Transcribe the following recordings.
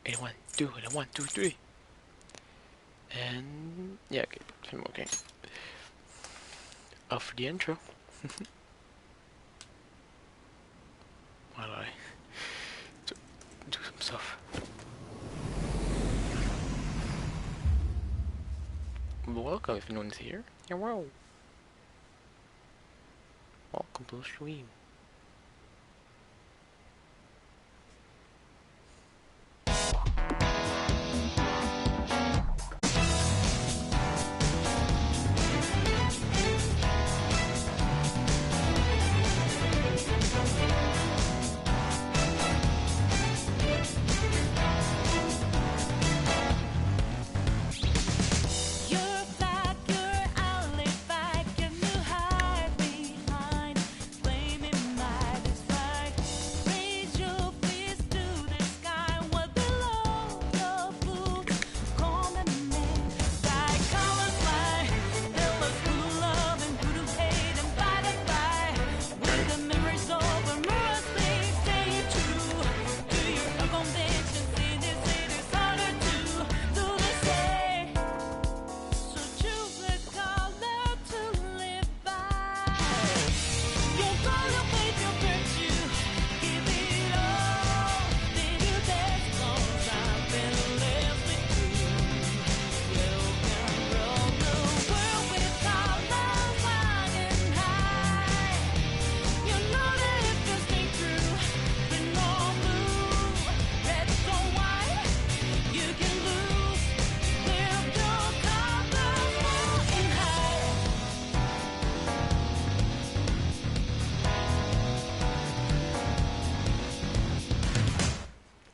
And 1, 2, and 1, 2, 3. And yeah, okay, okay. Off for the intro. While I do some stuff. Welcome if no one's here. Hello. Welcome to the stream.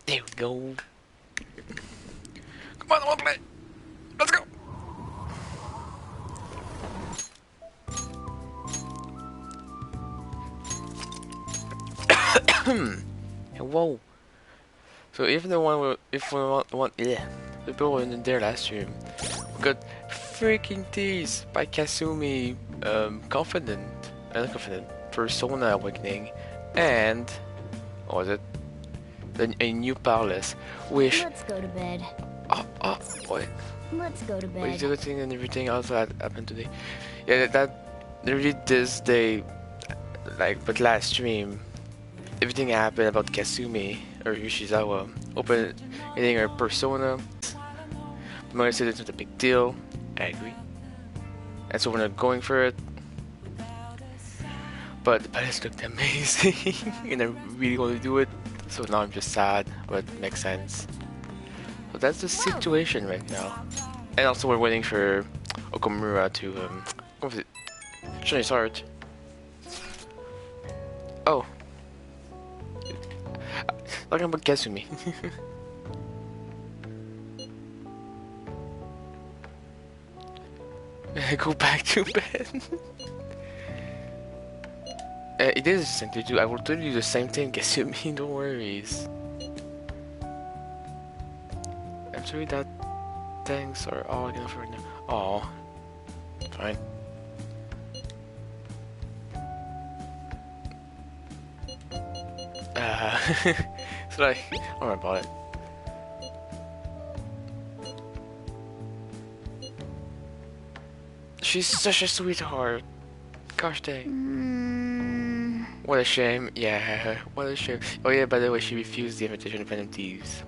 There we go. Come on, I want to play. Let's go. Whoa. So if the one, if we want, yeah, the people were in there last stream, we got freaking teased by Kasumi, confident, not confident, Persona Awakening, and what was it? Then a new powerless, which. Let's go to bed. Oh, wait. Let's go to bed. What is the other thing and everything else that happened today? Yeah, that really this day, like, but last stream, everything happened about Kasumi or Yoshizawa getting her persona. I'm gonna say it's not a big deal. I agree. And so we're not going for it. But the palace looked amazing, and I really want to do it. So now I'm just sad, but it makes sense. So that's the situation right now. And also we're waiting for Okamura to show his heart. Oh. Talking about Kasumi. Go back to bed. It is the same to do. I will tell you the same thing, Kasumi, no worries. I'm sorry that things are all enough right now. Oh, fine. So like, don't worry about it. She's such a sweetheart. Gosh dang. What a shame. Yeah, what a shame. Oh yeah, by the way, she refused the invitation of Venom Thieves.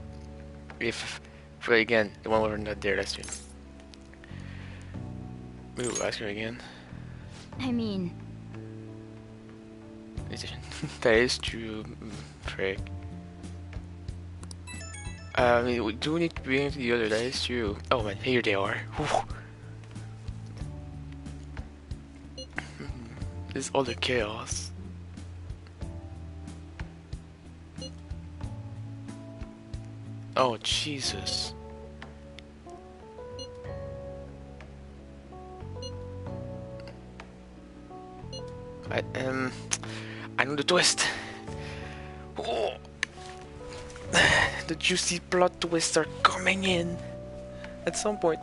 For again, the one we were not there last year. Ooh, ask her again. I mean... That is true, frick. We do need to bring it to the other, that is true. Oh man, here they are. This is all the chaos. Oh, Jesus. I know the twist. Oh. The juicy plot twists are coming in at some point.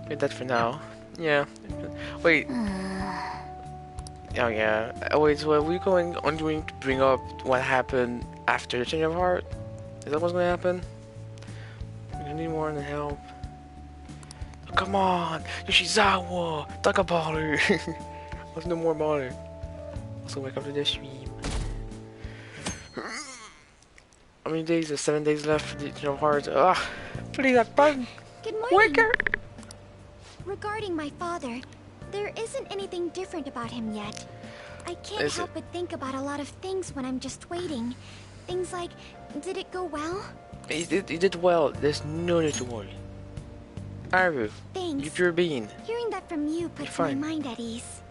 Wait, that for now. Yeah. Wait. Oh yeah. Oh wait, so are we going to bring up what happened after the change of heart? Is that what's gonna happen? We need more than help. Oh, come on! Yoshizawa! Talk about her! Let's do more about her. Also, welcome to the stream. How many days? There's 7 days left for the Kingdom Hearts. Ah! Please, that button! Good morning. Quicker! Regarding my father, there isn't anything different about him yet. I can't help but think about a lot of things when I'm just waiting. Things like, did it go well? He did well. There's no need to worry. Aru, Thanks. you pure bean. Hearing that from you puts my mind at ease.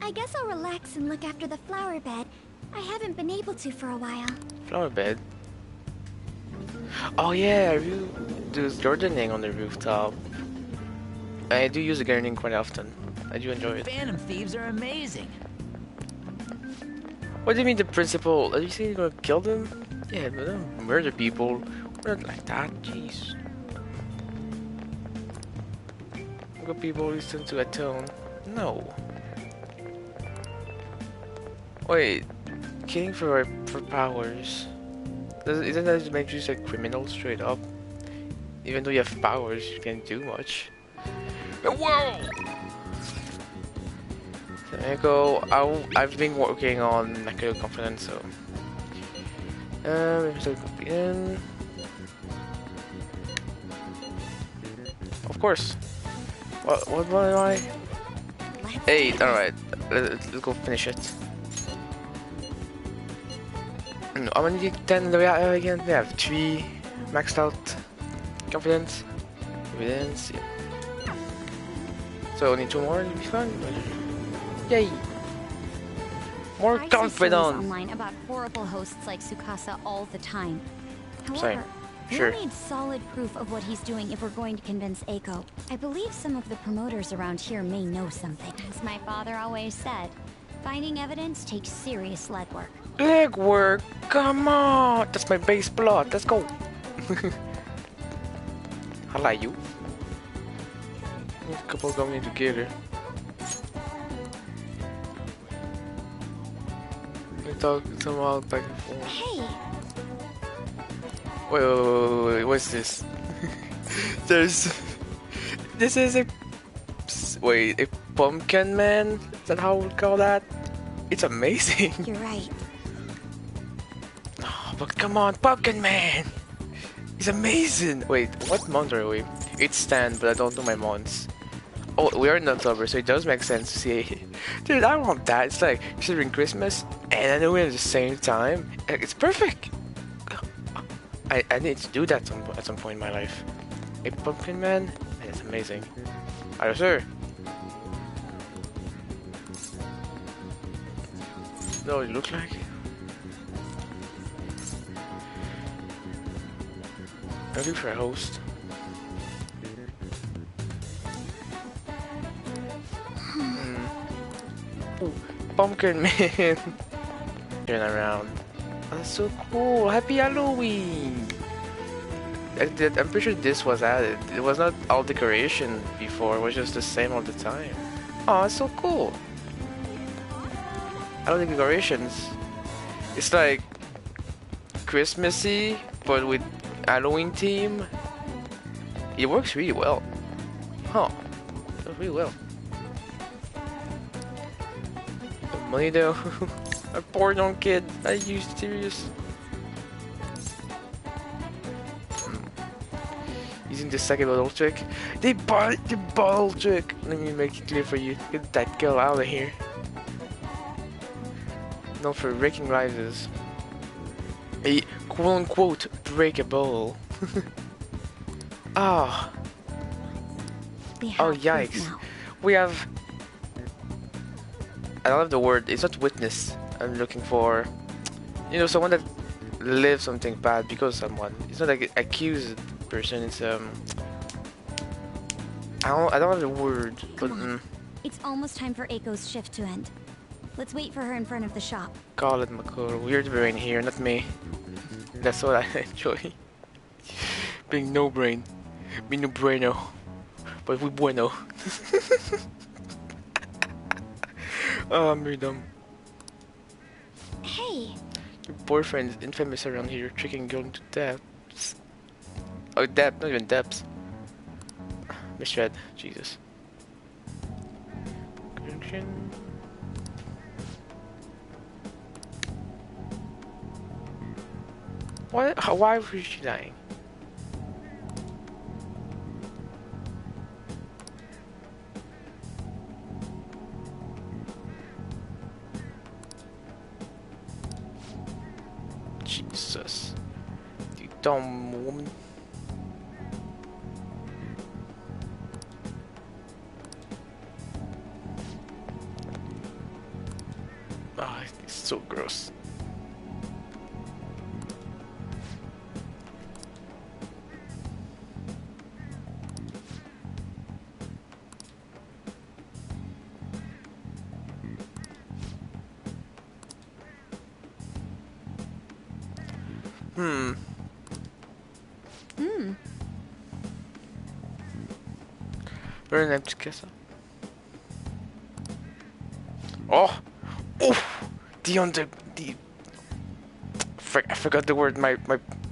I guess I'll relax and look after the flower bed. I haven't been able to for a while. Flower bed? Oh yeah, I do gardening on the rooftop. I do use the gardening quite often. I do enjoy it. Phantom thieves are amazing. What do you mean the principal? Are you saying you're gonna kill them? Yeah, but don't murder people. We're not like that, jeez. Good people listen to atone. No. Wait, killing for powers. Isn't that just make you a criminal straight up? Even though you have powers, you can't do much. Whoa! Echo, I've been working on Echo Confidence, so in. Of course. What am I? 8. All right, let's go finish it. How many 10 do we have again? We have 3 maxed out confidence, evidence. Yeah. So only 2 more, it'll be fun. Yay! More I confidence. see stories online about horrible hosts like Tsukasa all the time. However, Sure. we'll need solid proof of what he's doing if we're going to convince Eiko. I believe some of the promoters around here may know something. As my father always said, finding evidence takes serious legwork. Legwork, come on! That's my base plot. Let's go. I like you. A couple coming together. We talk somehow back and forth. Hey, Wait, what's this? This is a pumpkin man? Is that how we call that? It's amazing. you're right. Oh, but come on, pumpkin man! He's amazing. Wait, what month are we? It's Stan, but I don't know my months. Oh, we are in October, so it does make sense to see. Dude, I want that. It's like considering Christmas and Halloween at the same time. It's perfect. I need to do that at some point in my life. A pumpkin man? It's amazing. Are you sure? No, you look like. I'm looking for a host. Ooh, pumpkin man. Turn around. That's so cool. Happy Halloween. I'm pretty sure this was added. It was not all decoration before. It was just the same all the time. Oh, it's so cool. I love the decorations. It's like Christmassy, but with Halloween theme. It works really well. Huh. It works really well. Money though. A poor young kid. Are you serious? Using the second bottle trick. The bottle trick. Let me make it clear for you. Get that girl out of here. Known for breaking lives. A quote-unquote breakable. Ah. Oh yikes. We have. I don't have the word. It's not witness. I'm looking for, you know, someone that lives something bad because of someone. It's not like an accused person. It's I don't have the word. But It's almost time for Eiko's shift to end. Let's wait for her in front of the shop. call it Makoro. Weird brain here, not me. That's what I enjoy. Being no brain, being no braino, but we bueno. Oh, I'm really dumb. Hey, Your boyfriend is infamous around here, tricking girls into depths. Oh, depth, not even depths. Misread. Jesus. What? Why was she dying? Jesus. You dumb woman. Ah, it's so gross. We're in empty castle. Oh! Oh! The I forgot the word. My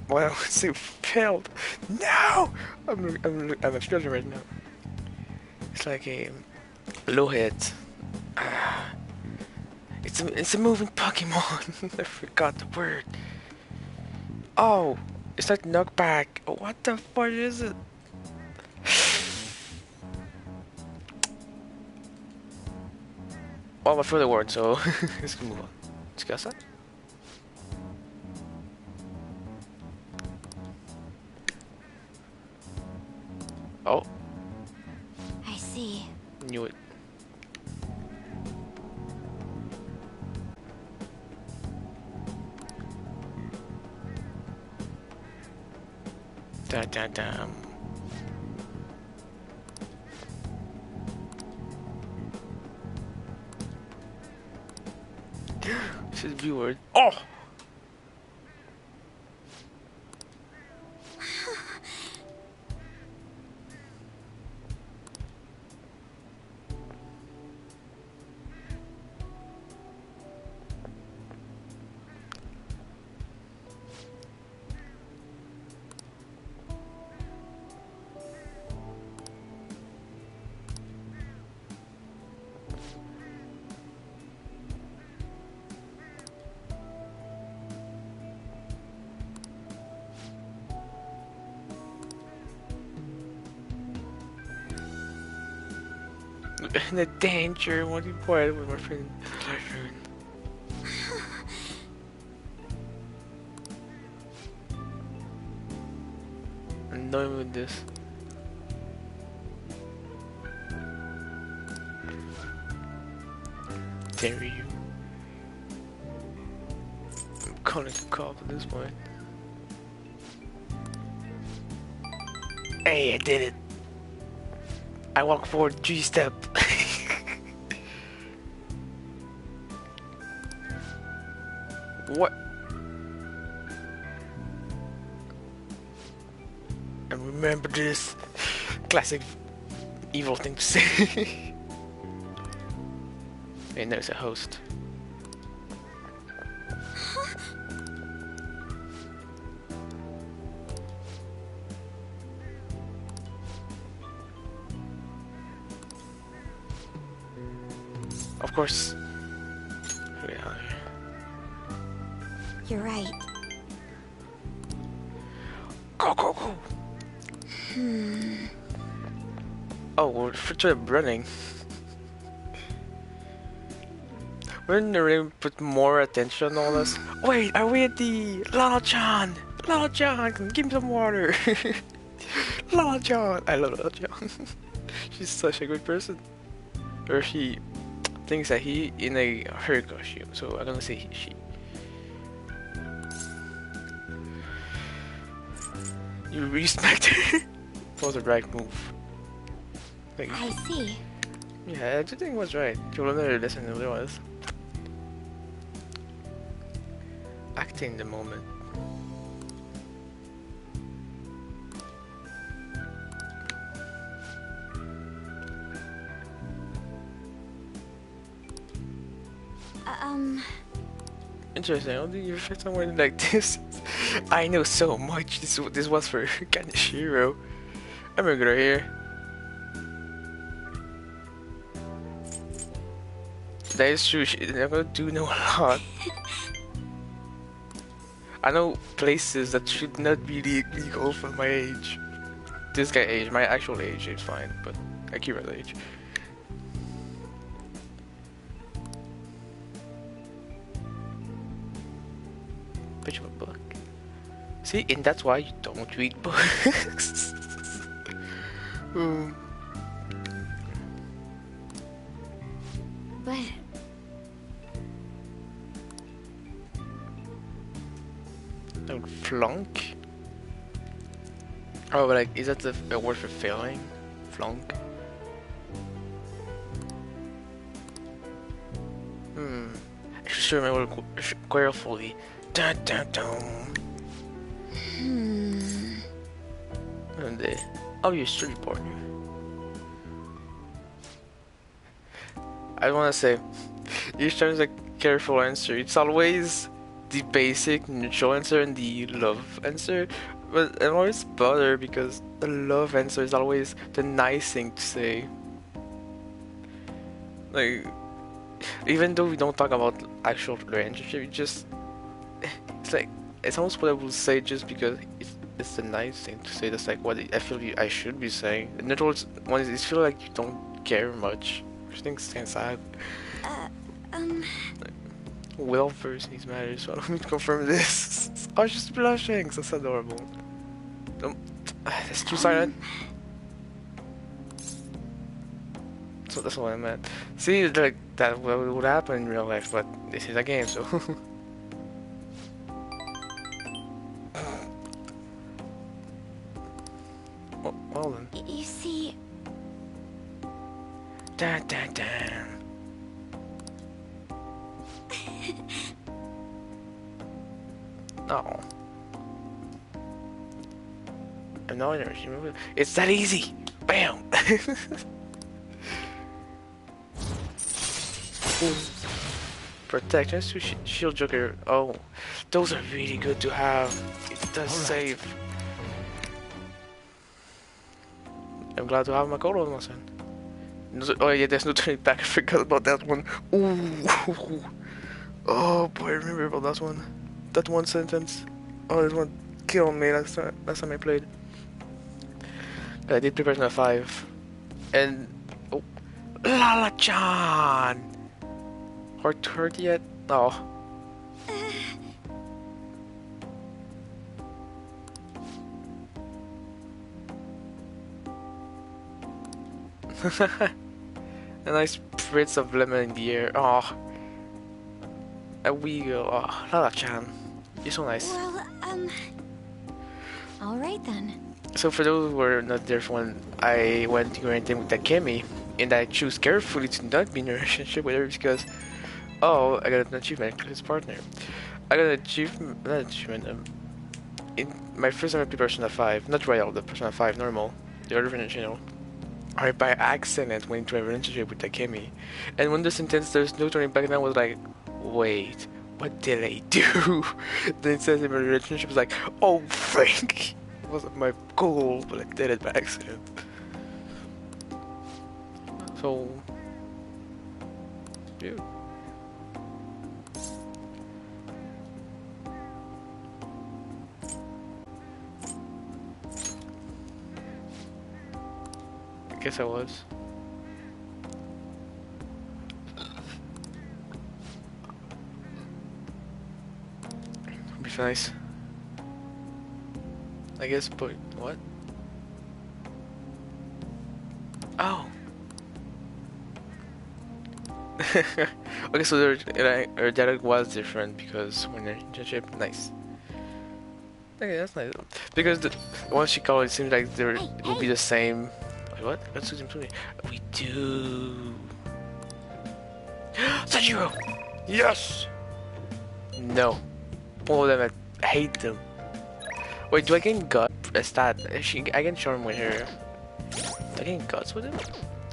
well, it failed. No! I'm exploding right now. It's like a low hit. It's a moving Pokemon. I forgot the word. Oh, it's like knockback. What the fuck is it? Well, I feel the word, so let's move on. Discuss that. Oh, I see. knew it. Da da da. This is B word. Oh! In the danger, what do you play with my friend? I'm done with this. Dare you? I'm calling the cop at this point. Hey, I did it! I walk forward 3 step. What? And remember this classic evil thing to say. And there's a host. Of course. Yeah. You're right. Go, go, go! Oh, we're for running. Wouldn't the rain put more attention on us? Wait, are we at the Lala Chan? Lala Chan, give me some water. Lala Chan, I love Lala Chan. She's such a good person. Or she thinks that he in a her costume, so I'm gonna say he, she. You respect her. That was the right move. Like, I see. yeah, everything was right. You learned a lesson, it really was. Acting the moment. Interesting. How did you fit somewhere like this? I know so much. This was for Kaneshiro. I'm gonna go here. That is true. I do know a lot. I know places that should not be legal for my age. This guy age, my actual age is fine, but Akira's age. Picture of a book. See, and that's why you don't read books. But don't flunk. Oh, but like, is that a word for failing? Flunk. I should remember carefully. Dun dun dun. And they. Oh, you're street partner. I want to say, each time is a careful answer. It's always the basic neutral answer and the love answer, but I'm always bothered because the love answer is always the nice thing to say. Like, even though we don't talk about actual relationship, it's like it's almost what I will say just because it's the nice thing to say. That's like what I feel I should be saying. The neutral one is it feel like you don't care much. I think stands out. Will first needs matters, so I don't need to confirm this. I was just blushing, so that's adorable. That's too silent. So that's what I meant. See, like that would happen in real life, but this is a game, so. Well then. you see, Dun dun dun. No. I'm not interested. It's that easy. Bam. Protection, shield joker. Oh, those are really good to have. It does save. I'm glad to have my code on my son. Oh yeah, there's no turning back. I forgot about that one. Ooh. Oh boy, I remember about that one. That one sentence. Oh, that one killed me last time I played. I did play Persona 5. And oh, Lala-chan! Heart yet? Oh. A nice spritz of lemon in the air. Oh. A wee girl. Oh, Lala-chan. You're so nice. well, all right then. So for those who were not there when I went to quarantine with Takemi, and I choose carefully to not be in a relationship with her because, oh, I got an achievement with his partner. I got an achievement, not an achievement, in my first time I played Persona 5, not Royal, the Persona 5 normal, the other version channel, I by accident went into a relationship with Takemi, and when the sentence there's no turning back, and I was like, wait, what did I do? Then it says in my relationship is like, oh Frank, it wasn't my goal, but I did it by accident. So, yeah. I guess I was. Be nice. I guess, but what? Oh. Okay, so her dialogue was different because when they're in a relationship, nice. Okay, that's nice. Because once she called, it seems like there will be the same. Wait, what? Let's do them. We do. Sanjiro! Yes! No. All of them, I hate them. Wait, do I gain gut? A stat? I can charm with her. Do I gain guts with him?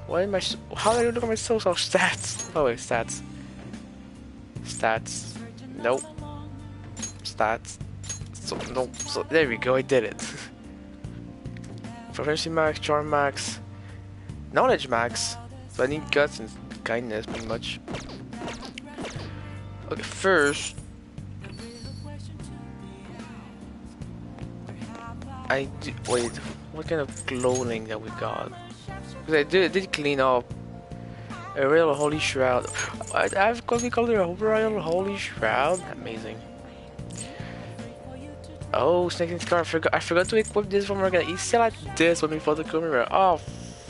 Why am I? How do I look at my social stats? Oh wait, stats. Stats. Nope. Stats. So no. So there we go. I did it. Proficiency max, charm max, knowledge max. So I need guts and kindness, pretty much. Okay, first. Wait, what kind of clothing that we got? Because I did clean up a real holy shroud. I've got called it a royal holy shroud. Amazing. Oh, snake and scarf. I forgot to equip this one. We're gonna eat still at this when we fought the camera. Oh,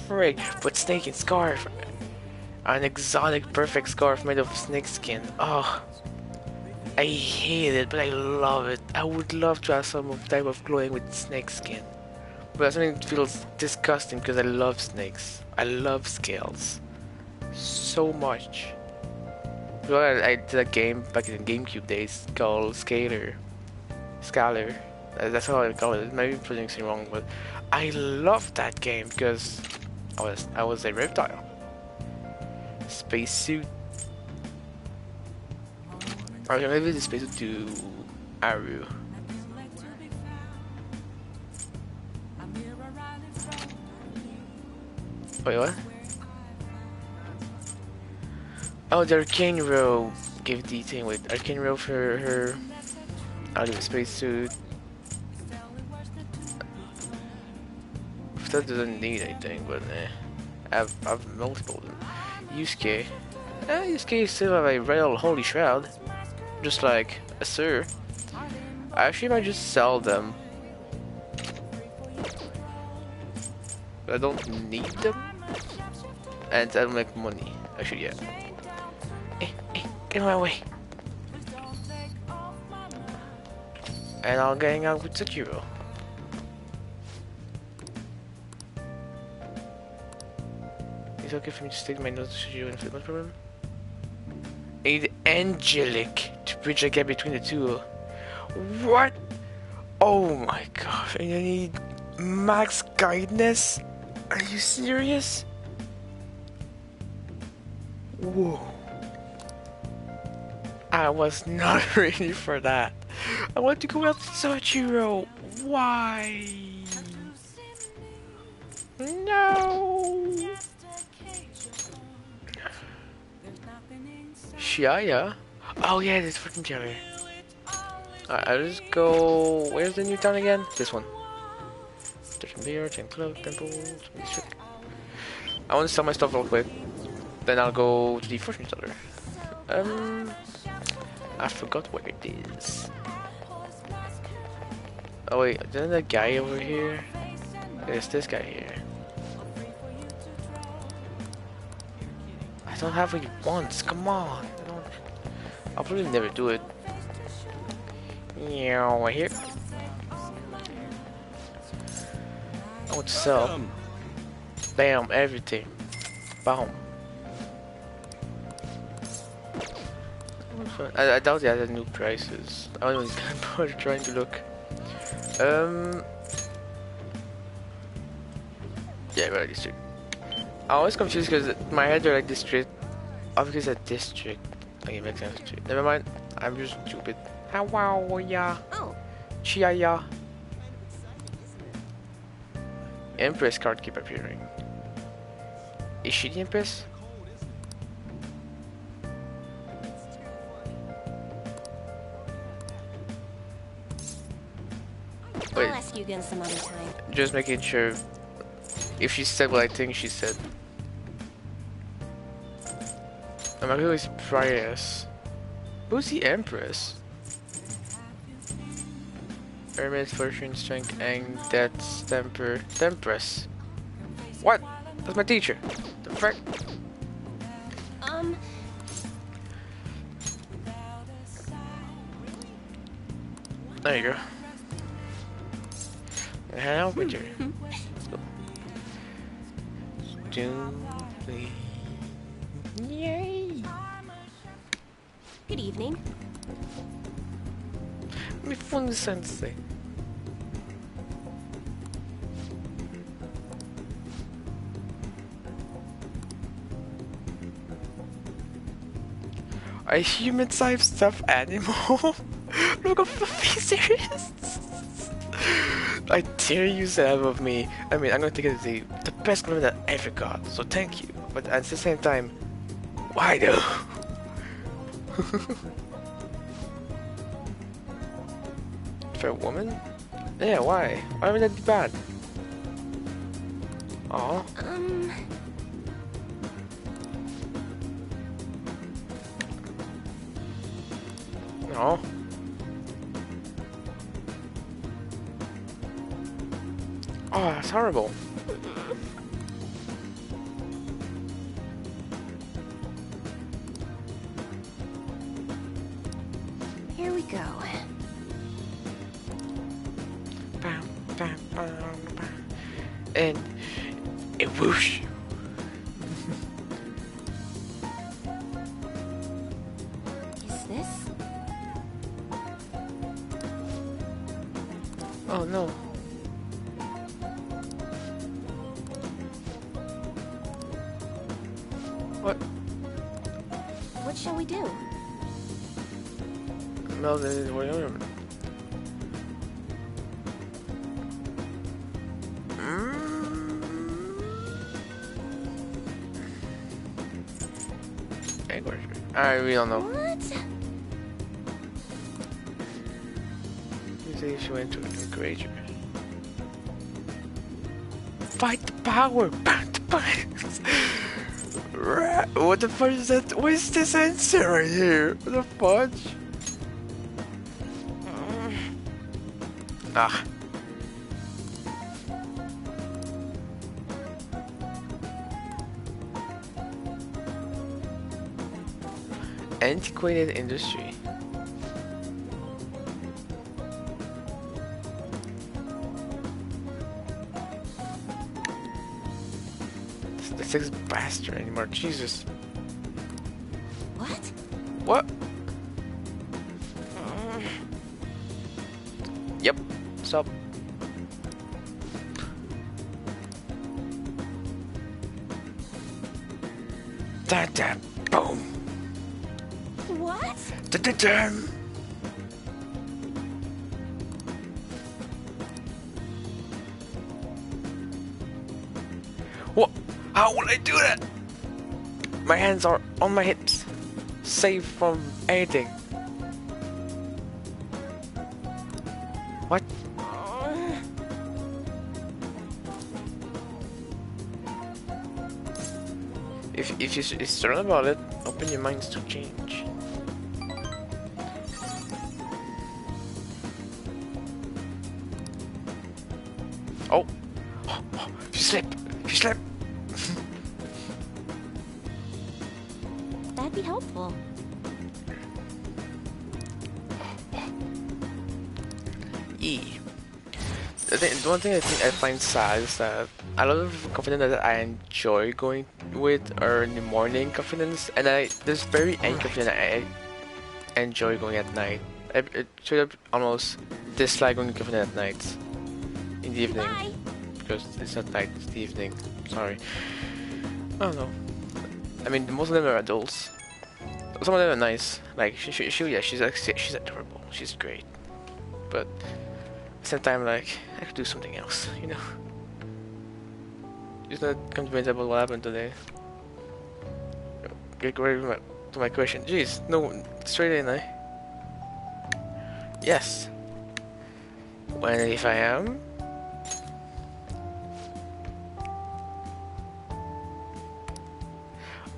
frick! But snake and scarf, an exotic, perfect scarf made of snake skin. Oh. I hate it, but I love it. I would love to have some type of clothing with snake skin. But something feels disgusting because I love snakes. I love scales. So much. Well, I did a game back in the GameCube days called Scalar. That's how I call it. Maybe pronouncing wrong, but I love that game because I was a reptile. Spacesuit. Okay, maybe the space to Aru. Wait, what? Oh, the Arcane Row gave the thing with Arcane Row for her out of the spacesuit. That doesn't need anything, but I've multiple of them. Yusuke. Yusuke still have a real holy shroud. Just like a sir. I actually might just sell them. But I don't need them. And I'll make money. Actually, yeah. Hey, get my way. And I'll gang out with Sakuro. It's okay for me to stick my nose to Sakuro and flip my problem. Aid Angelic to bridge the gap between the two. What? Oh my gosh, and I need max kindness? Are you serious? Whoa. I was not ready for that. I want to go out to Soichiro. Why? No. Shiaya? Oh yeah, this freaking jelly. Alright, I'll just go. Where's the new town again? This one. Different beer, chain club, temple, district. I want to sell my stuff real quick. Then I'll go to the fortune teller. I forgot where it is. Oh wait, isn't that guy over here? It's this guy here. I don't have what he wants. Come on. I'll probably never do it. Yeah, right here. I want to sell. Bam, everything. Bam. I doubt they had new prices. I don't even bother trying to look. Yeah, right, district. I was confused because my head are like district. Obviously, a district. Okay, makes sense. Never mind. I'm just stupid. How ya? Oh. Chiaya. Empress card keep appearing. Is she the Empress? Wait. I'll ask you again some other time. Just making sure if she said what I think she said. I'm not really surprised. Who's the Empress? Hermit, Fortune, Strength, and Death's Temper. Tempress. What? That's my teacher. The frick? There you go. And hang out with her. Let's go. Yay! Good evening. Mifune Sensei. A human-sized stuffed animal? Look, I'm serious. I dare you say that of me. I mean, I'm gonna take it as the best compliment I ever got, so thank you. But at the same time, why though? For a woman? Yeah, why? Why would that be bad? Aw. No. Oh, that's horrible. Here we go. And a whoosh. Is this? Oh no. What? What shall we do? Well, then we're going. I really don't know. What? You say she went to a creature. Fight the power! What the fuck is that? What is this answer right here? What the fudge? Ah. Antiquated industry. The sixth bastard anymore. Jesus. What? What? Yep. Stop. Da-da. Boom. What? Da-da-da. What? How would I do that? My hands are on my hips, safe from anything. What? If you're certain about it, open your minds to change. Oh, she slipped. She slipped. That'd be helpful. E. The one thing I think I find sad is that a lot of confidence that I enjoy going with are in the morning confidence, and there's very any confidence I enjoy going at night. I should have almost dislike going confident at night, in the evening, because it's not night, it's the evening. Sorry. I don't know. I mean, most of them are adults. Some of them are nice. Like yeah, she's adorable. She's great, but at the same time, like, I could do something else, you know? Just not convinced about what happened today. Get right to my question. Jeez, no, straight in, eh? Yes. When if I am?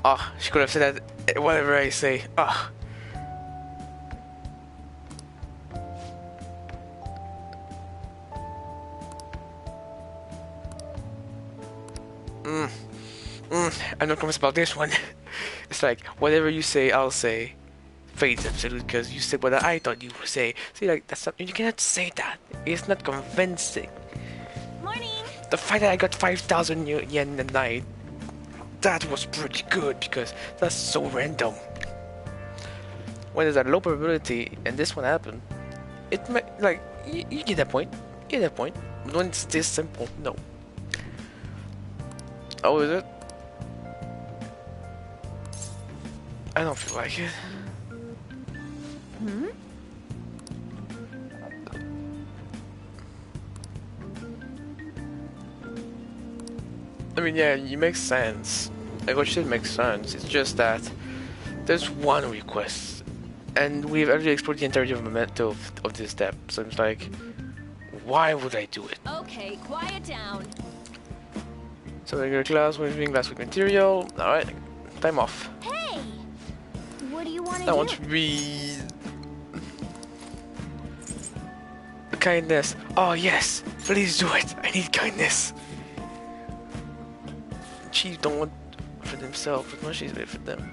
Oh, she could have said that whatever I say. Oh. I'm not convinced about this one. It's like, whatever you say, I'll say. Fades absolute, because you said what I thought you would say. See, like, that's not, you cannot say that. It's not convincing. Morning. The fact that I got 5,000 yen a night, that was pretty good, because that's so random. When there's a low probability, and this one happened, it might, like, you get that point. You get that point. But when it's this simple, no. Oh, is it? I don't feel like it. Hmm? I mean, yeah, it makes sense. Like what you said makes sense. It's just that there's one request, and we've already explored the entirety of Memento of this step. So it's like, why would I do it? Okay, quiet down. So regular class, we're doing glass with material. All right, time off. Hey! What do you want to I do? want to read kindness. Oh yes, please do it. I need kindness. Chiefs don't want for themselves, but much easier for them.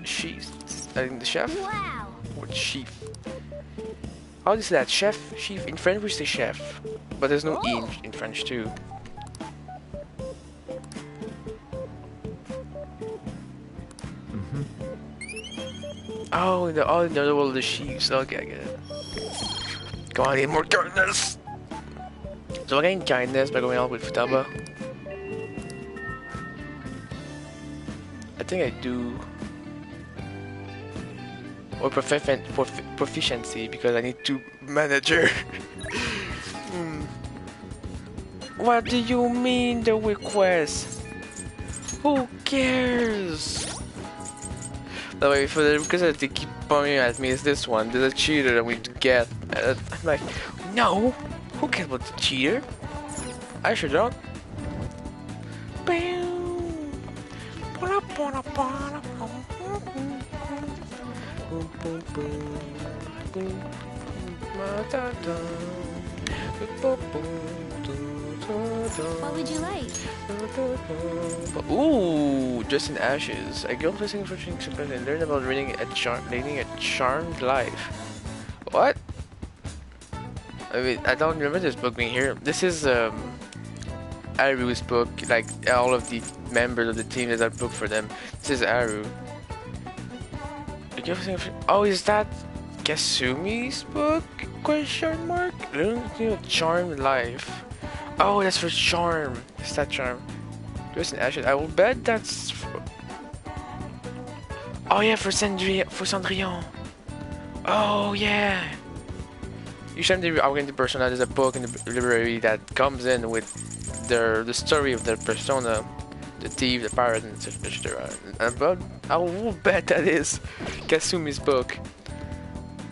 She's, I think the chef Wow! or chief. How do you say that? Chef, chief. In French we say chef, but there's no e in French too. Oh, in the other world, the sheaves. Okay, I get it. Come on, I need more kindness. So I gain kindness by going out with Futaba. I think I do. Or proficiency because I need to manager. What do you mean the request? Who cares? That way, because they keep pointing at me, is this one? There's a cheater that we need to get. I'm like, no! Who cares about the cheater? I sure don't. What would you like? Ooh, just in ashes. A girl facing for something and learn about leading a charmed life. What? I mean, I don't remember this book being here. This is Aru's book. Like all of the members of the team, there's a book for them. This is Aru. A girl facing for, oh, is that Kasumi's book? Question mark. Learn a charmed life. Oh, that's for charm. It's that charm. Just in ashes. I will bet that's. Oh yeah, for Cendrillon. Oh yeah. Usually, the persona. There's a book in the library that comes in with the story of their persona, the thief, the pirate, and etc. I will bet that is Kasumi's book.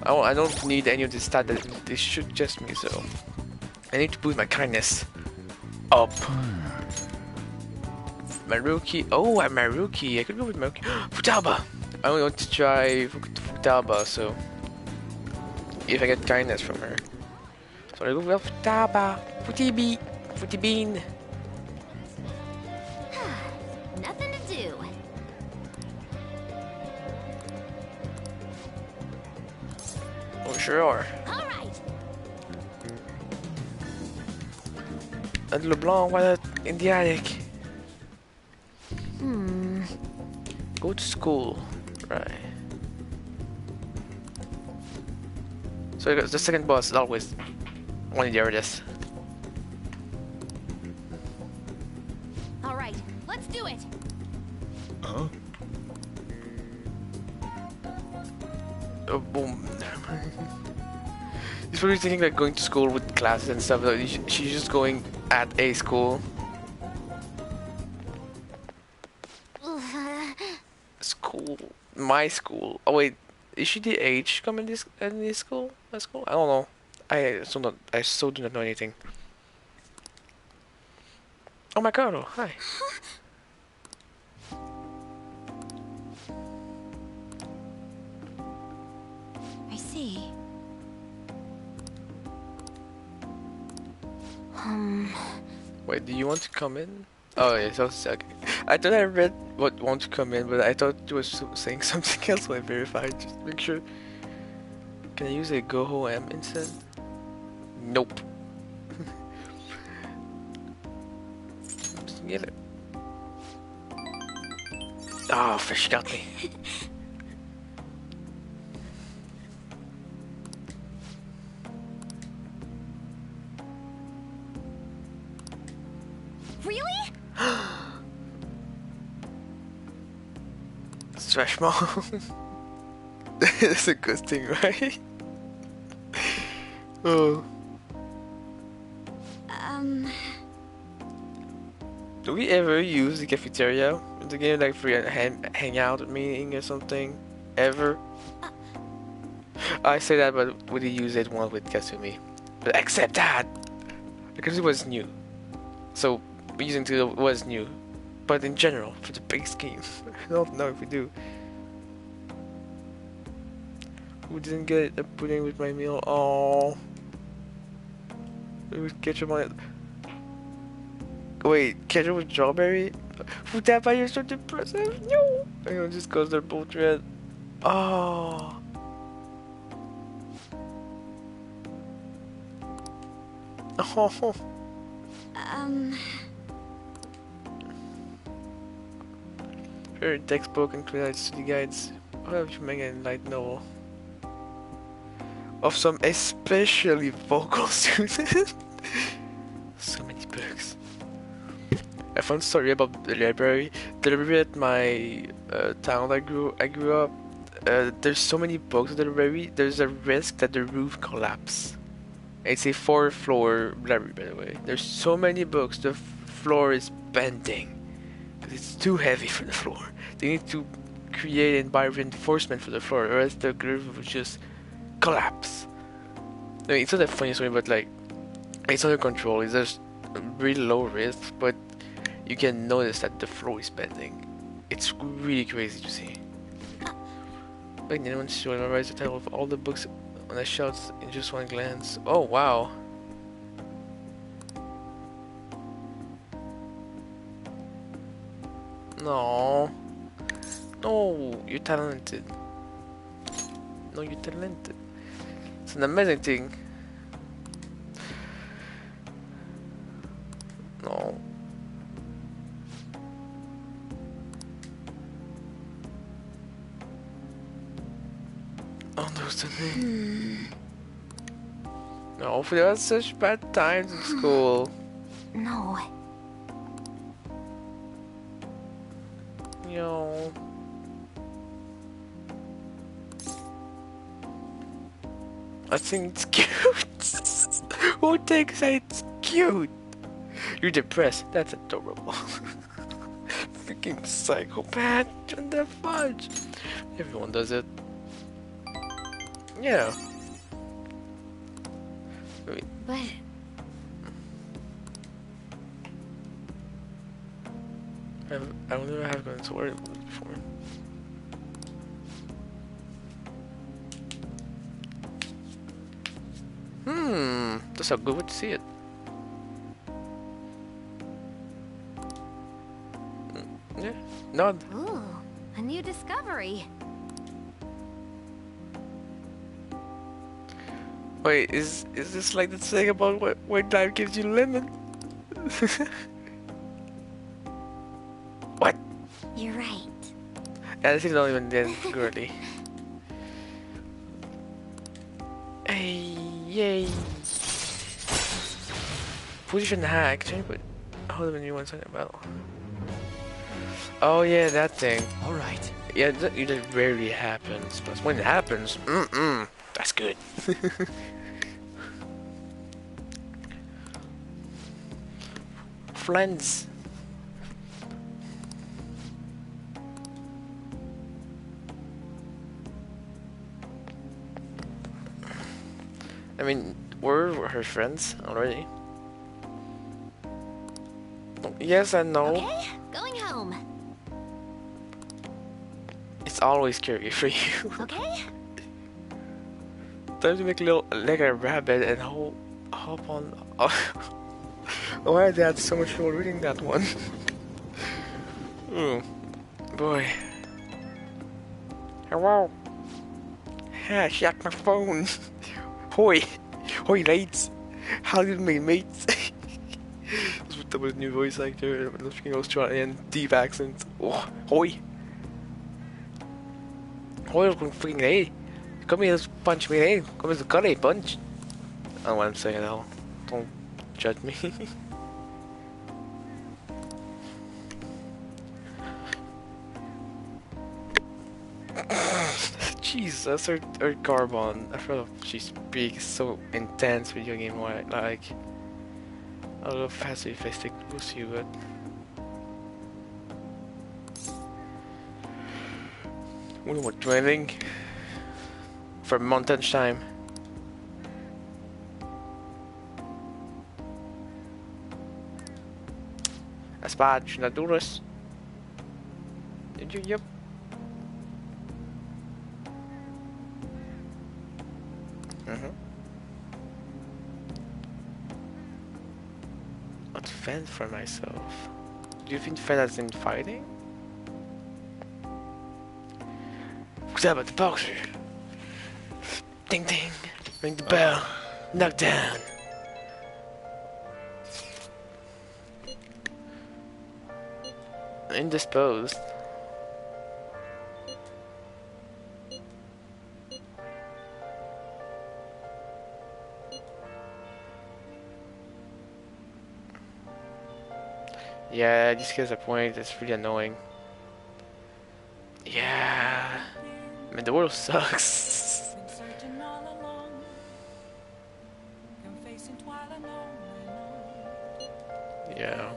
I don't need any of this stat. They should just me. So I need to boost my kindness up. Maruki. Oh, I'm Maruki. I could go with Maruki. Futaba. I only want to try Futaba, so if I get kindness from her. So I go with Futaba. Futibean. Nothing to do. Oh, sure are. All right. And LeBlanc, why in the attic? Go to school. Right. So the second boss is always one of the hardest. All right, let's do it. Huh? Oh, boom. He's probably thinking like going to school with classes and stuff. Like, she's just going at a school. School, my school. Oh wait, is she the age come in this school? My school? I don't know. I so do not know anything. Oh my god! Oh, hi. I see. Wait, do you want to come in? Oh yeah, so okay. I thought I read what want to come in, but I thought it was saying something else. So I verified just to make sure. Can I use a Goho M instead? Nope. Just get it. Oh, fish got me. Really? It's vachement. That's a good thing, right? Oh. Do we ever use the cafeteria in the game, like for a hangout meeting or something? Ever? I say that, but we use it once with Kasumi. But except that, because it was new. So using it was new. But in general, for the base game, I don't know if we do. Who didn't get a pudding with my meal? Oh, it was ketchup on it. Wait, ketchup with strawberry? Food that by you're so depressive? No! I know, just cause they're both red. Oh. Oh. Very textbook included study guides. What if you make a light novel of some especially vocal students? So many books. I found a story about the library. The library at my town I grew up. There's so many books at the library. There's a risk that the roof collapse. It's a 4-floor library, by the way. There's so many books. The floor is bending. It's too heavy for the floor. They need to create and buy reinforcement for the floor, or else the roof will just collapse. I mean, it's not a funny story, but like, it's under control. It's just a really low risk, but you can notice that the floor is bending. It's really crazy to see. Wait, anyone should memorize the title of all the books on the shelves in just one glance? Oh wow. No. No, you're talented. No, you're talented. It's an amazing thing. No. Oh, those the name. No, there are such bad times in school. No. Yo. I think it's cute. Who thinks that it's cute? You're depressed. That's adorable. Freaking psychopath. What the fudge? Everyone does it. Yeah. Wait. But I wonder if I have gone to worry before. That's a good way to see it. Yeah, nod. ooh, a new discovery. Wait, is this like the thing about when life gives you lemon? What? You're right. Yeah, this is not even that girly. Hey, yay! Position hack. Can you put? Hold on, you want something about? Oh yeah, that thing. All right. Yeah, that rarely happens, but when it happens, that's good. Friends. I mean, we're her friends already. Yes and no. Okay, going home. It's always scary for you. Okay? Time to make a little like a rabbit and hop on. Oh, why did I have so much trouble reading that one? Oh boy. Hello. Ah, shut my phone. Hoi, hoi, lads. How did my mates? That was a new voice actor. The freaking Australian deep accent. Oh, hoi. Hoi, freaking hey. Come here, punch me, hey. Come here, curry punch. I don't know what I'm saying at all. Don't judge me. Jesus, her carbon. I feel like she speaks so intense video game like a little pacifistic pussy, but we were training for mountain time. That's bad, should not do this. Did you? Yep. Not fend for myself. Do you think fend as in fighting? What's up at the boxer? Ding ding. Ring the bell. Knock down. Indisposed. Yeah, this gets a point. It's really annoying. Yeah. I mean, the world sucks. Yeah.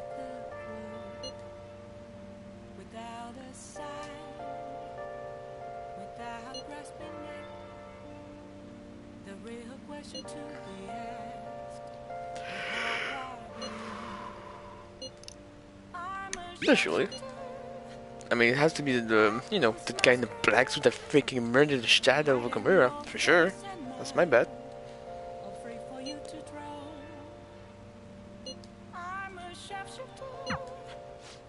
Usually. I mean, it has to be the, you know, the guy in the black suit that freaking murdered the shadow of Gamera, for sure. That's my bet.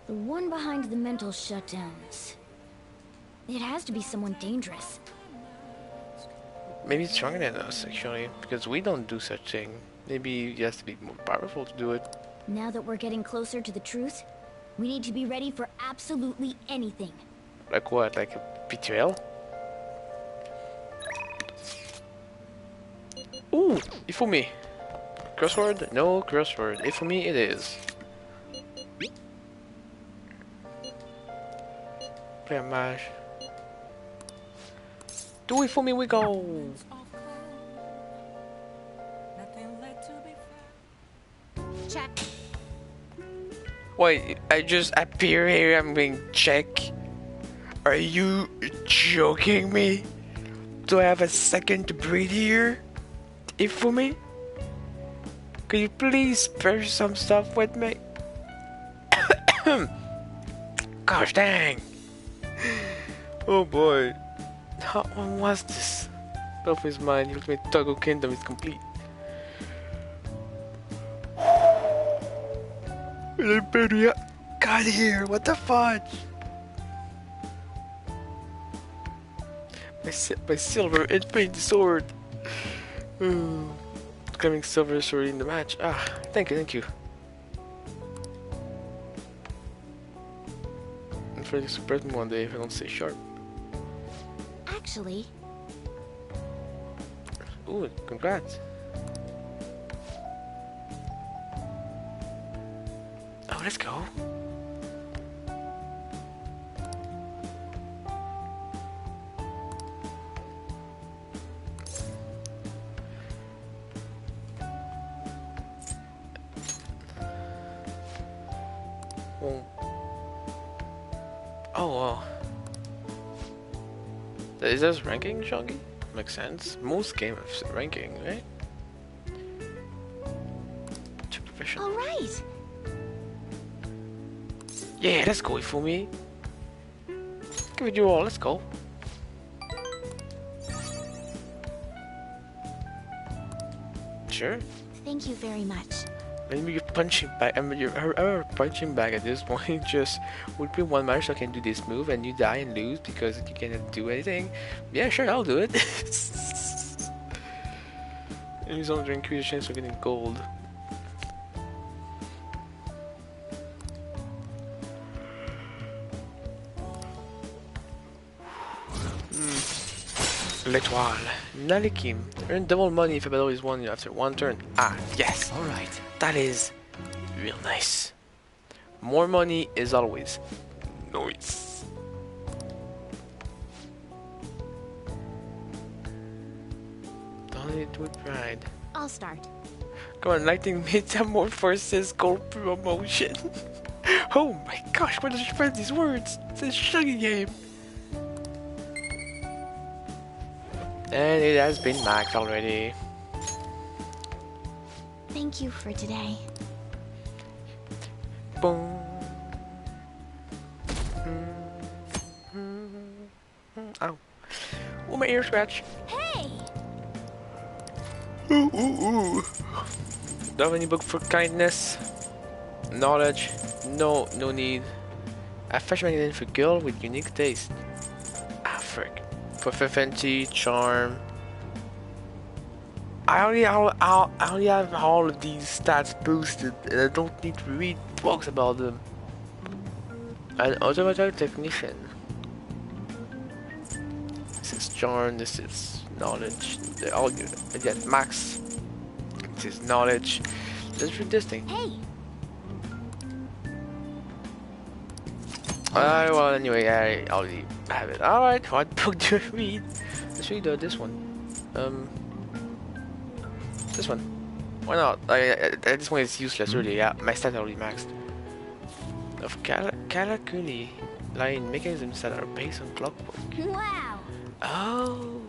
The one behind the mental shutdowns. It has to be someone dangerous. Maybe it's stronger than us, actually, because we don't do such thing. Maybe he has to be more powerful to do it. Now that we're getting closer to the truth, we need to be ready for absolutely anything. Like what? Like a betrayal? Ooh! Ifumi! Crossword? No crossword. Ifumi it is. Play a match. Do Ifumi we go! Check. Wait, I just appear here, I'm being checked. Are you joking me? Do I have a second to breathe here? If for me? Could you please spare some stuff with me? Gosh dang! Oh boy. How long was this? Off his mind, the ultimate Toggle Kingdom is complete. Liberia, got here. What the fudge? My silver infinite sword. Claiming silver sword in the match. Ah, thank you. I'm afraid to surprise me one day if I don't stay sharp. Actually. Ooh, congrats. Oh, let's go. Oh, well. Is this ranking, Shoggy? Makes sense. Most games have ranking, right? Too professional. All right. Yeah, let's go, Ifumi. Give it your all, let's go. Sure. Thank you very much. Maybe your punching bag, I mean, your punching bag at this point just would be one match so I can do this move and you die and lose because you cannot do anything. Yeah, sure, I'll do it. And use on to increase the chance of getting gold. L'étoile. Nalikim. Earn double money if a battle is won after one turn. Ah, yes. Alright. That is real nice. More money is always nice. it with pride. I'll start. Come on, Lightning Metamorphosis Gold Promotion. Oh my gosh, where did you find these words? It's a shuggy game. And it has been maxed already. Thank you for today. Boom. Ow. Oh, my ear scratch. Hey! Ooh, ooh, ooh. Do you have any book for kindness? Knowledge? No, no need. A fashion magazine for girl with unique taste. Ah, frick. Proficiency, charm. I only have all of these stats boosted, and I don't need to read books about them. An automatic technician. This is charm. This is knowledge. They're all good. Again, max. This is knowledge. Let's read this thing. Hey! Alright, well, anyway, I already have it. Alright, what book do I read? Let's read this one. This one. Why not? This one is useless, really. Yeah, my stats are already maxed. Of Karakuni, line mechanisms that are based on clockwork. Wow! Oh.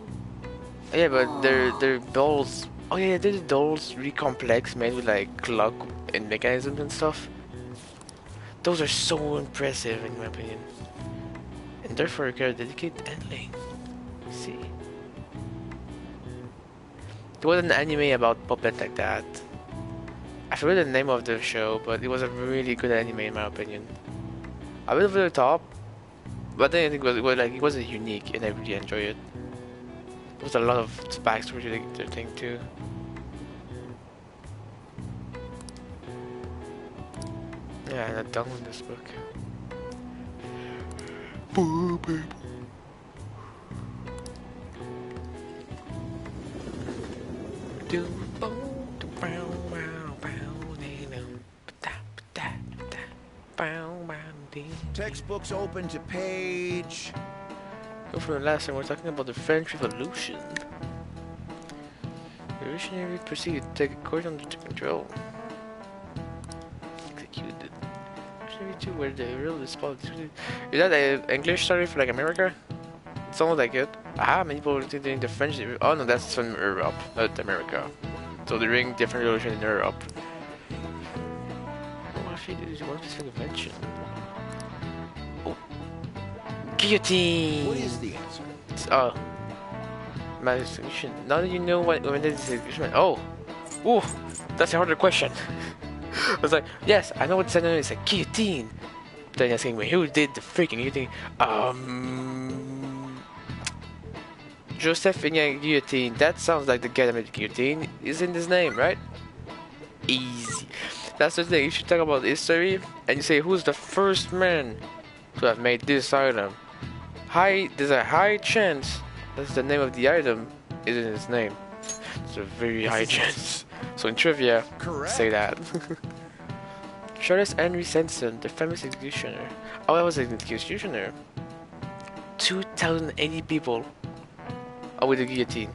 Yeah, but they're dolls. Oh yeah, they're the dolls, really complex, made with like clock and mechanisms and stuff. Those are so impressive in my opinion. And therefore require dedicated handling. See. There was an anime about puppet like that. I forget the name of the show, but it was a really good anime in my opinion. A bit over the top, but then I think it was unique and I really enjoyed it. There was a lot of backstory to the thing too. Yeah, I'm not done with this book. Textbooks open to page. Go for the last time, we're talking about the French Revolution. The revolutionary proceeded to take a course under control. Executed. Revolutionary 2, where the real is politics. Is that an English story for like America? It sounds like it. Ah, many people were doing the French. Oh no, that's from Europe, not America. So they're doing different revolution in Europe. What if you do one specific invention? Oh. Guillotine! What is the answer? Oh. My solution. Now that you know what when this is. Oh! Ooh! That's a harder question. I was like, yes, I know what the sentence is. A guillotine! Then you're asking me, who did the freaking guillotine? Joseph Guillotine. That sounds like the guy that made the guillotine. Is in his name, right? Easy. That's the thing. You should talk about history and you say who's the first man to have made this item. There's a high chance that's the name of the item is in his name. It's a very high chance. So in trivia, Correct. say that. Charles Henry Sanson, the famous executioner. Oh, I was an executioner. 2,080 people. Oh, with the guillotine.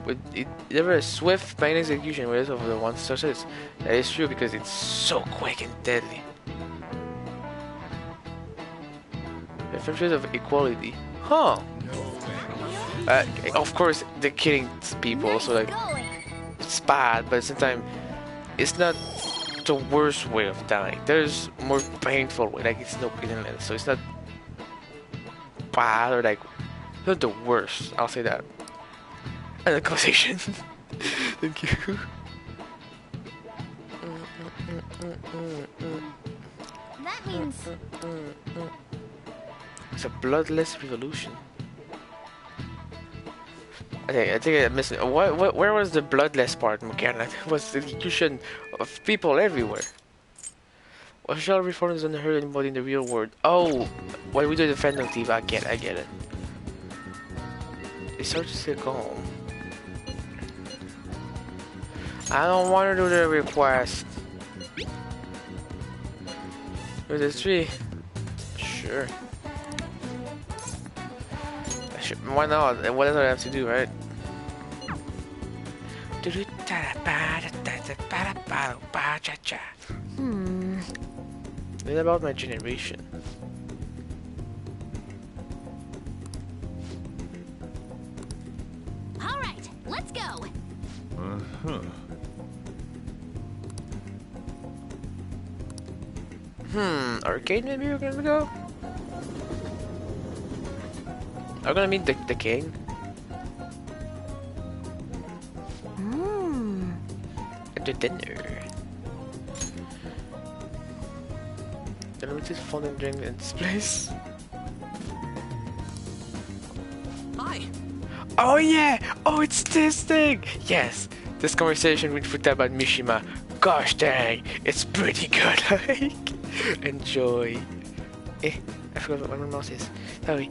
With it, never a swift painless execution with over the one success. That is true because it's so quick and deadly. The features of equality. Huh. Of course, they're killing people, so like it's bad, but at the same time, it's not the worst way of dying. There's more painful way, like it's no painless, so it's not bad or like not the worst. I'll say that. And the conversation. Thank you. That means It's a bloodless revolution. Okay, I think I'm missing. Where was the bloodless part, McKenna? It was the execution of people everywhere. Social reform is unheard anybody in the real world. Oh, why we do the Phantom Thief? I get it. It's hard to stay calm. I don't want to do the request. With this tree. Sure. Why not? And what else do I have to do, right? It's about my generation. All right, let's go. Arcade maybe we're gonna go? I'm gonna meet the king. At the dinner. Then we just fun and drink in this place. Hi. Oh yeah! Oh, it's this thing! Yes! This conversation with Futa about Mishima. Gosh dang, it's pretty good, like. Enjoy. I forgot what my mouse is. Sorry.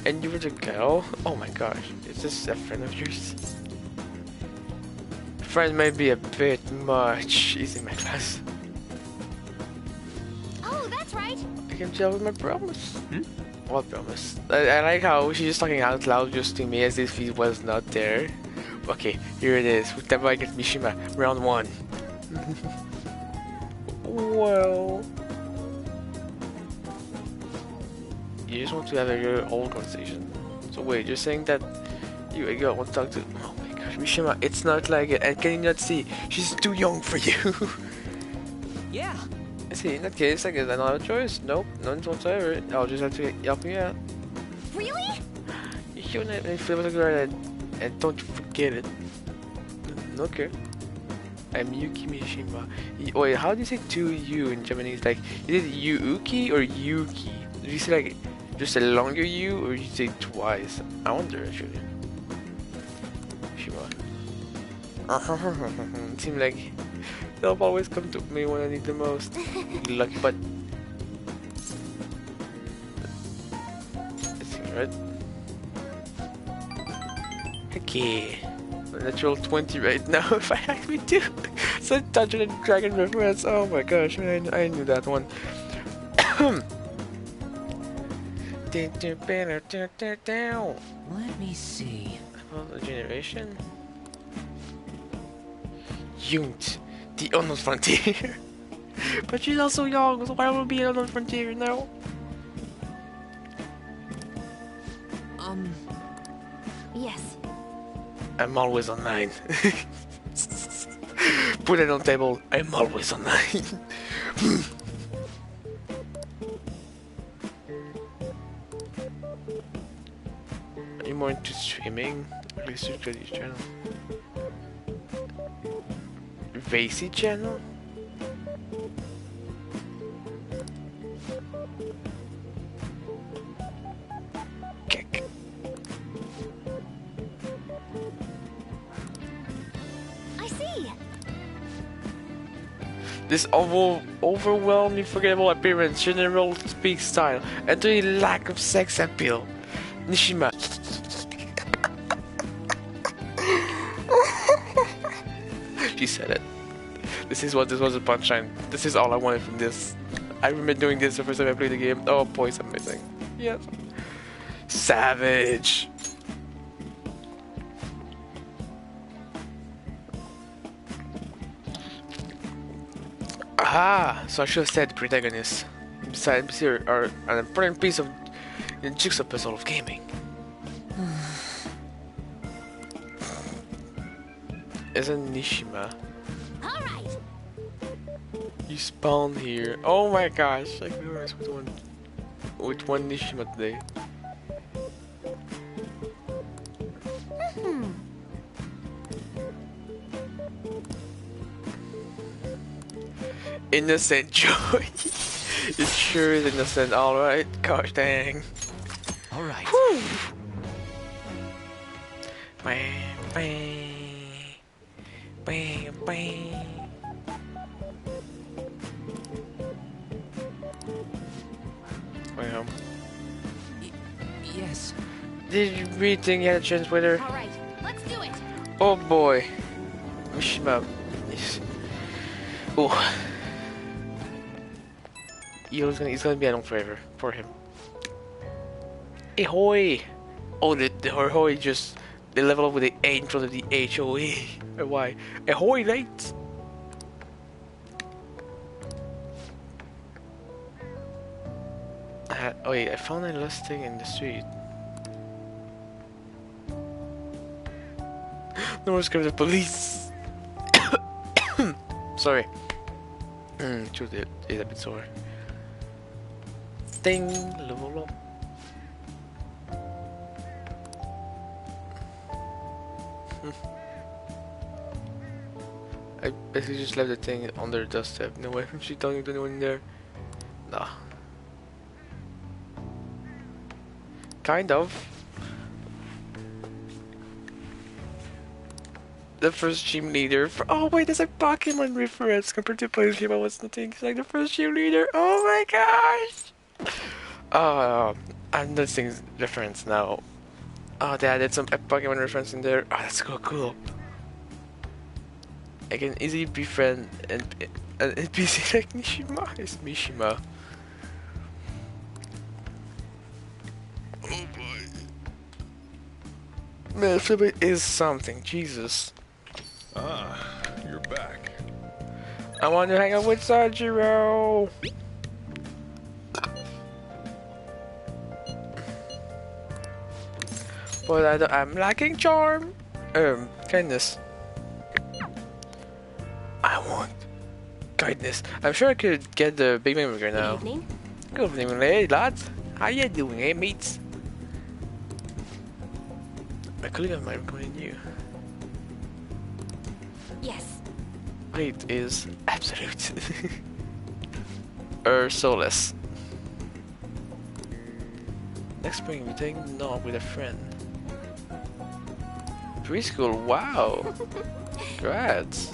And you were the girl? Oh my gosh, is this a friend of yours? Friend may be a bit much. She's in my class. Oh, that's right. I can tell with my promise. What promise? I like how she's just talking out loud just to me as if he was not there. Okay, here it is. Futaba against Mishima, round 1. Well... You just want to have your old conversation. So wait, you're saying that you want to talk to... Oh my gosh, Mishima, it's not like it. And can you not see? She's too young for you. Yeah. See, in that case, I guess I don't have a choice. Nope, none whatsoever. I'll just have to help you out. Really? You and I feel like right, and don't forget it. Okay. I'm Yuki Mishima. Wait, how do you say to you in Japanese? Like, is it Yuki or Yuki? Do you say like just a longer U or you say twice? I wonder actually. Mishima. It seems like they'll always come to me when I need the most. Lucky butt. It seems right. Okay. Natural 20 right now if I actually do. So Dungeons and Dragon reference. Oh my gosh, I knew that one. Let me see. About the generation. Yunt, the unknown frontier. But she's also young, so why would be an unknown frontier now? Yes. I'm always online. Put it on the table. I'm always online. Are you more into streaming? At least you could channel. Vacy channel? Kick. I see. This overwhelmingly forgettable appearance, general speak style, and the lack of sex appeal. Nishima. She said it. This was a punchline. This is all I wanted from this. I remember doing this the first time I played the game. Oh boy, it's amazing. Yes. Savage. Aha! So I should have said protagonist. Besides, here are an important piece of the jigsaw puzzle of gaming. Isn't Nishima? All right. You spawned here. Oh my gosh! I can rest with one Nishima today. Innocent joy. It sure is innocent. All right. Gosh dang. All right. Whew. Well, Yes. did you really think you had a chance with her? All right, let's do it. Oh boy. Mishima. Yes. Oh. He's gonna be alone forever for him. Ahoy! Oh, the ahoy just they level up with the A in front of the HOE. Why? Ahoy, late! Oh wait, I found a lost thing in the street. No one's coming to the police! Sorry. Truth is a bit sore. Thing, level up. I basically just left the thing on their doorstep. No way, she telling to anyone in there. Nah. Kind of. The first gym leader. Oh wait, there's a Pokemon reference compared to PlayStation. I was thinking it's like the first gym leader. Oh my gosh! I'm noticing reference now. Oh, they added some Pokemon reference in there. Oh, that's so cool. I can easily befriend an NPC like Mishima. It's Mishima. Oh boy. Man, Flip is something. Jesus. Ah, you're back. I want to hang out with Sanjiro. But I'm lacking charm. Kindness. I want kindness. I'm sure I could get the big burger now. Good evening. Good evening, hey lads. How you doing, eh, mates? A colleague of mine recommended you. Yes. Rate is absolute. Soulless. Next spring, we're taking the knob with a friend. Preschool, wow! Congrats!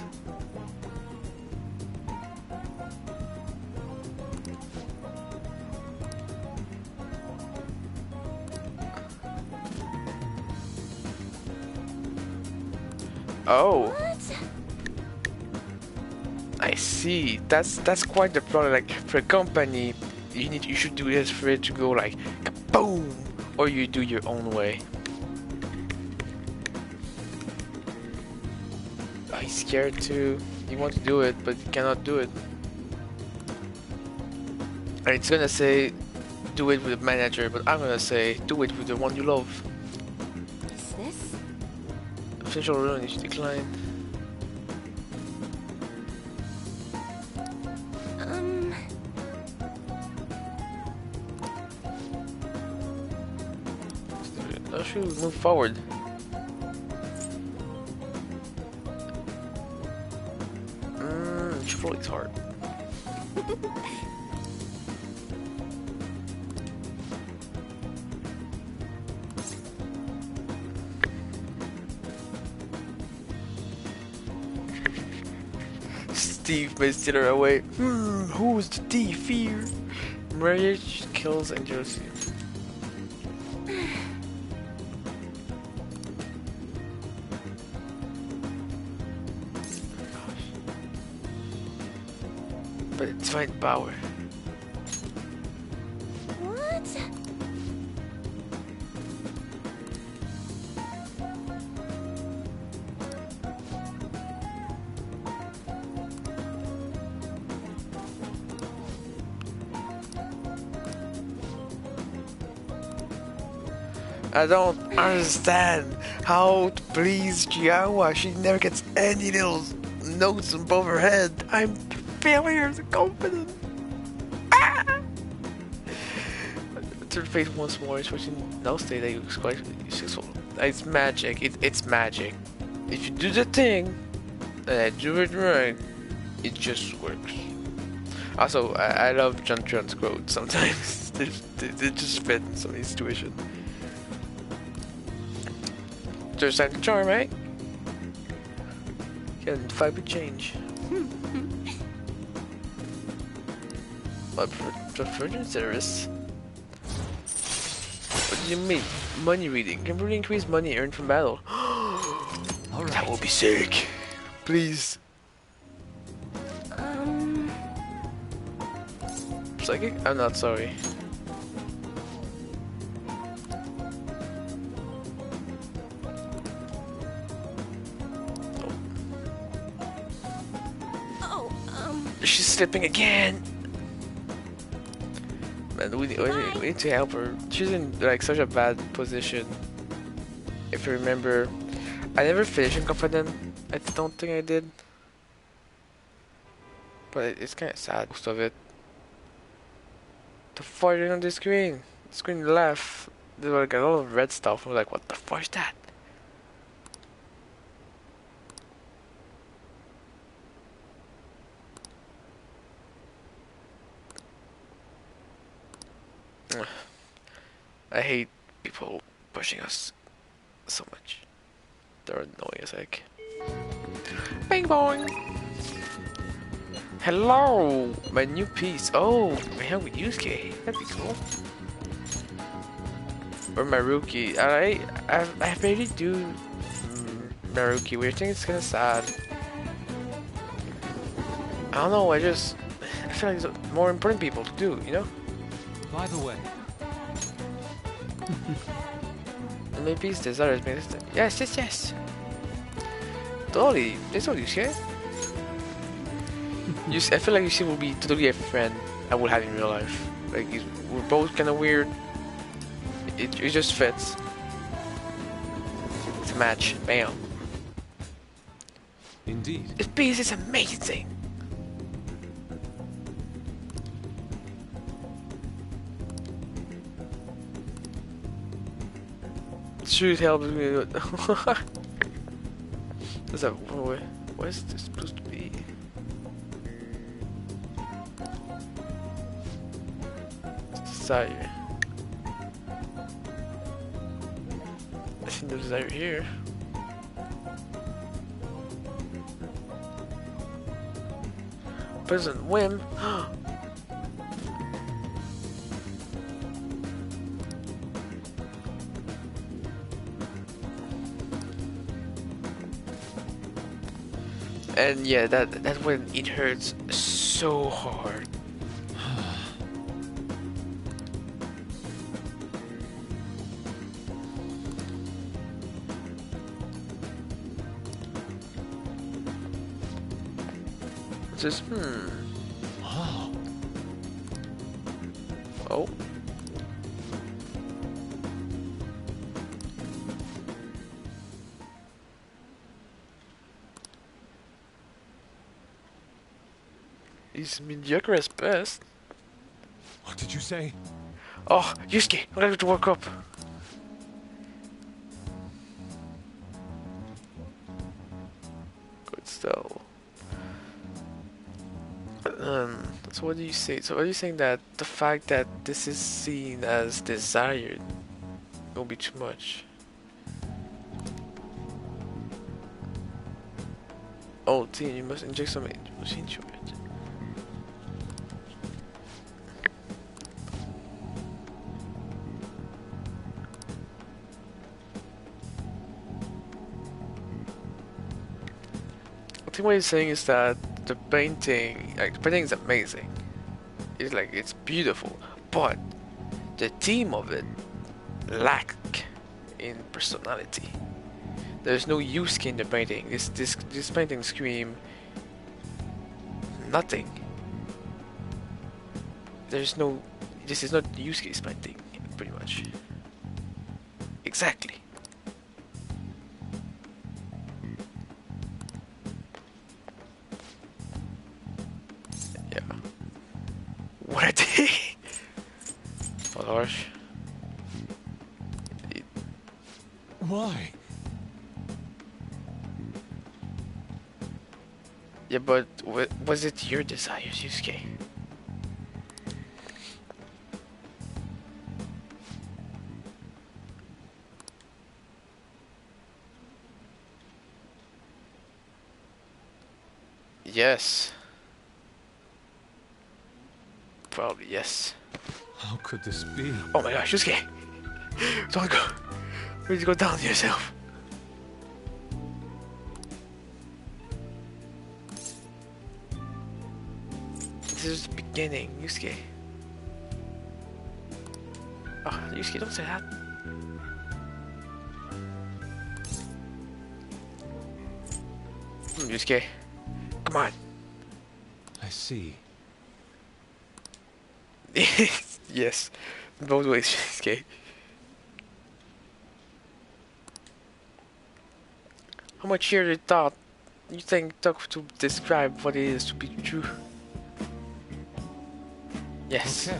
Oh! What? I see. That's quite the problem. Like for a company, you should do this for it to go like boom, or you do your own way. He's scared too. You want to do it, but you cannot do it. And it's gonna say, do it with the manager, but I'm gonna say, do it with the one you love. Is this? Official ruin is declined. I should move forward. Chipotle tart. Steve may steal her away. Who's the thief here? Marriage kills and jealousy. But it's fine power. What? I don't understand how to please Chihuahua. She never gets any little notes above her head. I'm failure as a confident. Ah! Third phase once more, especially now state that looks quite successful. It's magic. It's magic. If you do the thing and I do it right, it just works. Also, I love John Trent's quotes sometimes. they just fit in some of these situations. There's time to charm, right? Can fight with change. But for virgin service. What do you mean? Money reading. Can really increase money earned from battle. All right. That will be sick. Please. Psychic? I'm not sorry. She's slipping again. Man, we need to help her. She's in like such a bad position. If you remember, I never finished in Confident. I don't think I did. But it's kind of sad, most of it. The farting on the screen. The screen left. There was like a lot of red stuff. I'm like, what the fuck is that? I hate people pushing us so much. They're annoying as heck. Bing bong! Hello! My new piece. Oh, my hell with Yusuke. That'd be cool. Or Maruki. I really do Maruki. Weird thing, it's kinda sad. I don't know, I feel like there's more important people to do, you know? By the way. And maybe his desires make this. Yes. Totally. It's all Yusuke. I feel like Yusuke will be totally a friend I would have in real life. Like, we're both kinda weird. It just fits. It's a match. Bam. Indeed. This piece is amazing. Should help me. What's that? What is this supposed to be? Desire. I think there's desire here. President Whim. And yeah, that when it hurts so hard. Just Wow. Oh. He's mediocre as best. What did you say? Oh, Yusuke, I'm gonna have to work up. Good still. So what do you say? So are you saying that the fact that this is seen as desired will be too much? Oh, Teen, you must inject some machine to it. I think what he's saying is that the painting is amazing. It's beautiful, but the theme of it lack in personality. There's no Yusuke in the painting. This painting scream nothing. There's no. This is not Yusuke's painting, pretty much. Exactly. Yeah. What I did? Oh gosh. Why? Yeah, but was it your desires, Yusuke? Yes. Probably yes. How could this be? Oh my gosh, Yusuke! Don't go. You need to go down to yourself. This is the beginning, Yusuke. Oh, Yusuke, don't say that. Yusuke, come on. I see. Yes, both ways, cheesecake. How much year thought you think took to describe what it is to be true? Yes. Okay.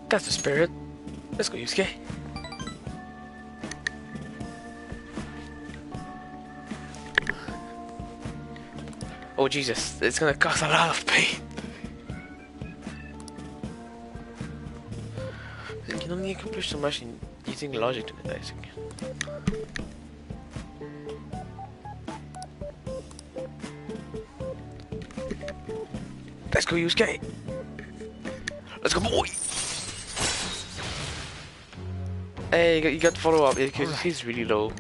That's the spirit. Let's go, Yusuke. Oh Jesus, it's gonna cause a lot of pain. You can only accomplish so much in using logic to it, I think. Let's go, Yusuke. Let's go, boy. Hey, you got to follow up because he's really low.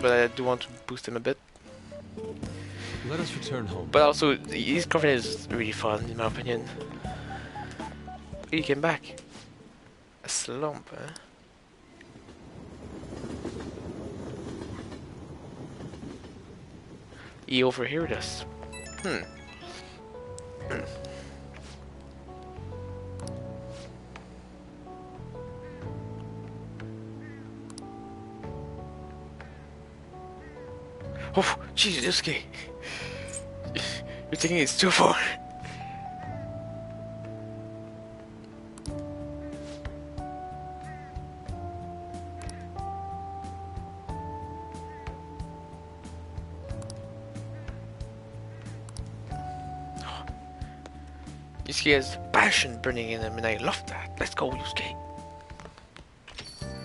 But I do want to boost him a bit. Let us return home. But also, his confidence is really fun, in my opinion. He came back. A slump, huh? He overheard us. Oh, Jesus, okay. You're taking it too far. Yusuke has passion burning in him, and I love that. Let's go, Yusuke.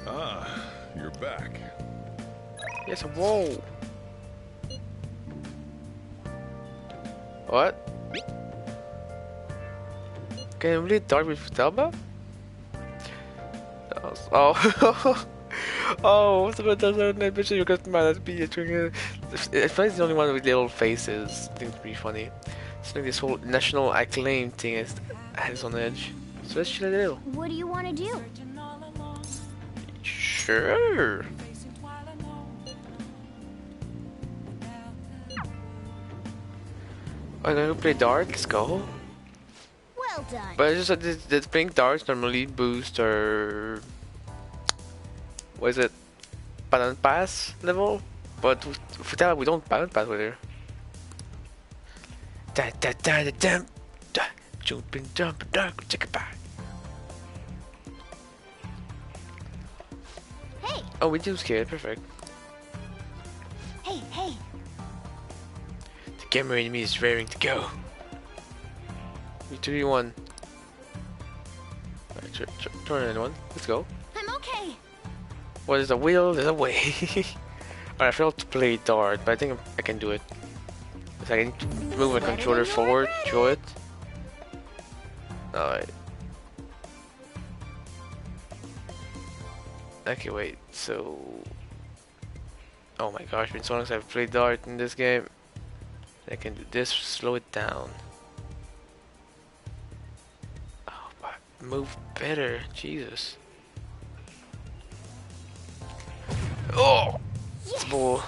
Ah, you're back. Yes, whoa. What? Can you really talk with Futelba? Oh. Oh, what's about that? I bet you got mad at me. If he's the only one with little faces, I think it's pretty funny. It's like this whole national acclaim thing has on edge. So let's chill a little. What do you want to do? Sure. I'm gonna play darts. Let's go. Well done. But it's just that playing darts normally boost our what is it? Balance pass level? But for that we don't balance pass with her. Da da da da da da jumping check it back. Hey! Oh, we do scare, perfect. Hey, hey! The camera enemy is raring to go. 3, 2, 1. Alright, turn another one. Let's go. I'm okay! Well, there's a wheel, there's a way. Alright, I failed to play dart, but I think I can do it. So I can move my controller forward, throw it. Alright. Okay, wait, so... Oh my gosh, it's been so long since I've played dart in this game. I can do this, slow it down. Oh, but move better, Jesus. Oh! Yes. Ball.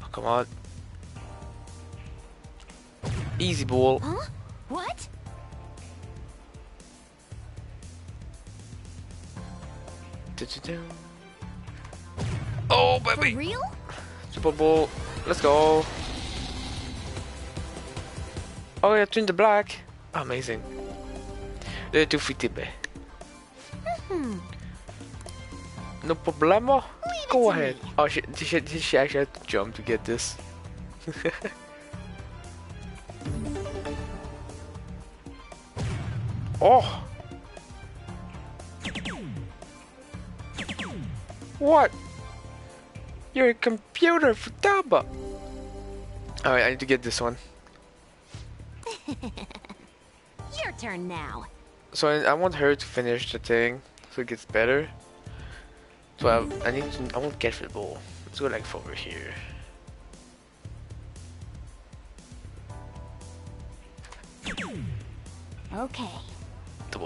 Oh, come on. Easy ball. Huh? What? Oh, baby! For real? Super Bowl. Let's go. Oh, yeah, turn the black. Amazing. Le tu fitibe. No problemo. Go ahead. Oh, did she actually have to jump to get this? Oh! What? You're a computer, Futaba! Alright, I need to get this one. Your turn now. So I want her to finish the thing, so it gets better. So I won't get the ball. Let's go like over here. Okay.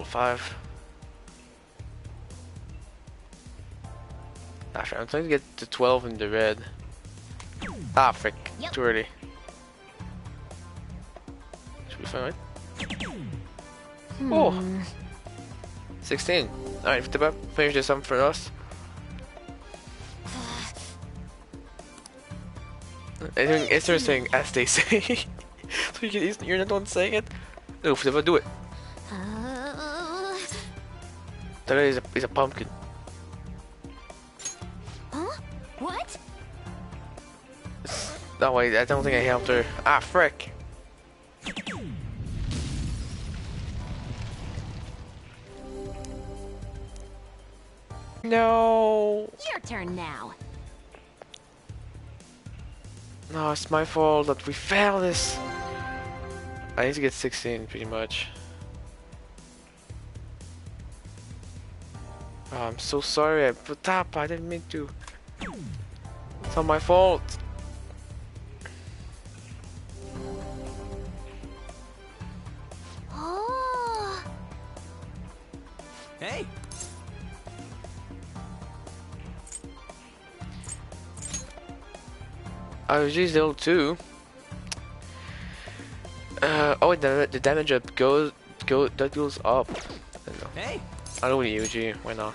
5. I'm trying to get to 12 in the red. Ah, frick. Yep. Too early. Should be fine, right? Oh! 16. Alright, finish this up for us. Anything interesting, as they say. So you're not the one saying it? No, Fteba, do it. That guy is a pumpkin. Huh? What? No, wait, I don't think I helped her. Ah, frick. No. Your turn now. No, it's my fault that we failed this. I need to get 16 pretty much. Oh, I'm so sorry, I put up, I didn't mean to. It's not my fault. Oh. Hey! I was just level 2. Oh, the damage up goes up. I don't know. Hey! I don't need UG, why not?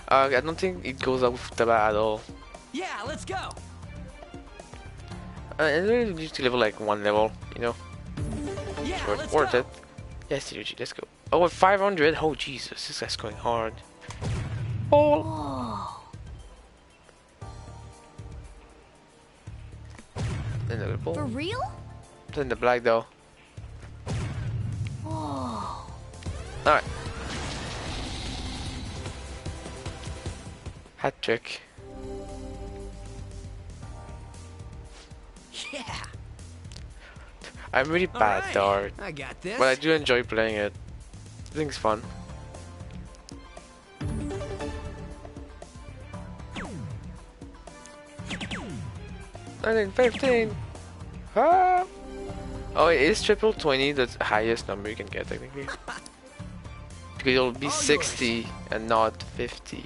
I don't think it goes up with the bat at all. Yeah, let's go! And then you need to level like 1 level, you know? Yeah, let's Worth go! it. Yes, UG, let's go. Oh, 500? Oh, Jesus, this guy's going hard. Oh! Oh. Another For ball. real? It's in the black though. Oh. Alright. Hat trick. Yeah! I'm really bad at art, I got this. but I do enjoy playing it. I think it's fun. I think 15. Ah. Oh, it is triple 20. That's the highest number you can get technically. Because it'll be 60 and not 50.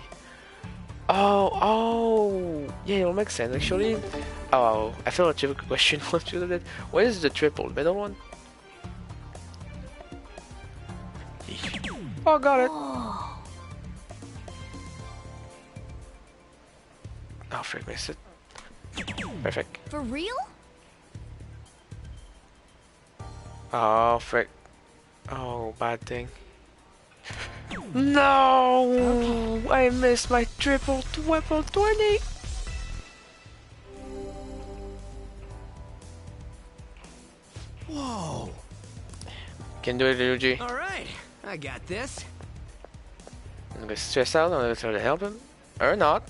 Oh, yeah, it'll make sense actually. Oh, I feel a trivial question. What is the triple middle one? Oh, got it. Oh. Oh, frick, missed it. Perfect. For real? Oh, frick. Oh, bad thing. No! I missed my triple 20. Whoa! Can do it, Ryuji. Alright, I got this. I'm gonna stress out. I'm gonna try to help him. Or not.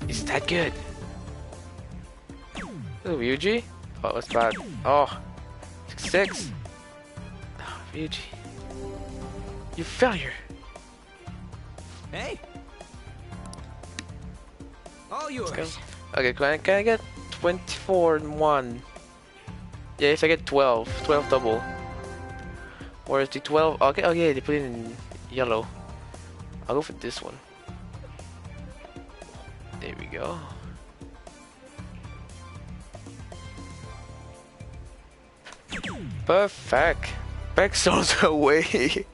Is that good? Oh, Ryuji? Oh, that's bad. Oh, 6. Oh, Ryuji. You failure. Hey! All yours. Go. Okay, can I get 24 and 1? Yeah, if I get 12 double. Where's the 12? Okay, oh yeah, they put it in yellow. I'll go for this one. There we go. Perfect. Backstones away.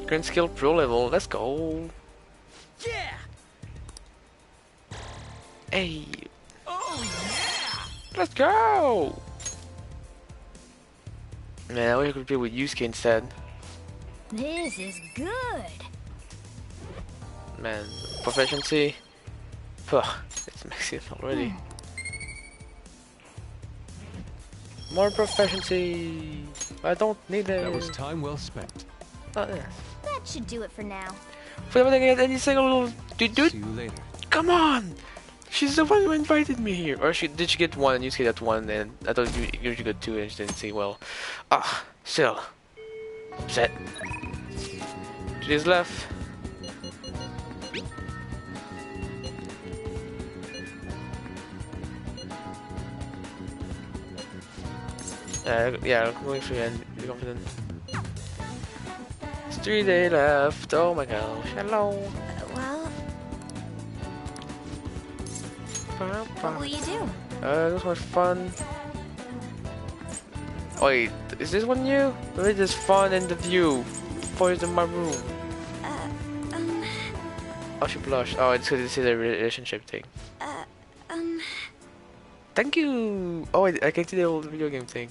Grand skill pro level. Let's go. Yeah! Hey, Oh yeah! let's go. Man, I wish I could play with Yusuke instead. This is good. Man, proficiency. Ugh, it's maxing already. More proficiency. I don't need it. That was time well spent. Oh, yes. That should do it for now. If I get any single dude, See you later. come on! She's the one who invited me here. Or did she get 1 and Yusuke got 1 and I thought you got 2 and she didn't say well. Ah, still. Set. She's left. Yeah, I'm going for and be confident. It's 3 days left. Oh my gosh. Hello. Well, What will you do? This one's fun. Wait, is this one new? It is fun in the view. Voice in my room. Oh, she blushed. Oh, it's because this is a relationship thing. Thank you! Oh, I can see the old video game thing.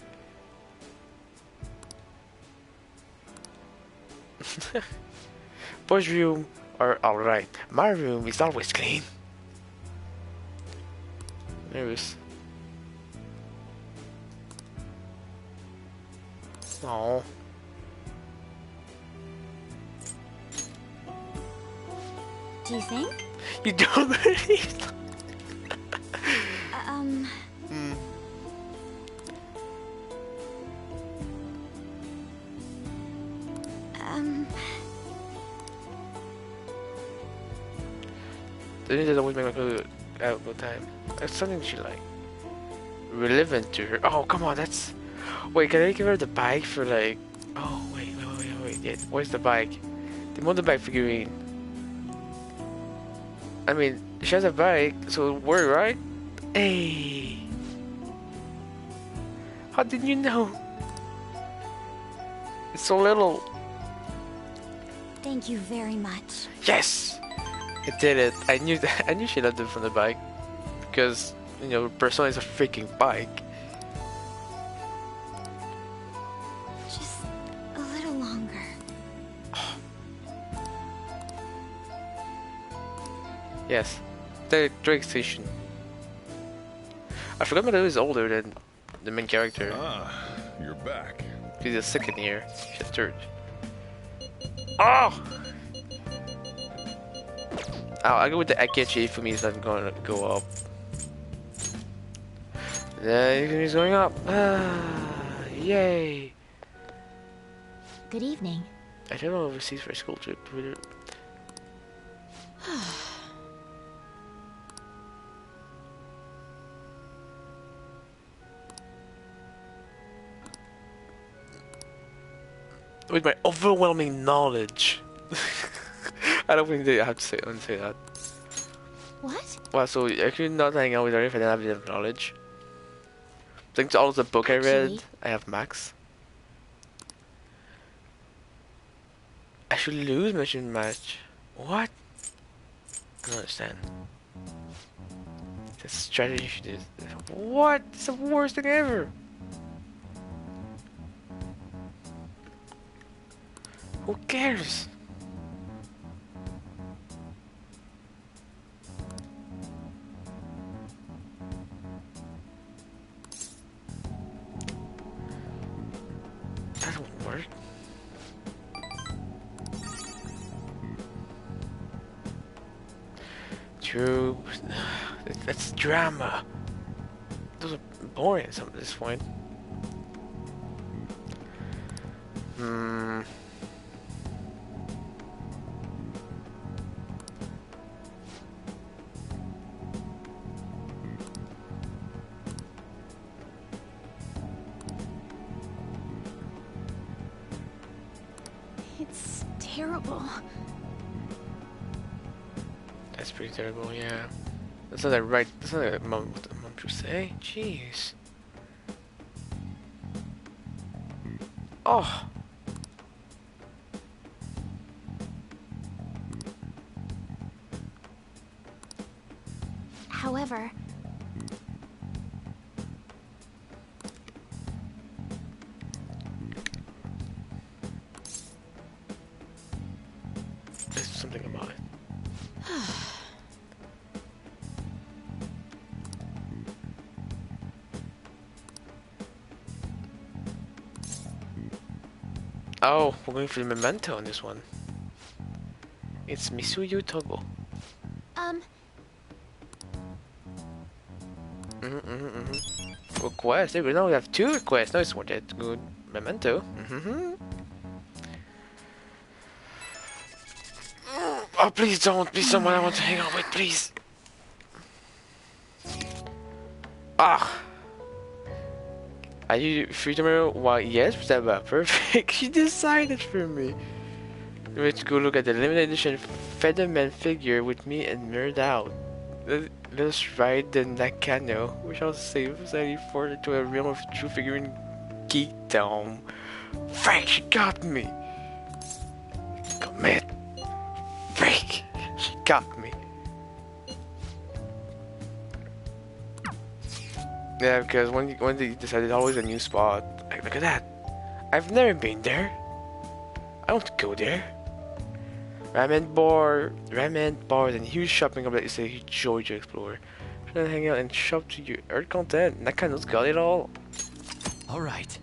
Boys' room are alright. My room is always clean. Nervous. Oh. Do you think? You don't believe? The news always make my food out of time. That's something she like. Relevant to her. Oh, come on, that's. Wait, can I give her the bike for like. Oh, wait. Yeah, where's the bike? The motorbike figurine. I mean, she has a bike, so it worked, right? Hey. How did you know? It's so little. Thank you very much. Yes! I did it. I knew that. I knew she loved it from the bike. Because, you know, Persona is a freaking bike. Just a little longer. Yes. The Drake station. I forgot Madhu is older than the main character. Ah, you're back. He's a second year. She's a third. Oh! I'll go with the Akechi for me. It's not going to go up. He's going up. Yay! Good evening. I don't know overseas for a school trip. With my overwhelming knowledge. I don't think they have to say that. What? Well, so actually not hanging out with her if I didn't have enough knowledge. Thanks to all of the book I read, I have max. I should lose mission match. What? I don't understand. The strategy she did. What? It's the worst thing ever. Who cares? That won't work. True. That's drama. Those are boring at some at this point. It's terrible. That's pretty terrible, yeah. That's not the right. That's not what mom should say. Jeez. Oh. However, There's something about it. Oh, we're going for the memento on this one. It's Misuyu Togo. Request. There we go. Now we have 2 requests. No, it's more that good. Memento. Oh, please don't. Be someone I want to hang out with, please. Ah. Are you free tomorrow? Why, yes, Seba. Perfect. She decided for me. Let's go look at the limited edition Featherman figure with me and nerd out. Let's ride the Nakano, which I'll save slightly further to a realm of true figurine geekdom. Frank, she got me! Commit! Frank, she got me! Yeah, because when they decided always a new spot. Like, look at that! I've never been there! I want to go there! Ramen bar, and huge shopping complex is a huge joy to explore. Try to hang out and shop to your earth content. Nakano's got it all. Alright.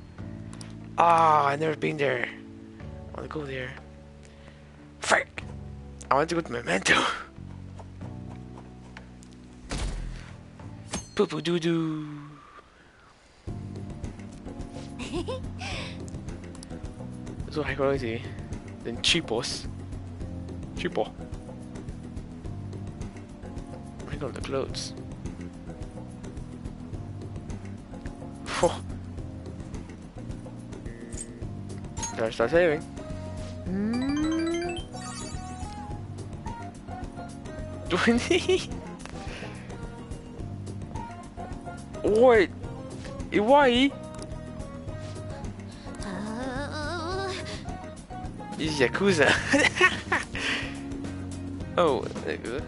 Ah, I've never been there. I want to go there. Frick! I want to go to Memento. Poo poo doo doo. So high quality. Then cheapos. Cheapo. Bring on the clothes. Phew. There, start saving. Mm. 20. Wait. Why? This is Yakuza. Oh, good.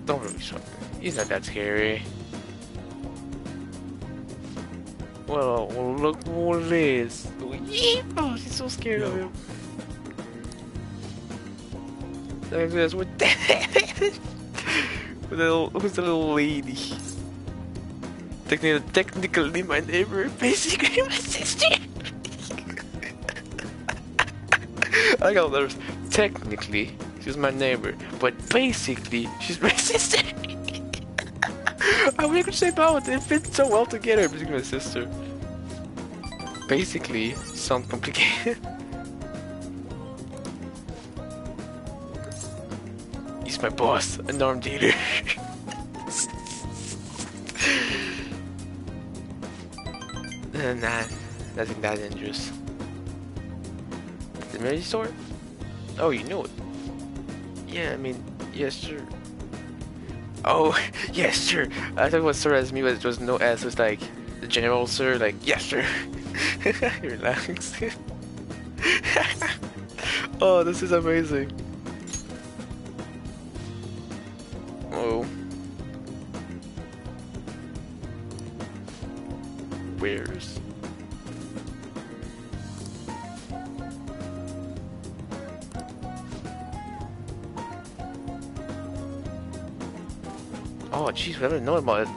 Don't really shock me. He's not that scary. Well, look what it is. Oh, she's so scared of him. Who's the little lady? Technically my neighbor, basically my sister. I got nervous. Technically, she's my neighbor, but basically, she's my sister. I wish I could say both. It fits so well together. Basically, my sister. Basically, sounds complicated. He's my boss, an arm dealer. Nah, nothing that dangerous. The Mary store? Oh, you know it. Yeah, I mean, yes, sir. Oh, yes, sir. I thought it was sir as me, but it was no S. It was like the general sir, like, yes, sir. Relax. Oh, this is amazing. Oh. Where's? Oh, jeez, I didn't know about it.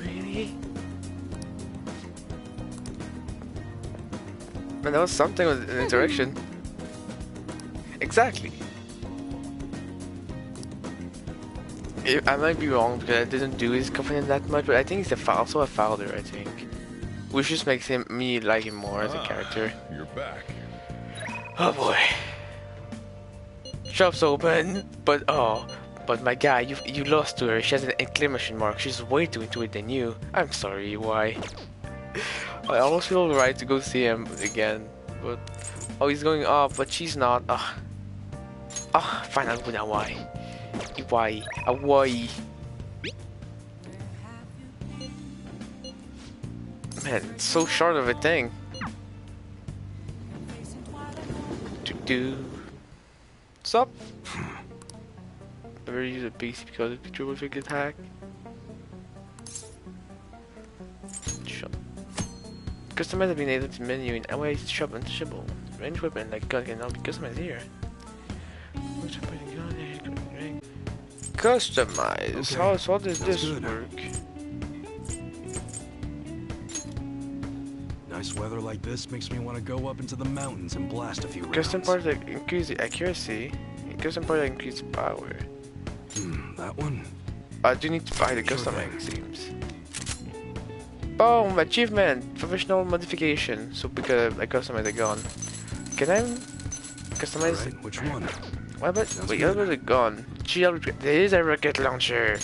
Really? Man, that was something with an interaction. Exactly. I might be wrong because I didn't do his confidence that much, but I think he's also a father, I think. Which just makes me like him more as a character. You're back. Oh boy. Shop's open, but my guy, you lost to her. She has an exclamation mark. She's way too into it than you. I'm sorry, why? I almost feel right to go see him again, but he's going off, but she's not. Fine, I'll go now. Why? Why? Man, it's so short of a thing. What's up? Never use a PC because it's a terrific attack. Shop. Customize the enabled to menu in ways shop and shipable. Range weapon like gun can now be customized here. Customize? Okay. How does this good. work? Nice weather like this makes me want to go up into the mountains and blast a few rounds. Custom parts that increase the accuracy. Custom part that increase the power. That one? I do need to buy the customizing, it seems. Boom! Achievement! Professional modification. So because I customize the gun. Can I customize Right, which one? What about Sounds wait, good. what about the gun? There is a rocket launcher.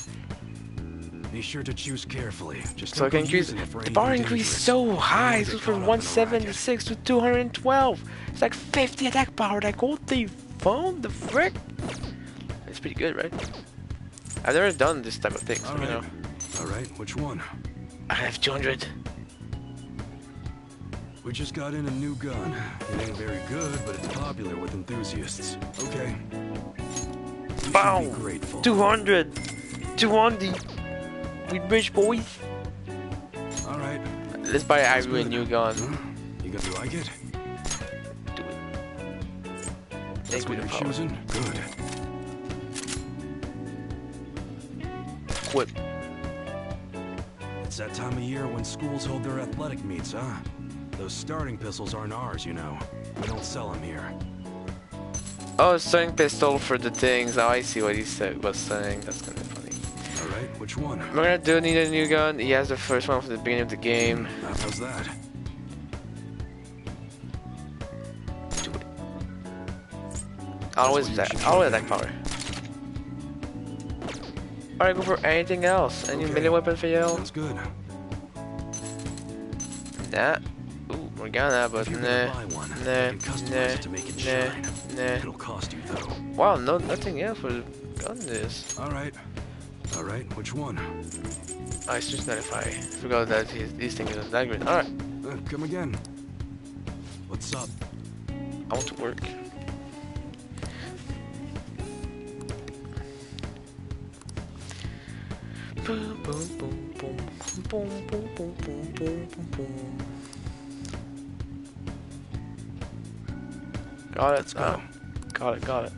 Be sure to choose carefully. Just So I don't can go increase using it for the bar anything increase dangerous. so high. Don't It get goes from caught up in the racket. 176 to 212. It's like 50 attack power. Like what the phone? The frick? It's pretty good, right? I've never done this type of thing, so you know. Alright, which one? I have 200. We just got in a new gun. It ain't very good, but it's popular with enthusiasts. Okay. You should Bow! be grateful. 200! 200! We rich boys! Alright. Let's buy Sounds Ivory a good. new gun. Huh? You gonna like it? Do it. That's what you're choosing? Good. Equip. It's that time of year when schools hold their athletic meets, huh? Those starting pistols aren't ours, you know. We don't sell them here. Oh, starting pistol for the things. Oh, I see what he was saying. That's kind of funny. Alright, which one? We're gonna need a new gun. He has the first one from the beginning of the game. How's that? Do it. Always that. Always attack power. Alright, go for anything else. Any melee weapon for you? Sounds good. Nah. Ooh, Morgana, but If you're nah. gonna buy one, Nah. you can customize it to make it shine. Nah. It'll cost you though. Wow, nothing else for the gun this. Alright. Alright, which one? Oh, it's just 95. Forgot that these things are that great. Alright, Come again. What's up? I want to work. Boom, boom, boom, boom, boom, boom, boom, boom, boom, boom. Got it. Let's go. Got it.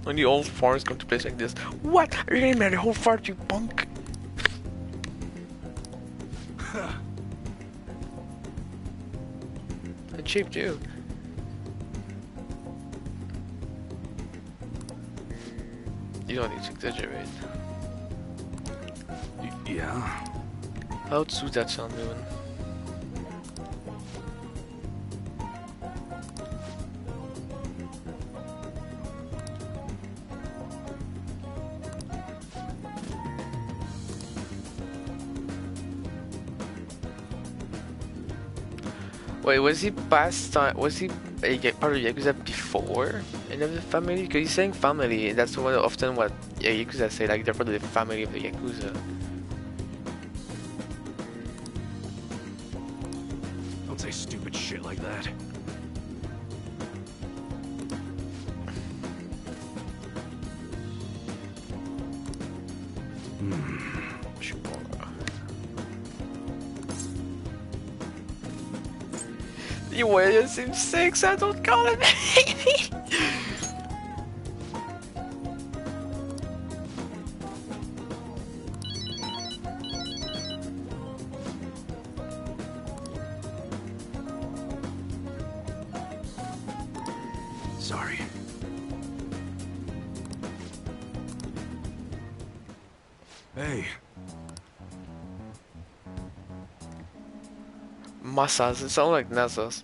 When the old farms come to place like this. What? Are you gonna marry the whole fart, you punk? And cheap too. You don't need to exaggerate. Yeah. How'd suit that sound doing? Wait, was he past time? Was he part of Yakuza before any of the family? Because he's saying family, and that's often what Yakuza say, like they're part of the family of the Yakuza. Don't say stupid shit like that. You weigh us in 6, I don't call it. Sorry. Hey. Masas, it sounds like Nasas.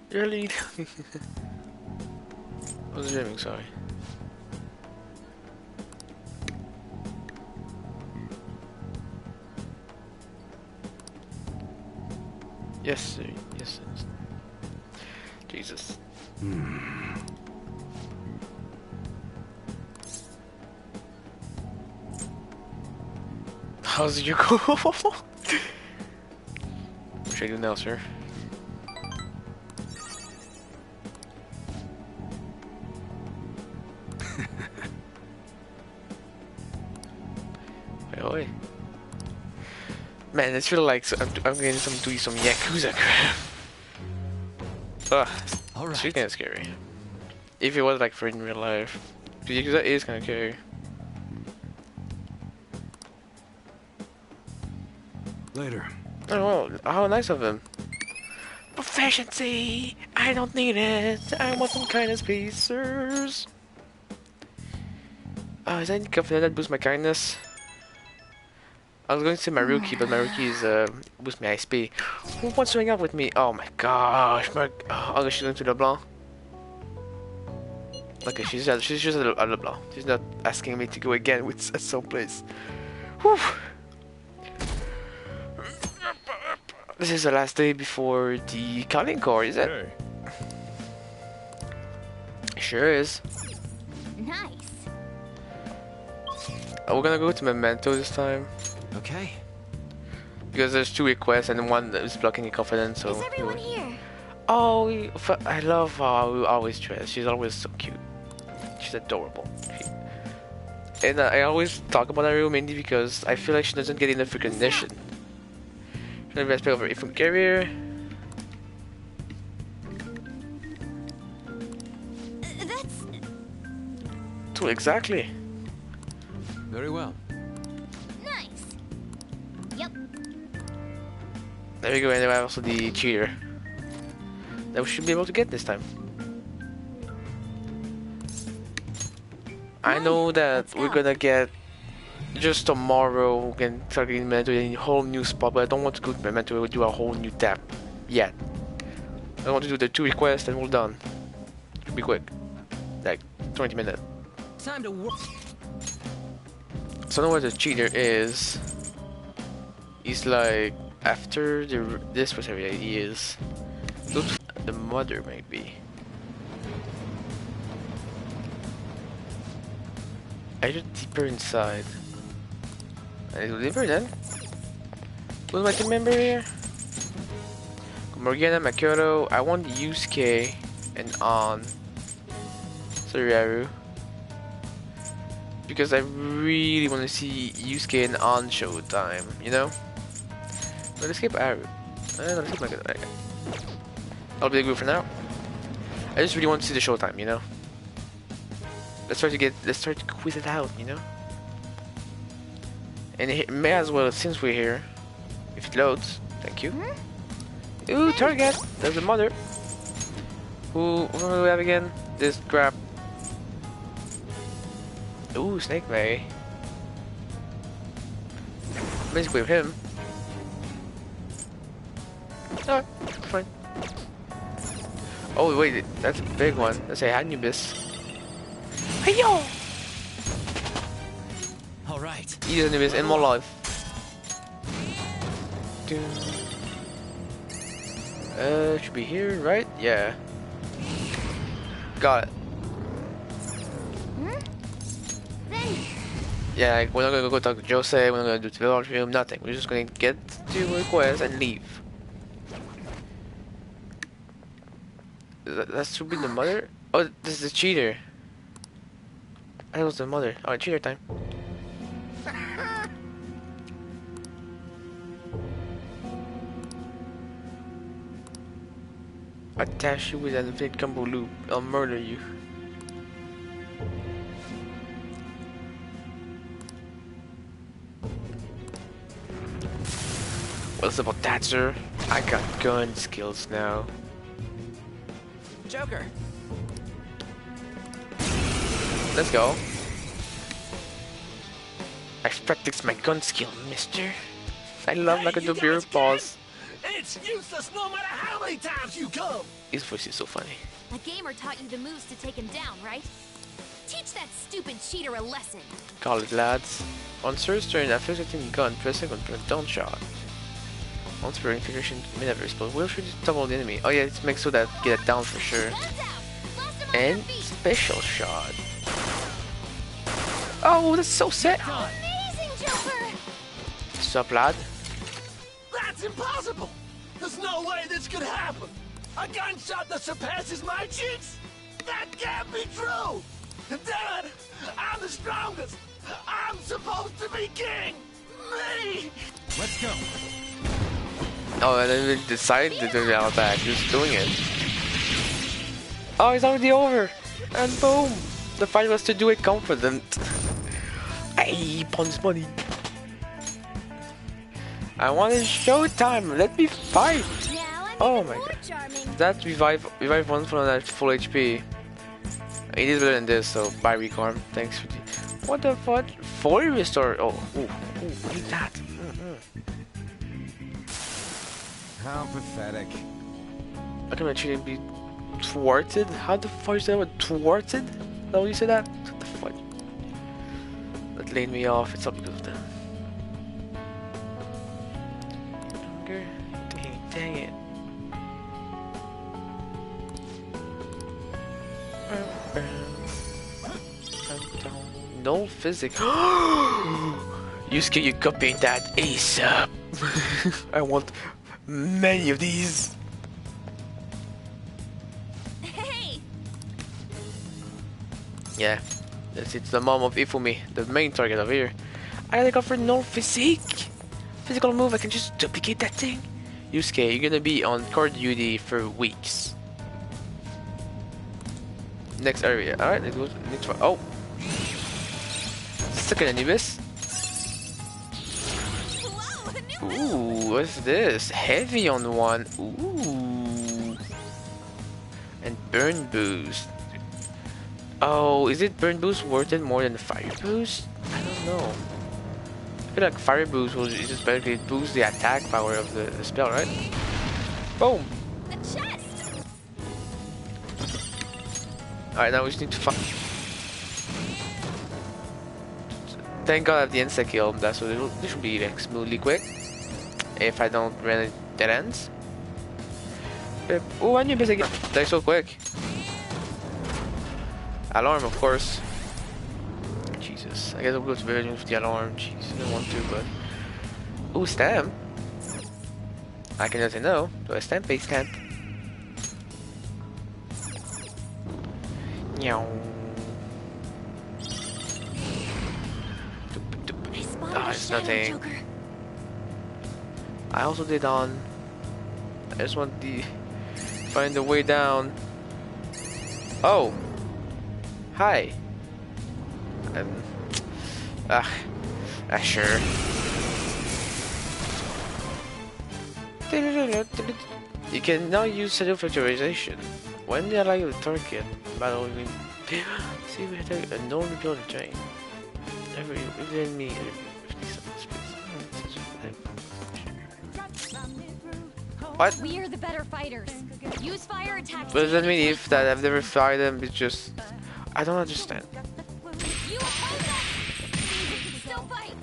You're lead. I was dreaming, sorry. Yes, sir. Yes, sir. Jesus. How's your go? What should I do now, sir? Wait. Man, this feels like I'm getting doing some Yakuza crap. Ugh, Alright. she's kinda scary. If it was like for in real life. The Yakuza is kinda scary. Later. Oh well, how nice of him. Proficiency! I don't need it. I want some kindness pacers. Oh, is that any confident that boosts my kindness? I was going to say my rookie, but my rookie is boost my XP. Who wants to hang out with me? Oh my gosh, oh, she's going to LeBlanc. Okay, she's just at LeBlanc. She's not asking me to go again with some place. Whew. This is the last day before the calling core, is it? Hey. Sure is. Nice. We're gonna go to Memento this time. Okay. Because there's 2 requests and one that is blocking the confidence, so... Is everyone here? Oh, I love how we always dress. She's always so cute. She's adorable. And I always talk about Aru mainly because I feel like she doesn't get enough recognition. She doesn't respect of her infant career. That's... Too exactly. Very well. Nice. Yep. There we go, and then I have also the cheater. That we should be able to get this time. I know that we're gonna get just tomorrow we can start getting Memento in a whole new spot, but I don't want to go to Memento and do a whole new tab yet. I want to do the 2 requests and we're done. Should be quick. Like 20 minutes. Time to work. So I know what the cheater is. He's like after this was area he is. Looks the mother maybe. I just deeper inside. I need to deeper then. Who's my team member here? Morgana, Makoto. I want Yusuke and An. Soriaru. Because I really want to see Yusuke and An showtime, you know? Let's skip Aru. Let's skip Makoto. Okay. I'll be the group for now. I just really want to see the showtime, you know? Let's try to quiz it out, you know? And it may as well, since we're here, if it loads, thank you. Ooh, target! There's the mother. Who do we have again? This crap. Ooh, Snake May. Basically with him. Alright, fine. Oh wait, that's a big one. That's a Anubis. Hey yo! Alright. He's Anubis in more life. Should be here, right? Yeah. Got it. Yeah, like, we're not gonna go talk to Jose, we're not gonna do the village room, nothing. We're just gonna get to request and leave. That should be the mother? Oh, this is the cheater. That was the mother. Alright, cheater time. Attach you with an infinite combo loop. I'll murder you. What's about that, sir? I got gun skills now. Joker. Let's go. I practice my gun skill, mister. I love like a do beer pause. It's useless no matter how many times you come. His voice is so funny. A gamer taught you the moves to take him down, right? Teach that stupid cheater a lesson. Call it, lads. On Sir's turn, after setting gun, pressing on down shot. Once per infiltration may never explode. Will shoot double the enemy. Oh yeah, it makes so that get it down for sure. And special shot. Oh, that's so sick. Amazing, Joker! Sup, lad? That's impossible. There's no way this could happen. A gunshot that surpasses my cheeks? That can't be true. Damn it! I'm the strongest. I'm supposed to be king. Me. Let's go. Oh, and then we decided to do the attack. Just doing it. Oh, it's already over. And boom. The fight was to do it confident. Hey, Pons money. I want a showtime. Let me fight. Now I'm Oh my god. That revive one from that full HP. It is better than this, so bye Recarm. Thanks for the. What the fuck? Fully restore. Oh, ooh, what is that? How pathetic. I can actually be thwarted. How the fuck is that? What, thwarted? Is that what you said that? What the fuck? That laid me off. It's not because of that. Dang it. No physics. You copying that ASAP. I want many of these. Hey! Yeah, it's the mom of Ifumi, the main target over here. I gotta go for no physical move. I can just duplicate that thing. Yusuke, you're gonna be on court duty for weeks. Next area. Alright, it goes next one. Oh! Second Anubis. Ooh, what's this? Heavy on one. Ooh. And burn boost. Oh, is it burn boost worth it more than the fire boost? I don't know. I feel like fire boost will just basically boost the attack power of the spell, right? Boom! The chest! Alright, now we just need to find. Thank God I have the insta kill. That's what this should be like smoothly quick. If I don't run any dead ends. Oh, I knew this again. That's so quick. Alarm, of course. Jesus, I guess I'll go to Virgin with the alarm. Jeez, I don't want to, but. Ooh, stamp. I can just say no. Do I stamp? Base stamp. Meow. Oh, it's nothing. I also did on. I just want the find the way down. Oh, hi. Sure. You can now use settle fluctuation. When they allow you to target battle, see if we attack a no reveal the chain. Every within me. What? We are the better fighters. Use fire attacks. What does that mean if that I've never fired them? It's just I don't understand. You oppose us! You can still fight!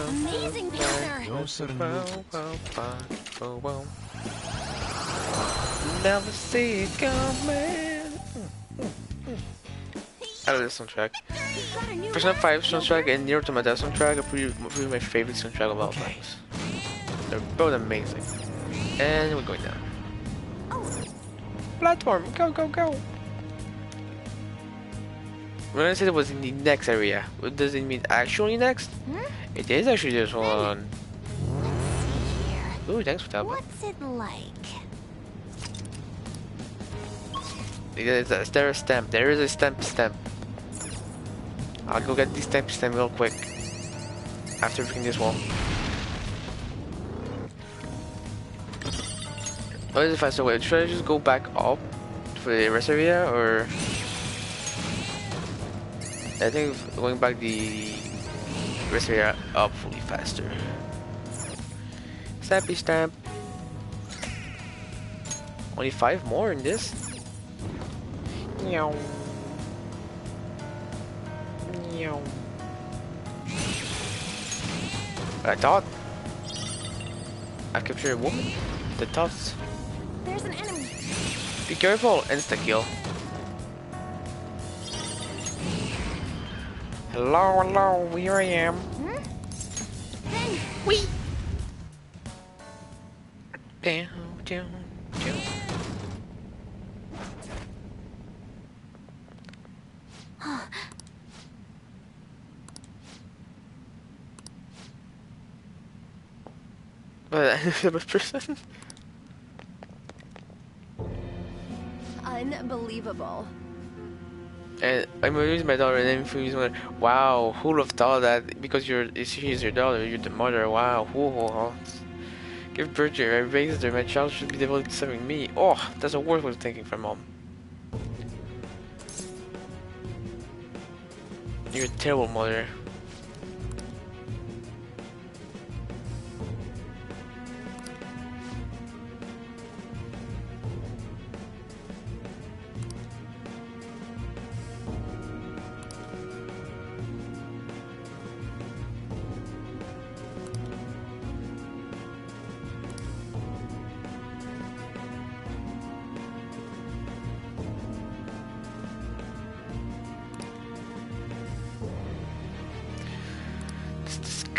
Amazing powder. No sudden Never see it coming. I love this soundtrack. Persona 5 soundtrack and Nier Automata soundtrack are probably my favorite soundtrack of all times. They're both amazing. And we're going down. Platform, go, go, go! When I said it was in the next area, what does it mean actually next? It is actually this one. Ooh, thanks for that. What's it like? Is there a stamp? There is a stamp. I'll go get the stamp real quick. After breaking this wall. What is the faster way? Should I just go back up for the rest area, or I think going back the rest area up will be faster. Stampy stamp. Only 5 more in this. Meow. Meow. I thought I captured a woman. The toss. There's an enemy. Be careful, insta kill. Hello, hello, here I am. Then Wee. Down, down, down. A Unbelievable. And I'm gonna use my daughter and then use my wow, who would have thought that because she's your daughter, you're the mother, wow, whoa. Give birth to her, I raised her, my child should be devoted to serving me. Oh, that's a worth of thinking from mom. You're a terrible mother.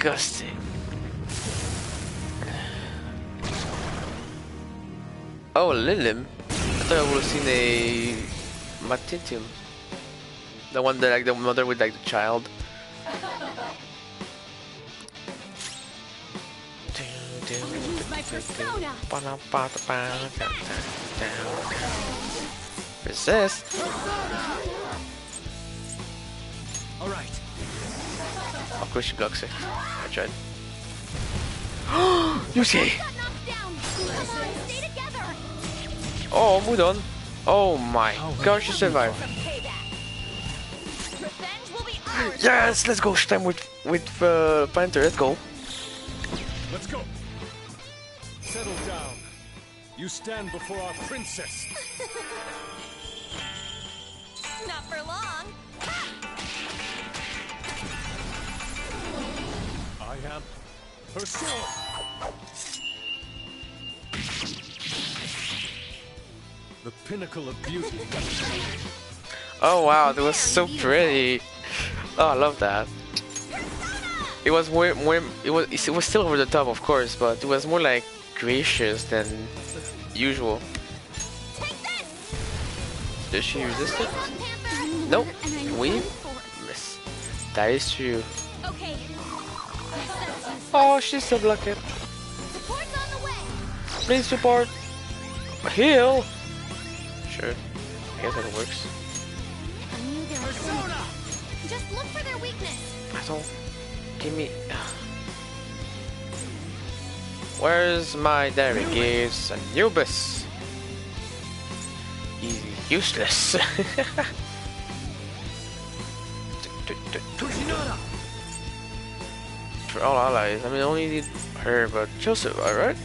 Disgusting. Oh, Lilim. I thought I would have seen a Matitium. The one that like the mother with like the child. Use my persona. Resist. All right. Of course she blocks it. I tried. You see? Got knocked down. Come on, stay together. Oh, Mudon. Oh my gosh, she survived. Revenge will be ours. Yes, let's go. Time with Panther. Let's go. Let's go. Settle down. You stand before our princess. Not for long. I am her sword. The pinnacle of beauty. Oh wow, that was so pretty. Oh, I love that. It was it was still over the top, of course, but it was more like gracious than usual. Does she resist it? Nope. We miss. That is true. Okay. Oh, she's still blocking. Support's on the way. Please support. Heal. Sure. I guess that works. I knew there was persona. Just look for their weakness. I don't. Give me. Where's my? There it is. Anubis. He's useless. For all allies, I mean, I only need her, but she'll survive, right?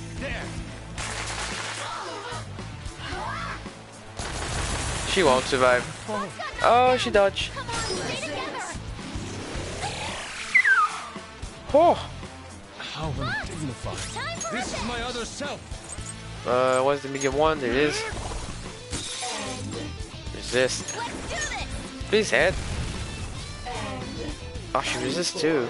She won't survive. Oh, she dodged. Oh. How undignified. This is my other self. What's the medium one? There it is. Resist. Please hit. Oh, she resists too.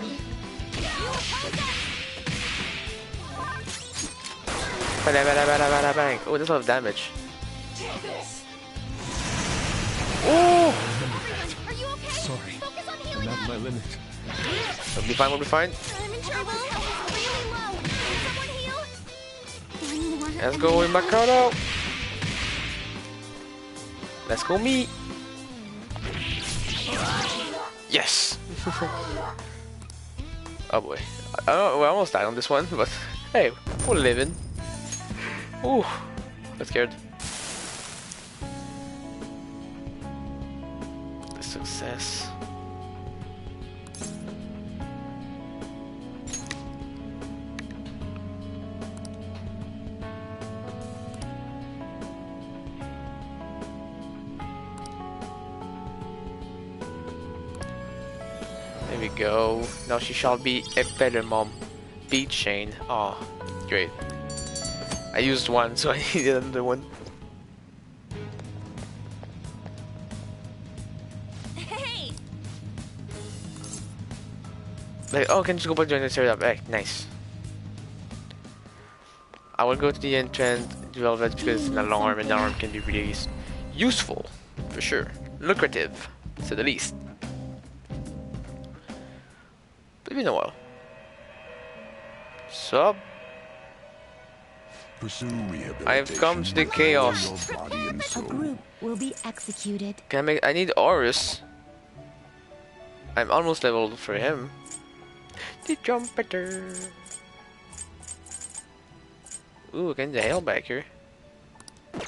Bang. Oh, that's a lot of damage. Oh! Are you okay? Sorry. Focus on I'm healing at up. my limit. We'll be fine, we'll be fine. I'm in trouble. Really low. Can someone heal? One more. Let's go with Makoto. Let's go me. Yes. Oh boy. We almost died on this one, but hey, we're living. Ooh, I'm scared. The success. There we go. Now she shall be a better mom. Beat Shane. Oh, great. I used one, so I need another one. Hey. Like, oh, can you just go back to the setup? Hey, nice. I will go to the entrance, develop it because it's an alarm, and the alarm can be really useful, for sure. Lucrative, to say the least. But it's been a while. Sup? Pursue rehabilitation. I have come to the chaos. Your body and A soul. group will be executed. I need Horus. I'm almost leveled for him. The trumpeter. Ooh, getting the hell back here. I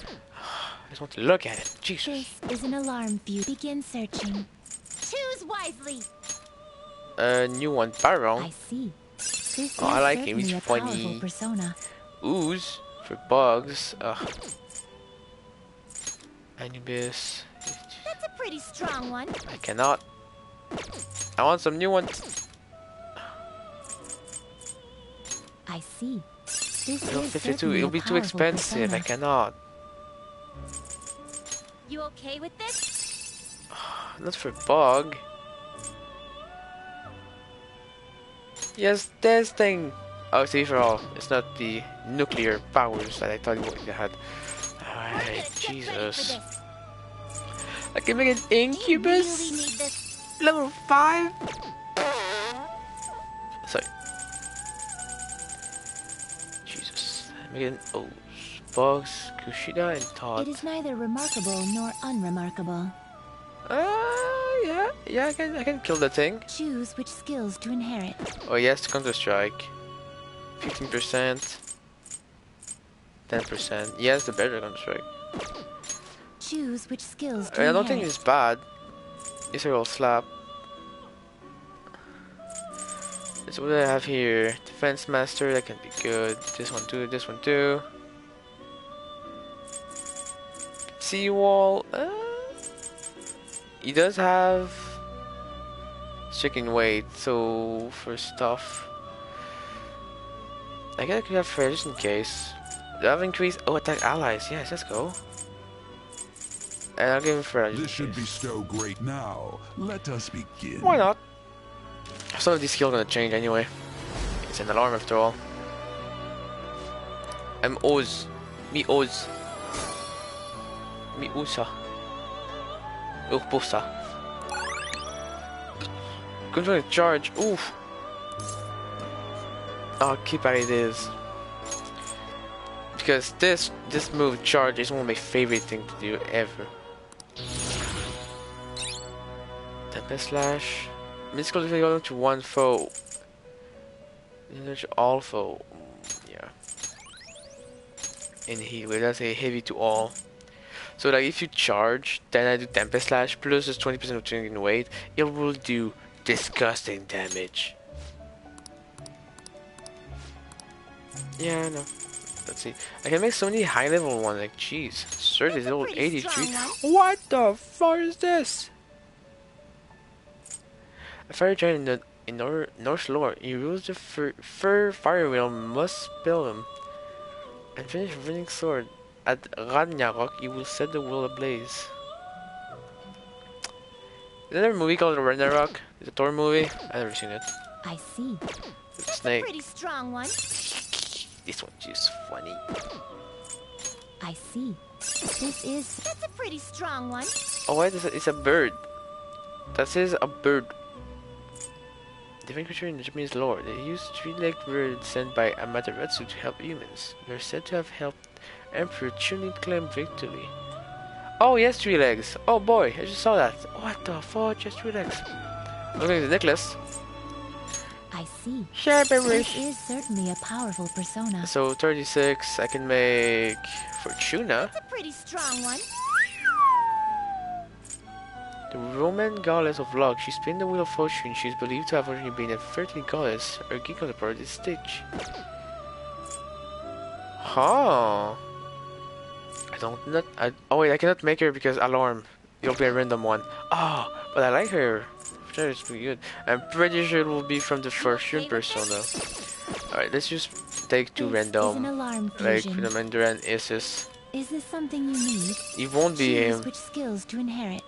just want to look at it. Jesus. This is an alarm fuse. Begin searching. Choose wisely. New one, Baron. I see. This Oh, I like is him. He's certainly a funny. powerful persona. Ooze for bugs. Ugh. Anubis. That's a pretty strong one. I cannot. I want some new ones. I see. This Level is 52. certainly It'll a be too powerful expensive. I persona. cannot. You okay with this? Not for bug. Yes, this thing. Oh, see for all. It's not the nuclear powers that I thought it had. Alright, Jesus. I can make an Do you really incubus. need this? Level 5. Sorry. Jesus. Make an bugs, Kushida, and Todd. It is neither remarkable nor unremarkable. Yeah, I can kill that thing. Choose which skills to inherit. Oh yes, Counter-Strike. 15%. 10%. Yes, the better Counter-Strike. Choose which skills to I inherit. don't think it's bad. It's a roll slap. So what do I have here? Defense Master, that can be good. This one too, this one too. Seawall, he does have stricken weight, so for stuff I guess I could have fair just in case. Do I have increased attack allies? Yes, let's go. And I'll give him fair. This should bestow great now. Let us begin. Why not? Some of these skills are gonna change anyway. It's an alarm after all. I'm Oz. Me Oz. Me Usa. Urbosa. Control charge. Oof. I'll keep how it is. Because this move charge is one of my favorite things to do ever. Tempest Slash. Mystical difficulty to one foe. Damage all foe. Yeah. And heal. That's a heavy to all. So like if you charge, then I do Tempest Slash plus this 20% of change in weight, it will do disgusting damage. Yeah, I know. Let's see. I can make so many high level ones, like jeez. Cert is level 83. What the fuck is this? A fire giant in Norse lore, he rules the fur fire wheel, must spell him. And finish running sword. At Ragnarok, you will set the wheel ablaze. Is there a movie called Ragnarok? It's a Thor movie? I've never seen it. I see. It's a snake. Pretty strong one. This one's just funny. I see. That's a pretty strong one. Oh wait, it's a bird. That says a bird. Different creature in the Japanese lore. They use three-legged birds sent by Amaterasu to help humans. They are said to have helped Emperor Chunin claim victory. Oh yes, 3 legs. Oh boy, I just saw that. What the fuck? Just 3 legs. Look at the necklace. I see. This is certainly a powerful persona. So 36, I can make Fortuna. That's a pretty strong one. The Roman goddess of luck. She spins the wheel of fortune. She is believed to have originally been a fertility goddess. Her Greek counterpart is Stitch. Huh. Oh wait, I cannot make her because alarm. It'll be a random one. Oh, but I like her. That is pretty good. I'm pretty sure it will be from the Fortune persona. Alright, let's just take 2 random. Like Fundamental and Isis. Is this something you need? It won't be him. Which skills to inherit?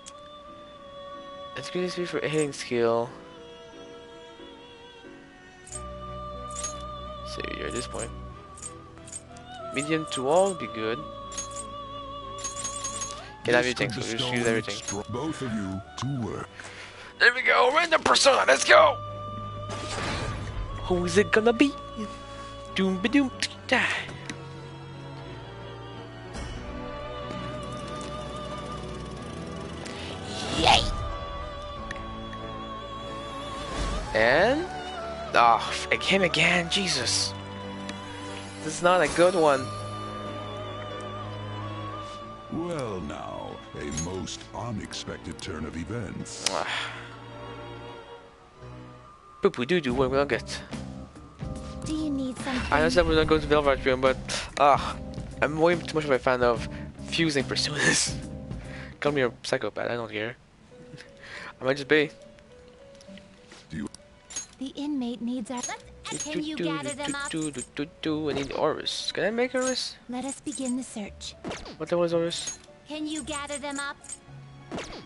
Let's get this for a hitting skill. Savior at this point. Medium to all be good. Can have everything, so just use everything. Both of you to work. There we go, random persona, let's go! Who's it gonna be? Doom ba doom die. And him again, Jesus. This is not a good one. Well now, a most unexpected turn of events. Poopoo doo doo, what will get? Do you need something? I know said we're gonna go to Velvet Room, but I'm way too much of a fan of fusing personas. Call me a psychopath, I don't care. I might just be. The inmate needs our... Can you gather them up? I need Oris. Can I make Oris? Let us begin the search. What level is Oris? Can you gather them up?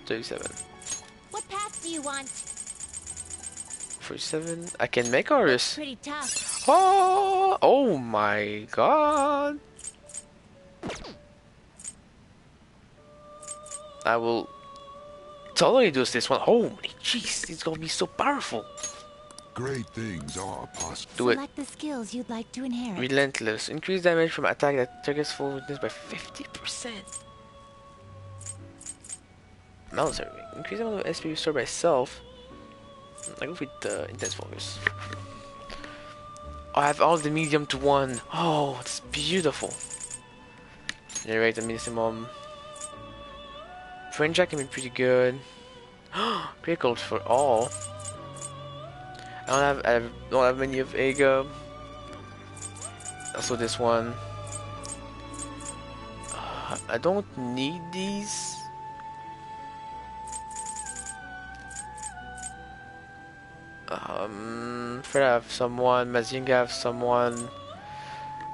37. What path do you want? 47. I can make Oris. Pretty tough. Oh my god. I will totally do this one. Holy jeez, it's gonna be so powerful. Great things are possible. Do it. Select the skills you'd like to inherit. Relentless. Increase damage from attack that triggers full weakness by 50%. Military. Increase the amount of SP restored by self. I go with the intense focus. I have all the medium to 1. Oh, it's beautiful. Generate the minimum. Friend Jack can be pretty good. Critical for all. I don't have many of Ego. Also this one. I don't need these. Fred I have someone, Mazinga have someone.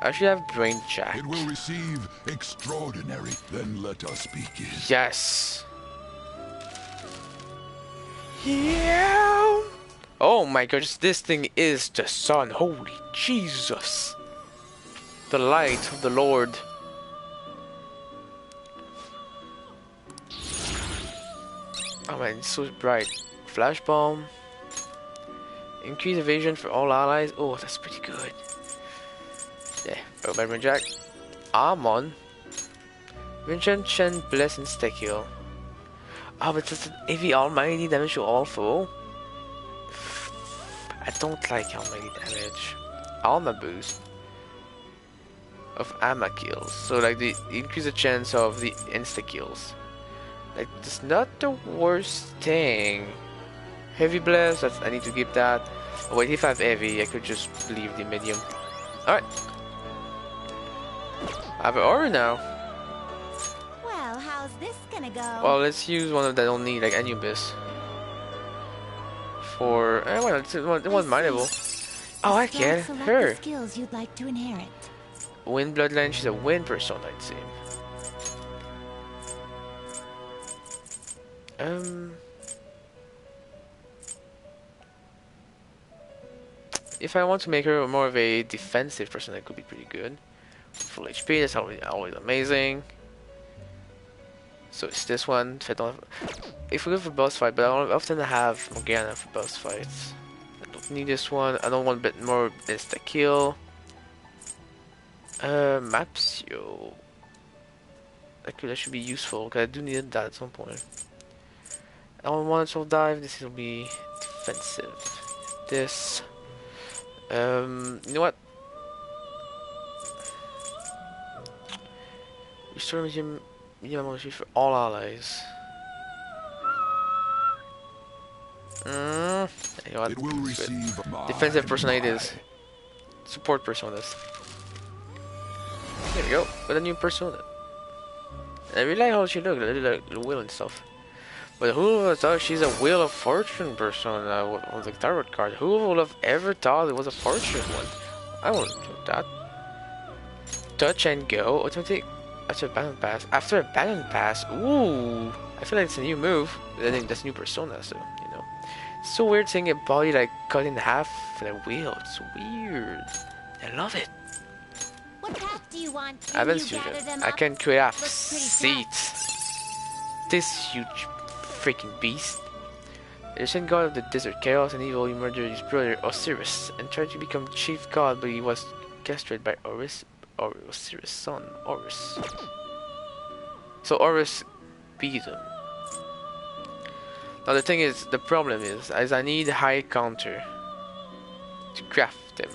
I actually have Brain Jack. It will receive extraordinary. Then let us begin. Yes. Yeah. Oh my gosh, this thing is the sun. Holy Jesus. The light of the Lord. Oh man, it's so bright. Flash bomb. Increase evasion for all allies. Oh, that's pretty good. Yeah, go by Jack. Armon. Vincent Chen Bless and Stekil. Oh, but it's an AV Almighty damage to all foe. I don't like Almighty damage. Alma boost of Alma kills. So like the increase the chance of the insta kills. Like it's not the worst thing. Heavy blast, I need to keep that. Oh, wait, if I have heavy, I could just leave the medium. Alright. I have an aura now. Well, how's this gonna go? Well, let's use one of that I don't need, like Anubis. For well, it was mineable. Oh, I get her. The skills you'd like to inherit. Wind bloodline, she's a wind persona, I'd say. If I want to make her more of a defensive person, that could be pretty good. Full HP, that's always amazing. So it's this one. If we go for boss fight, but I often have Morgana for boss fights. I don't need this one. I don't want a bit more insta kill. Mapsio. That should be useful because I do need that at some point. I don't want soul dive. This will be defensive. This. You know what? Restore medium amount for all allies. You know what? It will receive Defensive personalities. Support personas. There we go. With a new persona. I really like how she looks. I really like the wheel and stuff. But who would have thought she's a Wheel of Fortune persona with a tarot card? Who would have ever thought it was a fortune one? I won't do that. Touch and go. Automatic after a battle pass. After a battle pass. Ooh. I feel like it's a new move. I think that's a new persona, so you know. It's so weird seeing a body like cut in half with a wheel. It's weird. I love it. What path do you want? I haven't seen it. I can create a seat. This huge freaking beast. The ancient god of the desert, chaos and evil, he murdered his brother Osiris and tried to become chief god, but he was castrated by Osiris' son, Horus. So Horus beat him. Now the thing is, the problem is I need a high counter to craft them.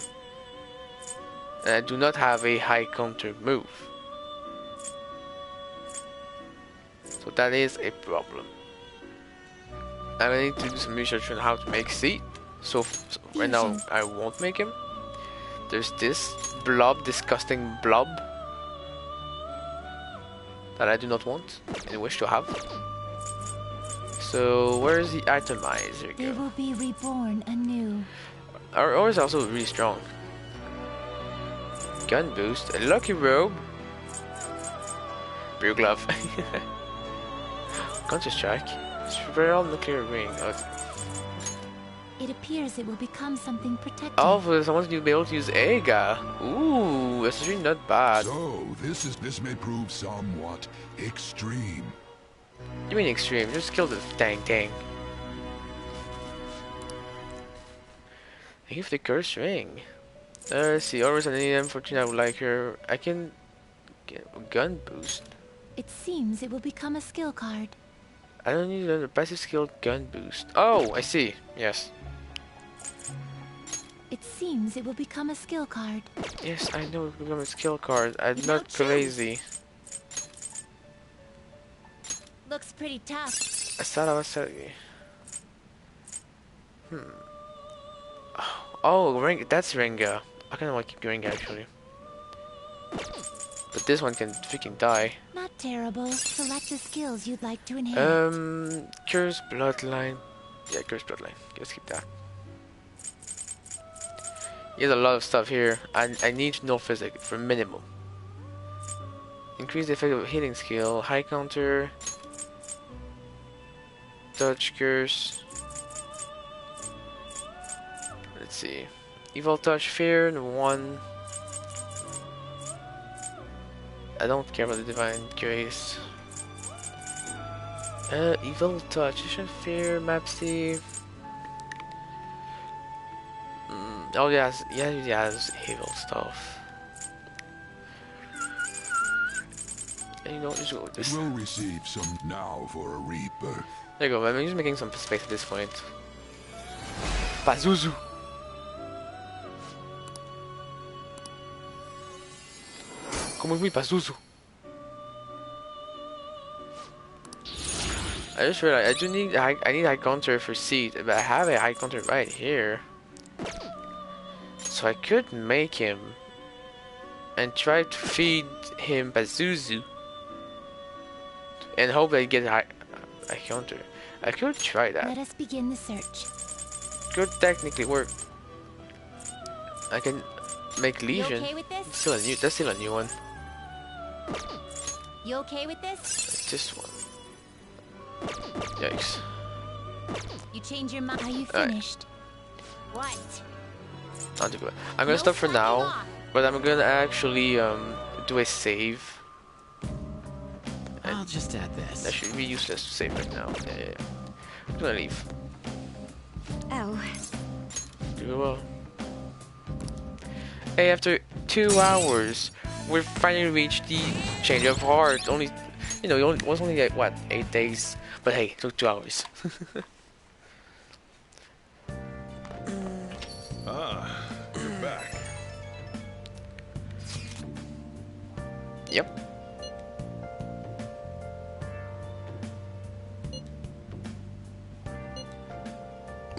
And I do not have a high counter move. So that is a problem. And I need to do some research on how to make seed. So right now I won't make him. There's this blob, disgusting blob that I do not want and wish to have. So where is the atomizer go? They will be reborn anew. Our ore is also really strong. Gun boost, a lucky robe, blue glove, counter strike, spiral nuclear ring. It appears it will become something protected. Oh, for someone to be able to use Ega. Ooh, that's really not bad. So this may prove somewhat extreme. You mean extreme? Just kill the dang thing. Thank you for the curse ring. Let's see, always an M14 I would like her. I can get a gun boost. It seems it will become a skill card. I don't need another passive skill gun boost. Oh, I see. Yes. It seems it will become a skill card. Yes, I know it will become a skill card. I'm not crazy. Looks pretty tough. I thought I was sorry. Oh, that's Renga. I kind of want to keep Renga actually. But this one can freaking die. Not terrible. Select the skills you'd like to inherit. Curse bloodline. Yeah, curse bloodline. Let's keep that. He has a lot of stuff here. I need to know physics for minimum. Increase the effect of healing skill. High counter. Touch curse. Let's see. Evil touch fear 1. I don't care about the divine grace. Evil touch. Fear map Steve. Oh yes, yeah, it's evil stuff. And you know, just go with this. It will receive some now for a rebirth. There you go, I'm just making some space at this point. Pazuzu! Come with me, Pazuzu! I just realized I need high counter for seed, but I have a high counter right here. So I could make him and try to feed him Pazuzu and hope I get a high counter. I could try that. Let us begin the search. Could technically work. I can make Legion. You okay with this? That's still a new one. You okay with this? Like this one. Yikes. You change your mind. Are you finished? What? Not too good. I'm gonna stop for now, but I'm gonna actually do a save. I'll just add this. That should be useless to save right now. Yeah. I'm gonna leave. Oh. Do well. Hey, after 2 hours, we finally reached the change of heart. Only, you know, it was only like what, 8 days, but hey, it took 2 hours. You're back. Yep.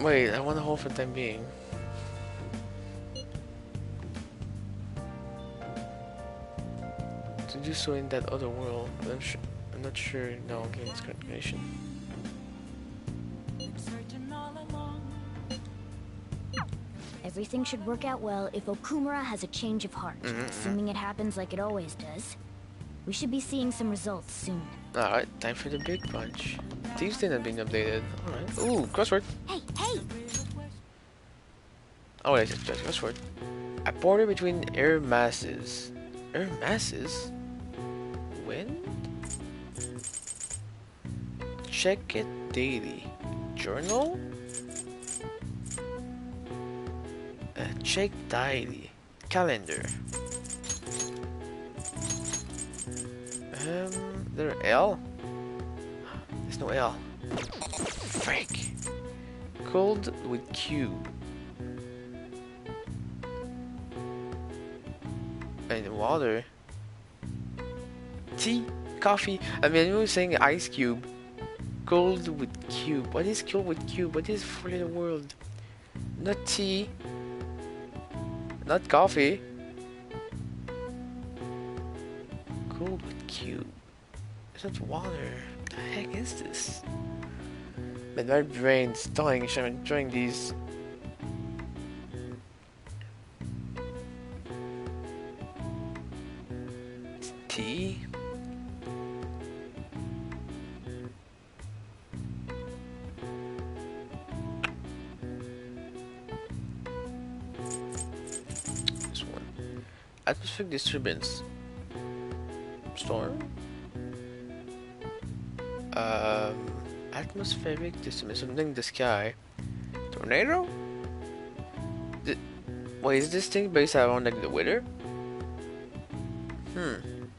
Wait, I want to hold for the time being. To do so in that other world, I'm not sure now against calculation. Everything should work out well if Okumura has a change of heart. Assuming it happens like it always does. We should be seeing some results soon. Alright, time for the big punch. Thieves didn't being updated. Alright. Ooh, crossword. Hey, hey! Oh, wait, it's just crossword. A border between air masses. Air masses? When? Check it daily. Journal? Check daily. Calendar. There L? There's no L. Frick. Cold with cube. And water. Tea, coffee. I mean, we were saying ice cube. Cold with cube. What is cold with cube? What is for the world? Not tea. Not coffee. Cold with cube. It's not water. What the heck is this? Man, my brain's dying. I'm enjoying these. It's tea. This one. Atmospheric disturbance. Storm. Atmospheric disturbance. Something in the sky. Tornado. Wait, is this thing based around like the weather?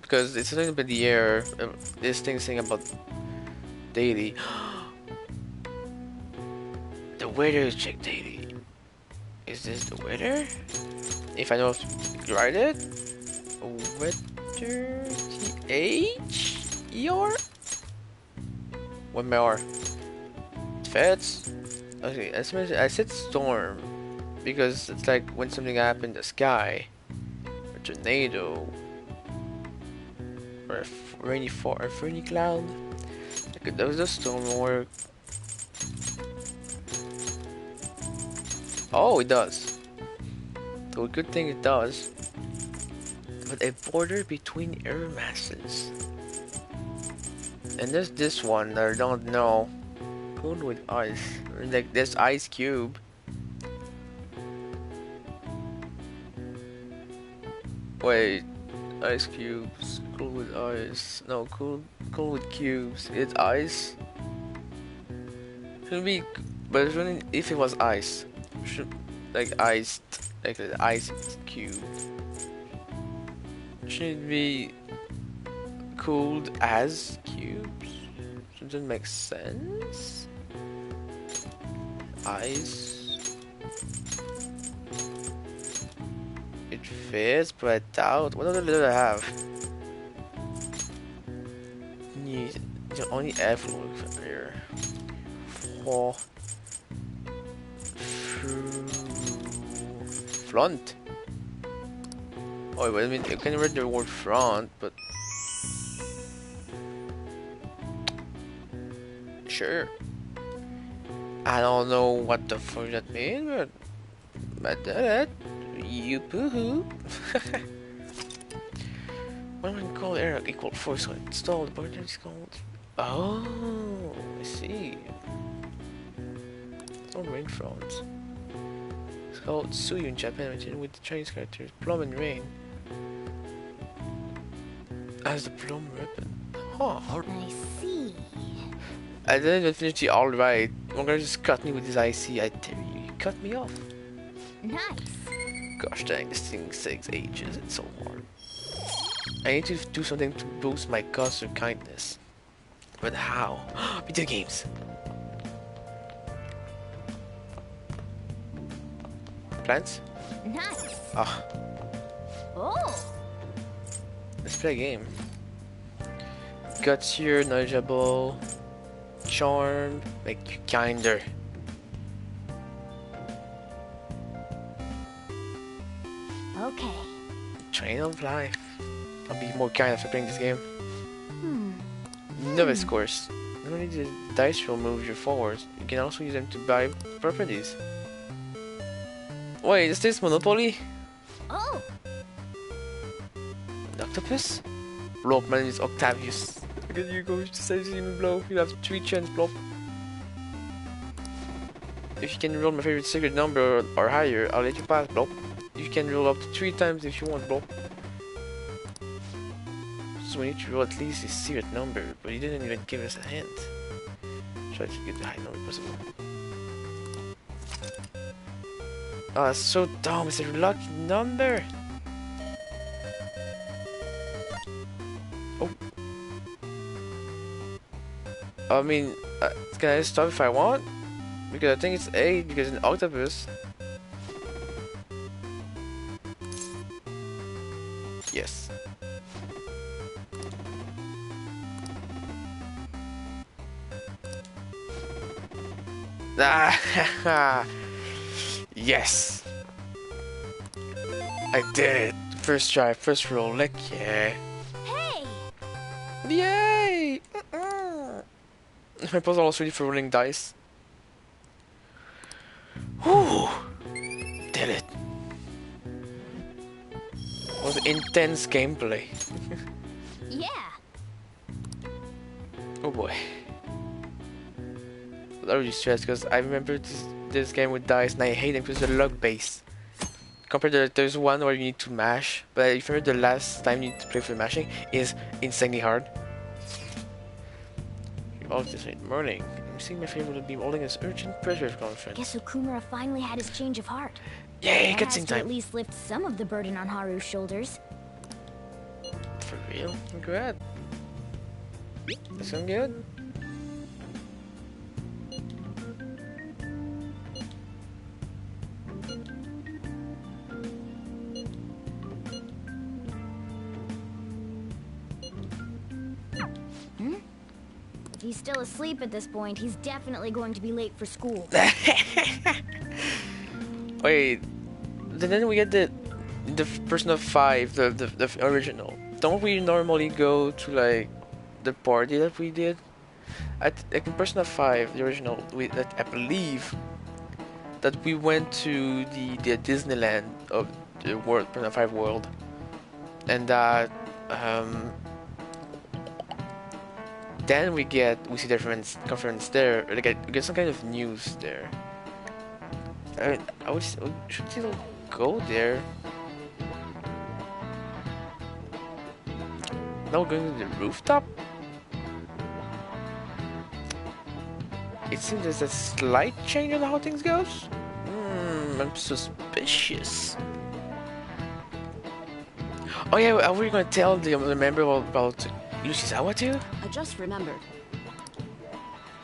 Because it's something about the air. This thing's saying about daily. The weather is checked daily. Is this the weather? If I know how to write it. Weather. T-H-E-R? One more. Feds? Okay, I said storm. Because it's like when something happens in the sky. A tornado. Or a rainy cloud. Okay, that was a storm or... Oh, it does. So a good thing it does. But a border between air masses. And there's this one that I don't know. Cold with ice. Like this ice cube. Wait. Ice cubes. Cool with ice. No, cool with cubes. It's ice. Should be, but it's really, if it was ice, should like iced, like the ice cube. Should be cooled as cubes. Doesn't make sense. Ice. It fits, but I doubt. What other letter I have? Need the only F look here. For front. Oh, wait, I mean, you can read the word front, but sure. I don't know what the fuck that means, but that you poo-hoo. When we call air equal force when installed, the button is called. Oh, I see. It's on rain front. It's called Suyu in Japan, with the Chinese characters plum and rain as the plum weapon. Huh. I see. I didn't even finish the alright. One guy just cut me with his IC. I tell you, you cut me off. Nice. Gosh dang, this thing takes ages. It's so hard. I need to do something to boost my customer kindness. But how? Video games. Plants? Nice. Ah. Oh. Let's play a game. Gutsier, knowledgeable, charm, make you kinder. Okay. Train of life. I'll be more kind after playing this game. Novice course. Not only the dice roll moves you forward, you can also use them to buy properties. Wait, is this Monopoly? Oh. An octopus? Blob, my name is Octavius. Look at you go to save the blow. You have 3 chance, Blob. If you can roll my favorite secret number or higher, I'll let you pass, Blob. You can roll up to 3 times if you want, Blob. So we need to roll at least a secret number, but he didn't even give us a hint. Try to get the high number possible. Oh, that's so dumb. It's a lucky number. Oh. I mean, can I stop if I want? Because I think it's A, because it's an octopus. Yes. Ah, yes. I did it. First try, first roll. Like yeah. Hey! Yay! My puzzle was ready for rolling dice. Whew! Did it. It was intense gameplay. Yeah. Oh boy. I'm already stressed because I remember this game with dice and I hate it because they're luck based. Compared to there's one where you need to mash, but I remember the last time you need to play for mashing is insanely hard. All this morning, I'm seeing my favorite will be holding this urgent pressure conference. Guess Okumura finally had his change of heart. Yay, That cutscene has to time. at least lift some of the burden on Haru's shoulders. For real? Good. That sound good? If he's still asleep at this point, he's definitely going to be late for school. Wait, then we get the Person of 5, the original. Don't we normally go to like the party that we did? Like in Person of 5, the original, I believe that we went to the Disneyland of the world, Person of 5 world, and that then we see the conference there. Like we get some kind of news there. I mean, should still go there. Now we're going to the rooftop? It seems there's a slight change on how things goes. I'm suspicious. Oh yeah, are we gonna tell the member about Yoshizawa too? I just remembered.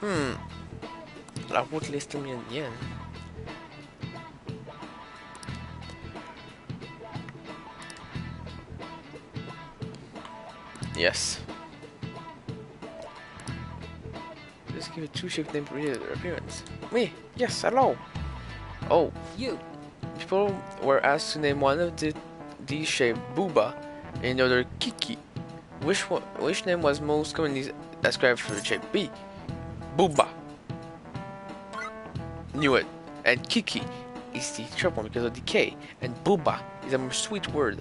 I would listen me in the end. Yes. Let's give a two-shift name for their appearance. Me? Yes, hello. Oh. You. People were asked to name one of these shaped Booba and the other Kiki. Which name was most commonly ascribed for shape B? Booba. Knew it. And Kiki is the sharp one because of the K. And Booba is a more sweet word.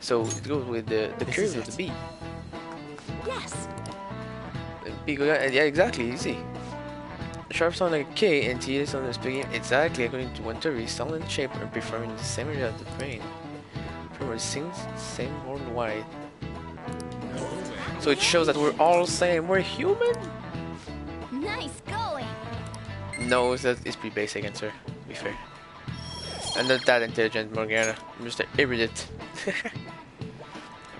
So it goes with the curve of the B. Yes. Yeah, exactly, easy. Sharp sound like a K and T sound like speaking exactly according to one theory, sound and shape are performing in the same area of the brain. Remember, sings same worldwide. So it shows that we're all same. We're human? Nice going! No, it's pretty basic answer, to be fair. I'm not that intelligent, Morgana. I'm just an erudite.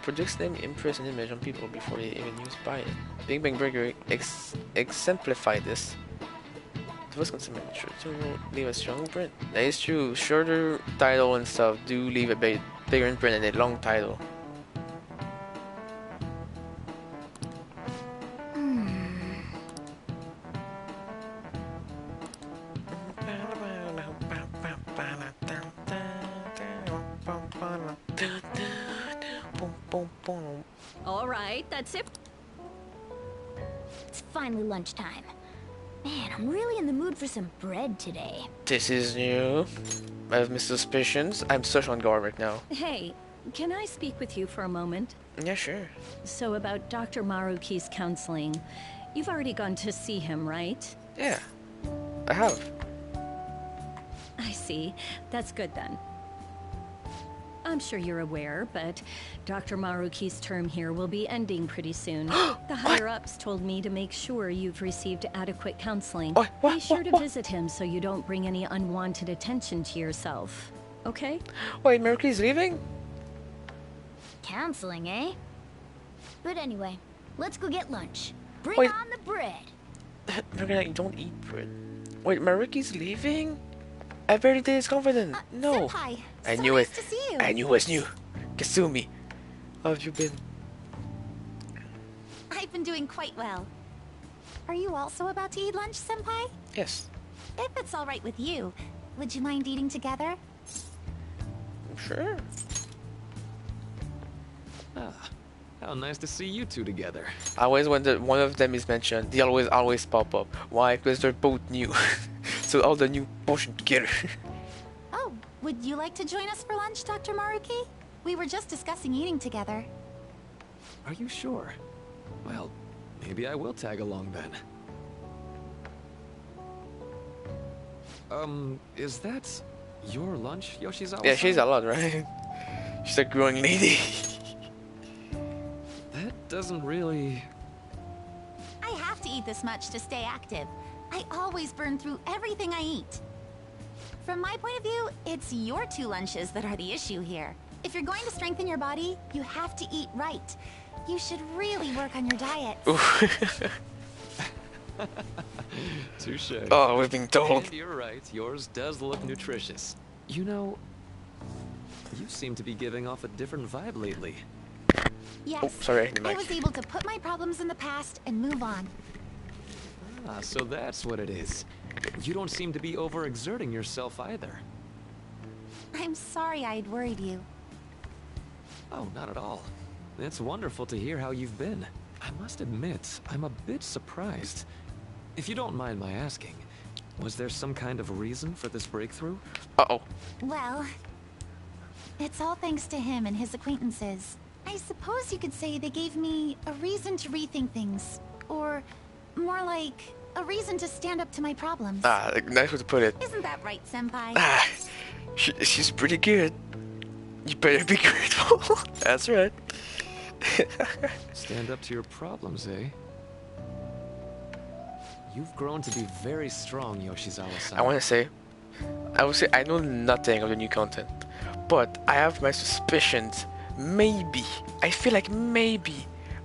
Projects name impress an image on people before they even use by it. Big Bang Burger exemplify this. The voice consumer to leave a strong imprint. That is true. Shorter title and stuff do leave a bigger imprint than a long title. All right, that's it. It's finally lunchtime. Man, I'm really in the mood for some bread today. This is new. I have my suspicions. I'm such on guard right now. Hey, can I speak with you for a moment? Yeah, sure. So about Dr. Maruki's counseling, you've already gone to see him, right? Yeah, I have. I see. That's good then. I'm sure you're aware, but Dr. Maruki's term here will be ending pretty soon. The higher-ups told me to make sure you've received adequate counseling. Be sure to visit him so you don't bring any unwanted attention to yourself. Okay? Wait, Mercury's leaving? Counseling, eh? But anyway, let's go get lunch. Bring Wait. on the bread. You don't eat bread. Wait, Maruki's leaving? I barely did his confidence. No. Senpai, I so knew nice it. to see you. I knew it was new. Kasumi, how have you been? I've been doing quite well. Are you also about to eat lunch, Senpai? Yes. If it's all right with you, would you mind eating together? Sure. Ah, how nice to see you two together. Always when one of them is mentioned, they always pop up. Why? Because they're both new. So all the new potion together. Oh, would you like to join us for lunch, Dr. Maruki? We were just discussing eating together. Are you sure? Well, maybe I will tag along then. Is that your lunch, Yoshizawa-san? Yeah, she's a lot, right? She's a growing lady. That doesn't really... I have to eat this much to stay active. I always burn through everything I eat. From my point of view, it's your 2 lunches that are the issue here. If you're going to strengthen your body, you have to eat right. You should really work on your diet. Touche. Oh, we've been told. And you're right, yours does look nutritious. You know, you seem to be giving off a different vibe lately. Yes, Oh, sorry, I was able to put my problems in the past and move on. Ah, so that's what it is. You don't seem to be overexerting yourself either. I'm sorry I'd worried you. Oh, not at all. It's wonderful to hear how you've been. I must admit, I'm a bit surprised. If you don't mind my asking, was there some kind of reason for this breakthrough? Uh-oh. Well, it's all thanks to him and his acquaintances. I suppose you could say they gave me a reason to rethink things. Or, more like, a reason to stand up to my problems. Ah, nice way to put it. Isn't that right, Senpai? Ah, she's pretty good. You better be grateful. That's right. Stand up to your problems, eh? You've grown to be very strong, Yoshizawa-san. I want to say, I would say I know nothing of the new content, but I have my suspicions. Maybe, I feel like maybe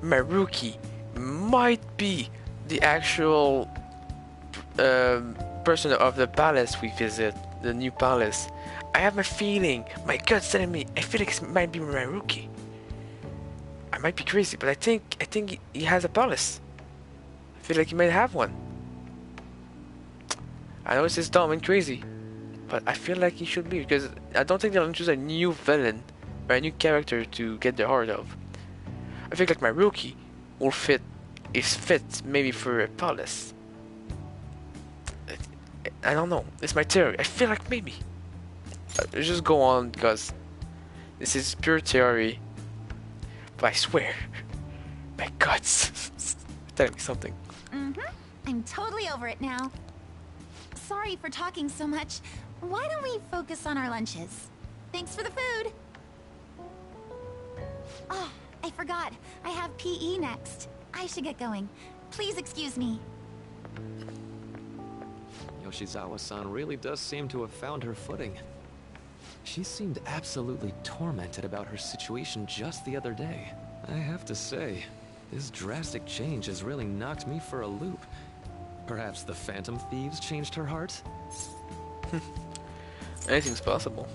Maruki might be the actual person of the palace we visit, the new palace. I have my feeling, my gut's telling me, I feel like it might be Maruki. I might be crazy, but I think he has a palace. I feel like he might have one. I know it's just dumb and crazy, but I feel like he should be, because I don't think they'll introduce a new villain or a new character to get the heart of. I think like Maruki will fit maybe for a palace. I don't know. It's my theory. I feel like maybe. Let's just go on because this is pure theory. But I swear, my guts telling me something. I'm totally over it now. Sorry for talking so much. Why don't we focus on our lunches? Thanks for the food. Oh, I forgot. I have PE next. I should get going. Please excuse me. Yoshizawa-san really does seem to have found her footing. She seemed absolutely tormented about her situation just the other day. I have to say, this drastic change has really knocked me for a loop. Perhaps the Phantom Thieves changed her heart? Anything's possible.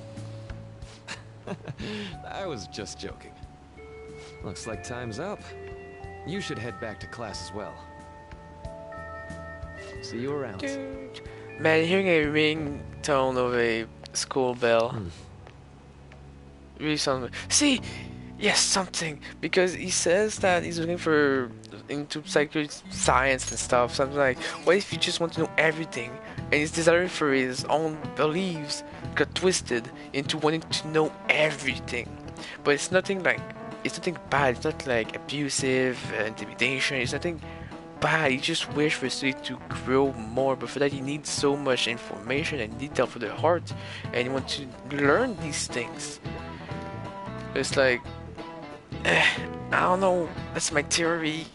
I was just joking. Looks like time's up. You should head back to class as well. See you around. Dude. Man, hearing a ringtone of a school bell really sounds. See, yes, something, because he says that he's looking for into science and stuff. So I'm like, what if you just want to know everything, and his desire for his own beliefs got twisted into wanting to know everything? But it's nothing bad. It's not like abusive, intimidation. It's nothing bad. He just wishes for his study to grow more, but for that he needs so much information and detail for the heart, and he wants to learn these things. It's like, I don't know. That's my theory.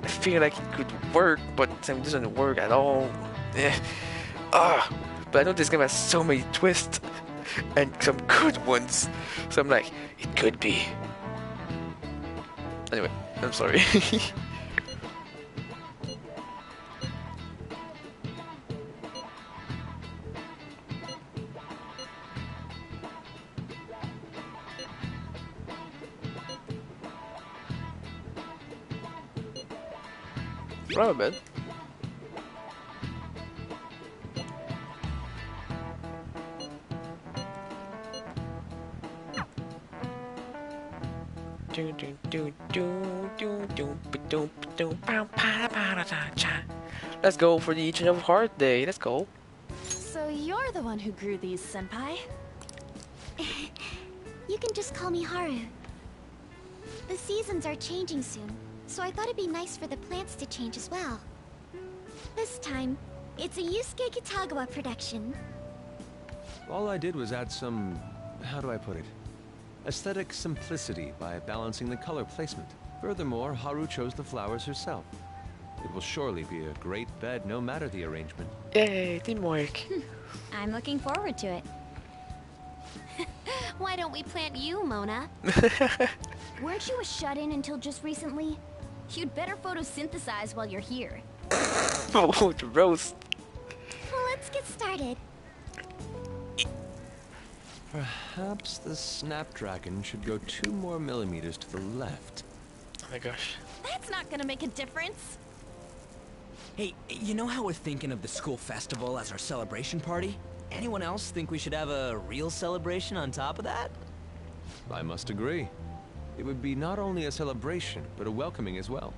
I feel like it could work, but it doesn't work at all. But I know this game has so many twists and some good ones, so I'm like, it could be. Anyway, I'm sorry. Not a bit. Let's go for the Agent of Heart Day. Let's go. So you're the one who grew these, Senpai? You can just call me Haru. The seasons are changing soon, so I thought it'd be nice for the plants to change as well. This time, it's a Yusuke Kitagawa production. All I did was add some... how do I put it? Aesthetic simplicity by balancing the color placement. Furthermore, Haru chose the flowers herself. It will surely be a great bed no matter the arrangement. Yay, teamwork. I'm looking forward to it. Why don't we plant you, Mona? Weren't you a shut-in until just recently? You'd better photosynthesize while you're here. Oh, the roast. Well, let's get started. Perhaps the Snapdragon should go 2 more millimeters to the left. Oh my gosh. That's not gonna make a difference. Hey, you know how we're thinking of the school festival as our celebration party? Anyone else think we should have a real celebration on top of that? I must agree. It would be not only a celebration, but a welcoming as well.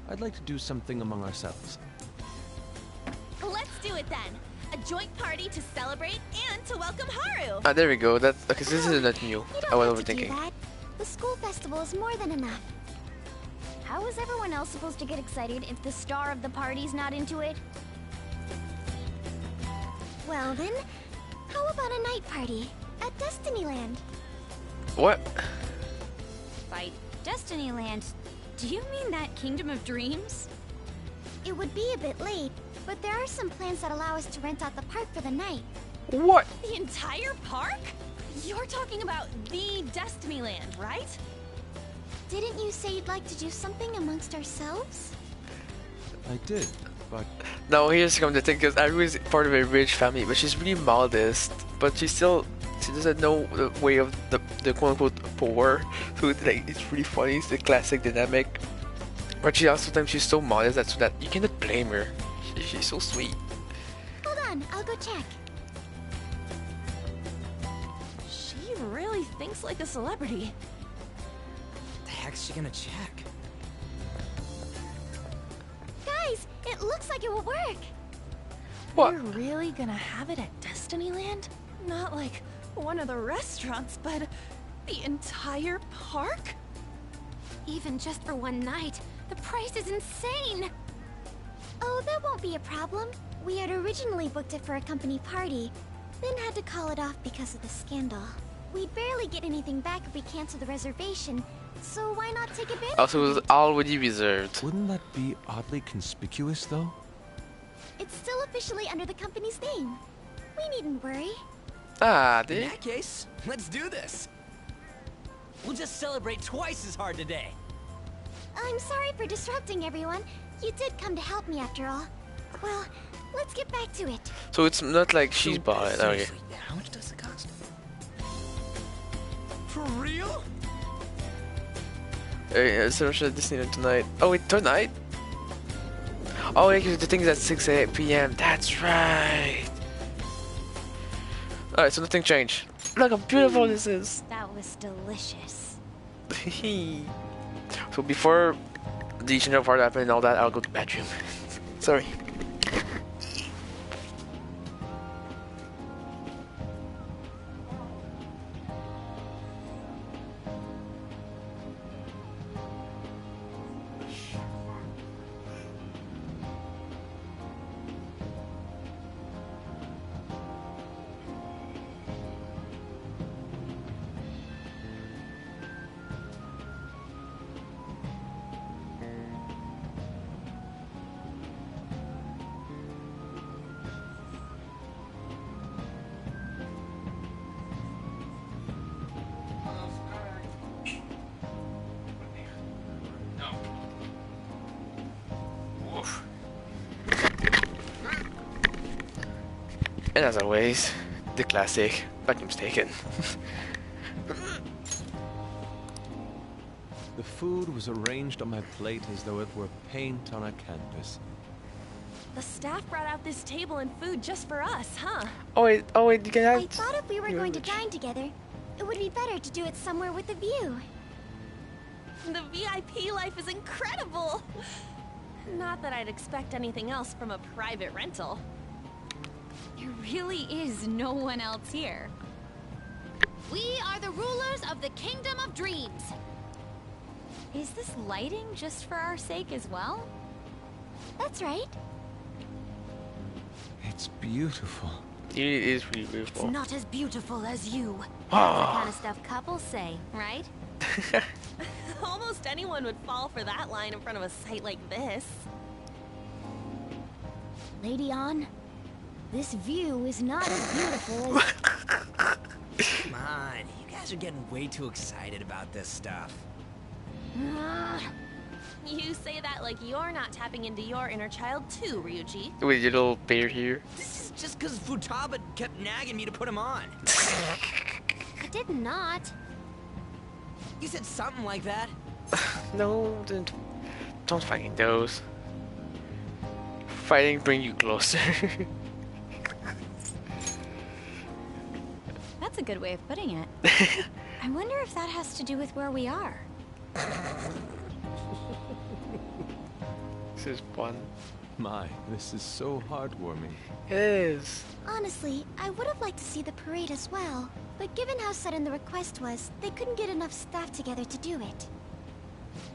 I'd like to do something among ourselves. Let's do it then. A joint party to celebrate and to welcome Haru. Ah, there we go. That's okay. So this is not new. You I was don't have to do overthinking. that. The school festival is more than enough. How is everyone else supposed to get excited if the star of the party's not into it? Well then, how about a night party at Destinyland? What? By Destinyland, do you mean that Kingdom of Dreams? It would be a bit late, but there are some plans that allow us to rent out the park for the night. What? The entire park? You're talking about the Destinyland, right? Didn't you say you'd like to do something amongst ourselves? I did, but... Now here's come the thing, because Aru is part of a rich family, but she's really modest. But she doesn't know the way of the quote-unquote poor. So like, it's really funny. It's the classic dynamic. But she also thinks she's so modest that you cannot blame her. She's so sweet. Hold on, I'll go check. She really thinks like a celebrity. The heck's she gonna check? Guys, it looks like it will work. What? You're really gonna have it at Destinyland? Not like one of the restaurants, but the entire park? Even just for one night, the price is insane! Oh, that won't be a problem. We had originally booked it for a company party, then had to call it off because of the scandal. We'd barely get anything back if we cancel the reservation, so why not take advantage? Also, it was already reserved. Wouldn't that be oddly conspicuous, though? It's still officially under the company's name. We needn't worry. Ah, In they. that case, let's do this. We'll just celebrate twice as hard today. I'm sorry for disrupting everyone. You did come to help me after all. Well, let's get back to it. So it's not like she's bought it. Okay. Seriously, how much does it cost? For real? So should Disneyland tonight. Oh wait, tonight? Oh yeah, 'cause the thing's at 6 p.m. That's right. Alright, so nothing changed. Look how beautiful this is. That was delicious. So before the Agent of Heart happened and all that, I'll go to the bathroom. Sorry. And as always, the classic vacuum's taken. The food was arranged on my plate as though it were paint on a canvas. The staff brought out this table and food just for us, huh? Oh wait, you can have... I thought if we were going to dine together, it would be better to do it somewhere with a view. The VIP life is incredible! Not that I'd expect anything else from a private rental. There really is no one else here. We are the rulers of the Kingdom of Dreams. Is this lighting just for our sake as well? That's right. It's beautiful. It is really It's beautiful. not as beautiful as you. That's the kind of stuff couples say, right? Almost anyone would fall for that line in front of a sight like this. Lady An, this view is not as beautiful as... Come on, you guys are getting way too excited about this stuff. You say that like you're not tapping into your inner child too, Ryuji. With your little bear here. This is just because Futaba kept nagging me to put him on. I did not. You said something like that. No, don't fucking those. Fighting bring you closer. That's a good way of putting it. I wonder if that has to do with where we are. This is fun. My, this is so heartwarming. It is. Honestly, I would have liked to see the parade as well. But given how sudden the request was, they couldn't get enough staff together to do it.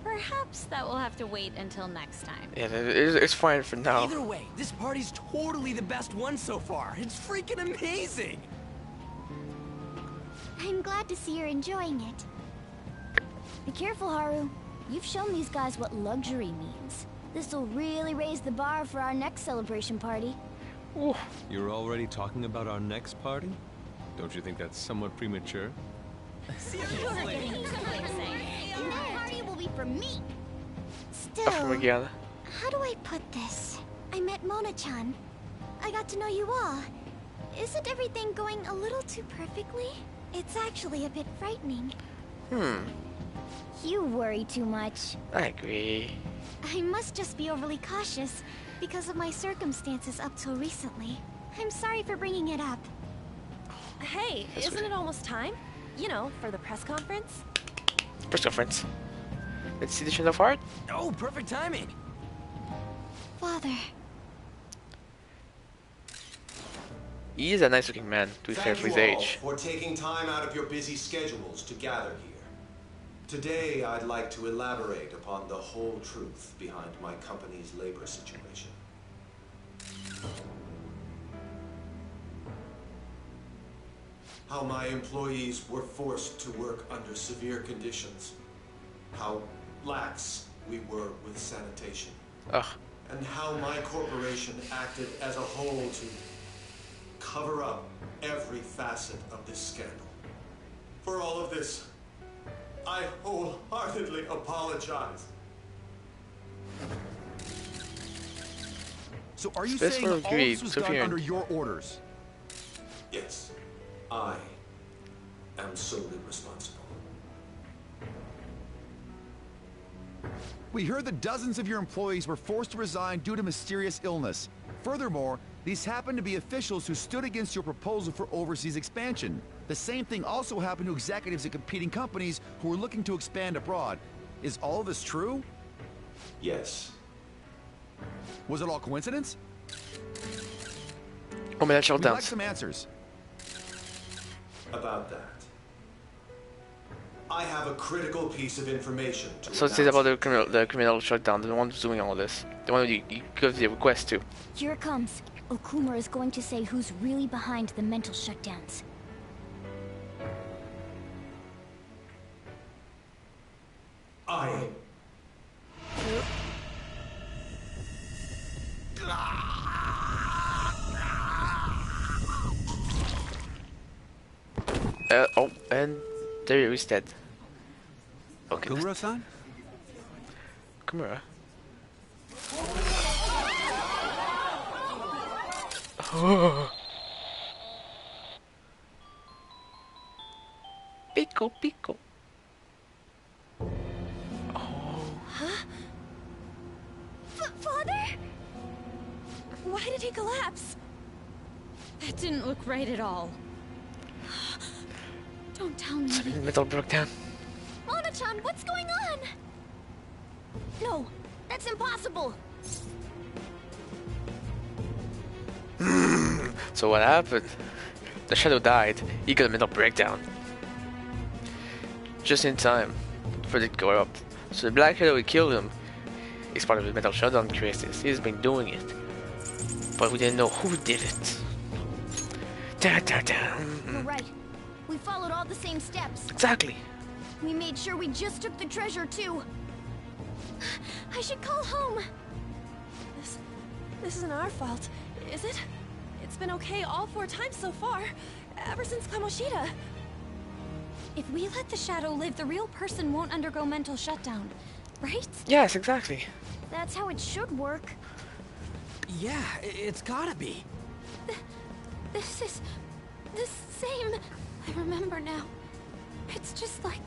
Perhaps that will have to wait until next time. Yeah, it's fine for now. Either way, this party's totally the best one so far. It's freaking amazing. I'm glad to see you're enjoying it. Be careful, Haru. You've shown these guys what luxury means. This'll really raise the bar for our next celebration party. Ooh. You're already talking about our next party? Don't you think that's somewhat premature? Party will be for me. Still, Again. how do I put this? I met Mona-chan. I got to know you all. Isn't everything going a little too perfectly? It's actually a bit frightening. You worry too much. I agree. I must just be overly cautious because of my circumstances up till recently. I'm sorry for bringing it up. Hey, isn't it almost time? You know, for the press conference? Press conference. Let's see the Shin of Heart. Oh, perfect timing. Father. He is a nice looking man, to be fair for his age. For taking time out of your busy schedules to gather here. Today, I'd like to elaborate upon the whole truth behind my company's labor situation. How my employees were forced to work under severe conditions. How lax we were with sanitation. Ugh. And how my corporation acted as a whole to cover up every facet of this scandal. For all of this, I wholeheartedly apologize. So are you Best saying for all greed, this was so done fearing. under your orders? Yes, I am solely responsible. We heard that dozens of your employees were forced to resign due to mysterious illness. Furthermore, these happened to be officials who stood against your proposal for overseas expansion. The same thing also happened to executives at competing companies who were looking to expand abroad. Is all of this true? Yes. Was it all coincidence? Oh, man, that shall We'd like dance. some answers. About that. I have a critical piece of information to So it says about the criminal shutdown, the one who's doing all this. The one you give the request to. Here it comes. Okuma is going to say who's really behind the mental shutdowns. I... Oh, and there he is dead. Okay. Kumura-san? Kumura. Oh. Pico, pico. Oh Why did he collapse? That didn't look right at all. Don't tell me. Metal broke down. Mona-chan, what's going on? No, that's impossible. So what happened? The shadow died. He got a mental breakdown. Just in time for it to go up. So the black shadow who killed him is part of the mental shutdown crisis. He's been doing it. But we didn't know who did it. Da, da, da. You're right. We followed all the same steps. Exactly. We made sure we just took the treasure, too. I should call home. This isn't our fault, is it? It's been okay all 4 times so far, ever since Kamoshida. If we let the shadow live, the real person won't undergo mental shutdown, right? Yes, exactly. That's how it should work. Yeah, it's gotta be. This is the same. I remember now. It's just like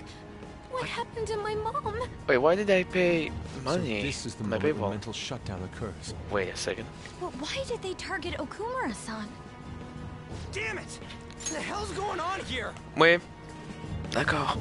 what happened to my mom. Wait, why did I pay money? So this is the my moment when PayPal. mental shutdown occurs. Wait a second. But why did they target Okumura-san? Damn it! What the hell's going on here? Wait. D'accord.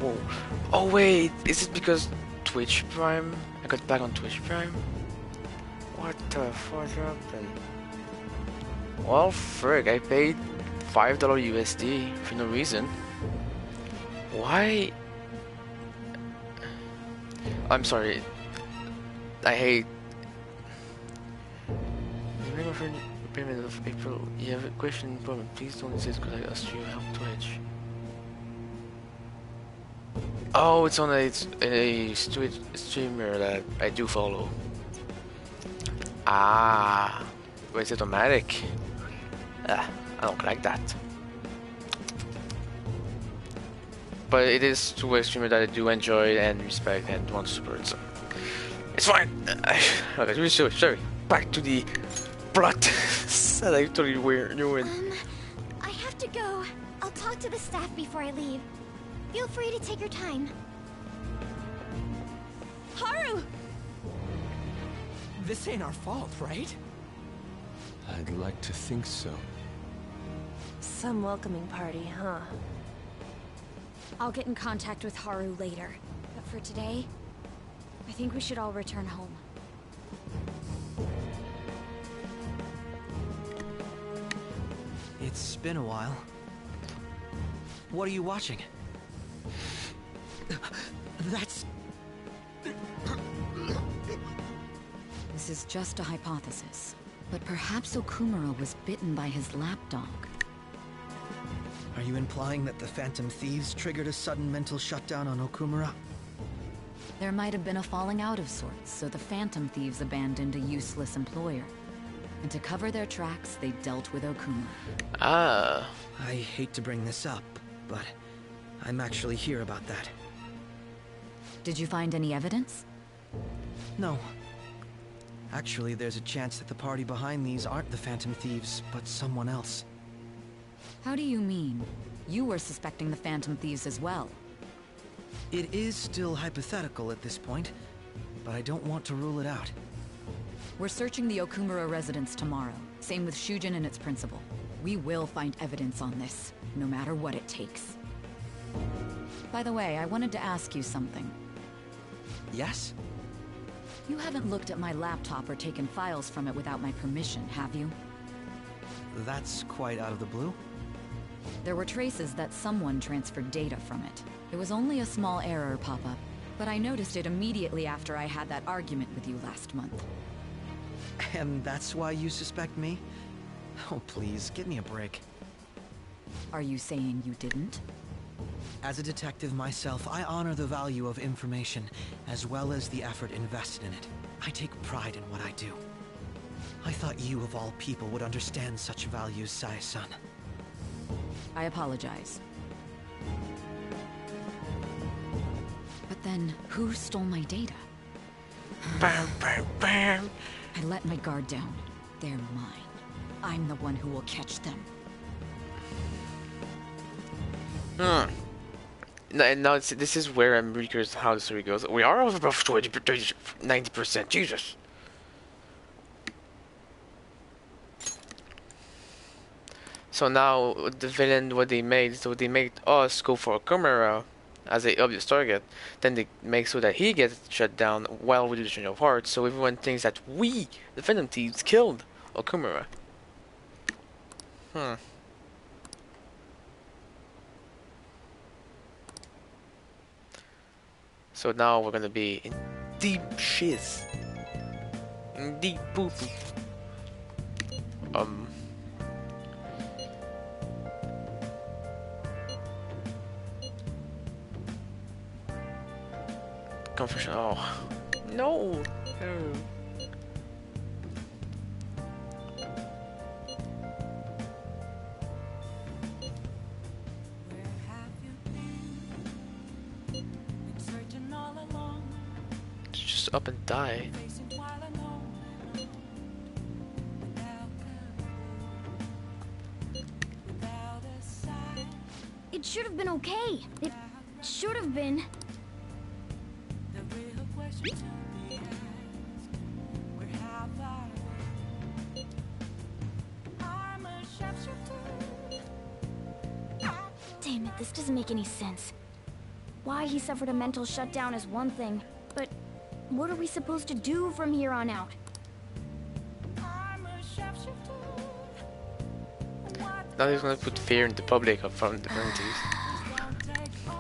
Whoa. Oh wait, is it because Twitch Prime? I got back on Twitch Prime? What the fuck happened? Well, frig, I paid $5 USD for no reason. Why? I'm sorry. I hate... Remember for payment of April, you have a question problem. Please don't insist because I asked you to help Twitch. Oh, it's on a streamer that I do follow. Ah, wait, it's automatic. Ah, I don't like that. But it is to a streamer that I do enjoy and respect and want to support, so it's fine. Okay, sorry. Back to the plot that I totally ruined. I have to go. I'll talk to the staff before I leave. Feel free to take your time. Haru! This ain't our fault, right? I'd like to think so. Some welcoming party, huh? I'll get in contact with Haru later. But for today, I think we should all return home. It's been a while. What are you watching? That's... This is just a hypothesis, but perhaps Okumura was bitten by his lapdog. Are you implying that the Phantom Thieves triggered a sudden mental shutdown on Okumura? There might have been a falling out of sorts, so the Phantom Thieves abandoned a useless employer. And to cover their tracks, they dealt with Okumura. Ah. I hate to bring this up, but I'm actually here about that. Did you find any evidence? No. Actually, there's a chance that the party behind these aren't the Phantom Thieves, but someone else. How do you mean? You were suspecting the Phantom Thieves as well. It is still hypothetical at this point, but I don't want to rule it out. We're searching the Okumura residence tomorrow. Same with Shujin and its principal. We will find evidence on this, no matter what it takes. By the way, I wanted to ask you something. Yes? You haven't looked at my laptop or taken files from it without my permission, have you? That's quite out of the blue. There were traces that someone transferred data from it. It was only a small error pop-up, but I noticed it immediately after I had that argument with you last month. And that's why you suspect me? Oh, please, give me a break. Are you saying you didn't? As a detective myself, I honor the value of information, as well as the effort invested in it. I take pride in what I do. I thought you, of all people, would understand such values, Sae-san. I apologize. But then, who stole my data? Bam, bam, bam. I let my guard down. They're mine. I'm the one who will catch them. Now this is where I'm really curious how the story goes. We are over above 90%. Jesus. So now the villain, what they made, so they made us go for Okumura as a obvious target. Then they make so that he gets shut down while we do the Change of Heart. So everyone thinks that we, the Phantom Thieves, killed Okumura. So now we're gonna be in deep shiz. In deep poo-poo. Confession. Oh. No! Just up and die. It should have been okay. It should have been. Damn it, this doesn't make any sense. Why he suffered a mental shutdown is one thing, but what are we supposed to do from here on out? Now he's gonna put fear in the public of from the communities.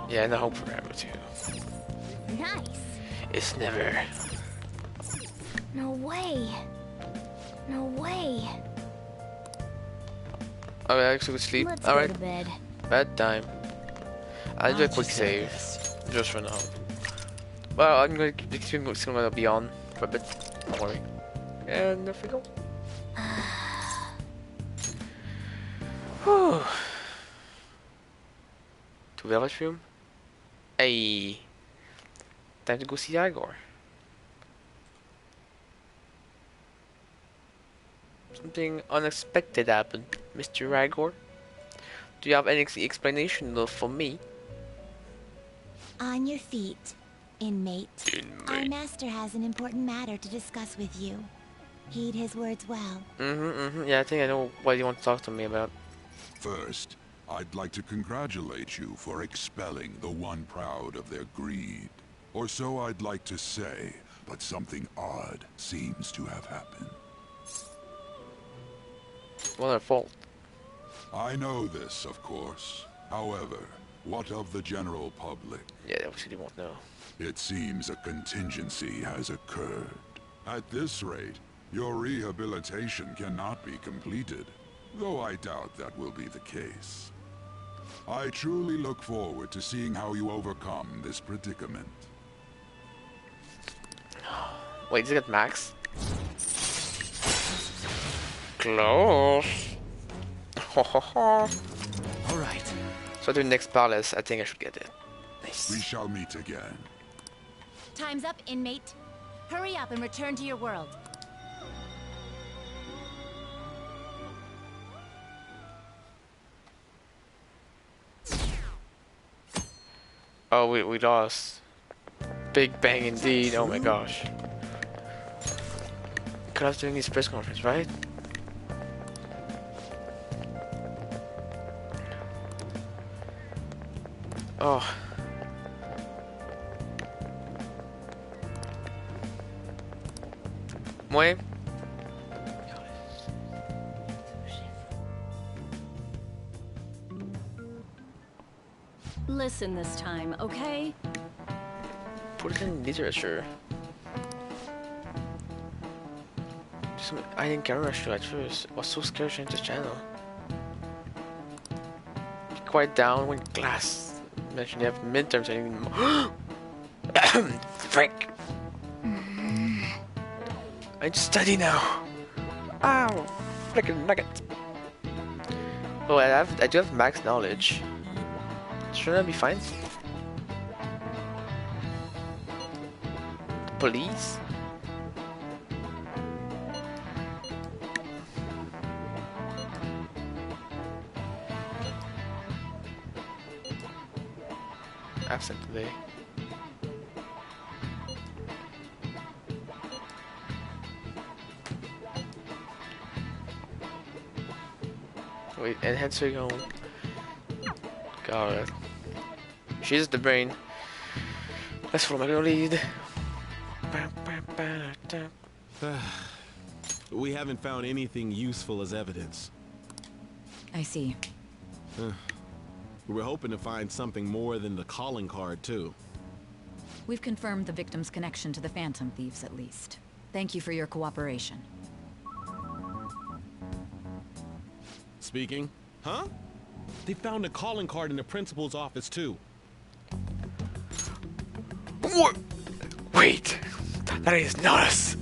Yeah, and I hope for him too. Nice. It's never. No way. No way. Alright, I actually go sleep. Let's Alright. go to bed. Bad time. I'll do a quick save. Just for now. Well, I'm gonna still gonna be on for a bit. Don't worry. And off we go. Whew. To Velvet Room. Hey. Time to go see Igor. Something unexpected happened, Mr. Igor. Do you have any explanation for me? On your feet, inmate. Our master has an important matter to discuss with you. Heed his words well. Yeah, I think I know what you want to talk to me about. First, I'd like to congratulate you for expelling the one proud of their greed. Or so I'd like to say, but something odd seems to have happened. Well, their fault. I know this, of course. However, what of the general public? Yeah, they obviously won't know. It seems a contingency has occurred. At this rate, your rehabilitation cannot be completed, though I doubt that will be the case. I truly look forward to seeing how you overcome this predicament. Wait, is it Max? Close. Alright. So the next palace, I think I should get it. Nice. We shall meet again. Time's up, inmate. Hurry up and return to your world. Oh, we lost. Big bang indeed. Oh my gosh. Klaus doing his press conference, right? Oh. Moi? Listen this time, okay? Put it in literature. I didn't get rush at first. I was so scared to change the channel. Be quiet down when class mentioned you have midterms anymore. Frick! I just study now. Ow! Frickin' nugget. Oh, I do have max knowledge. Shouldn't I be fine? Police? Absent today. Wait, and head to home. Got it. She's the brain. Let's follow my lead. We haven't found anything useful as evidence. I see. We were hoping to find something more than the calling card, too. We've confirmed the victim's connection to the Phantom Thieves, at least. Thank you for your cooperation. Speaking? Huh? They found a calling card in the principal's office, too. What? Wait! That is not us!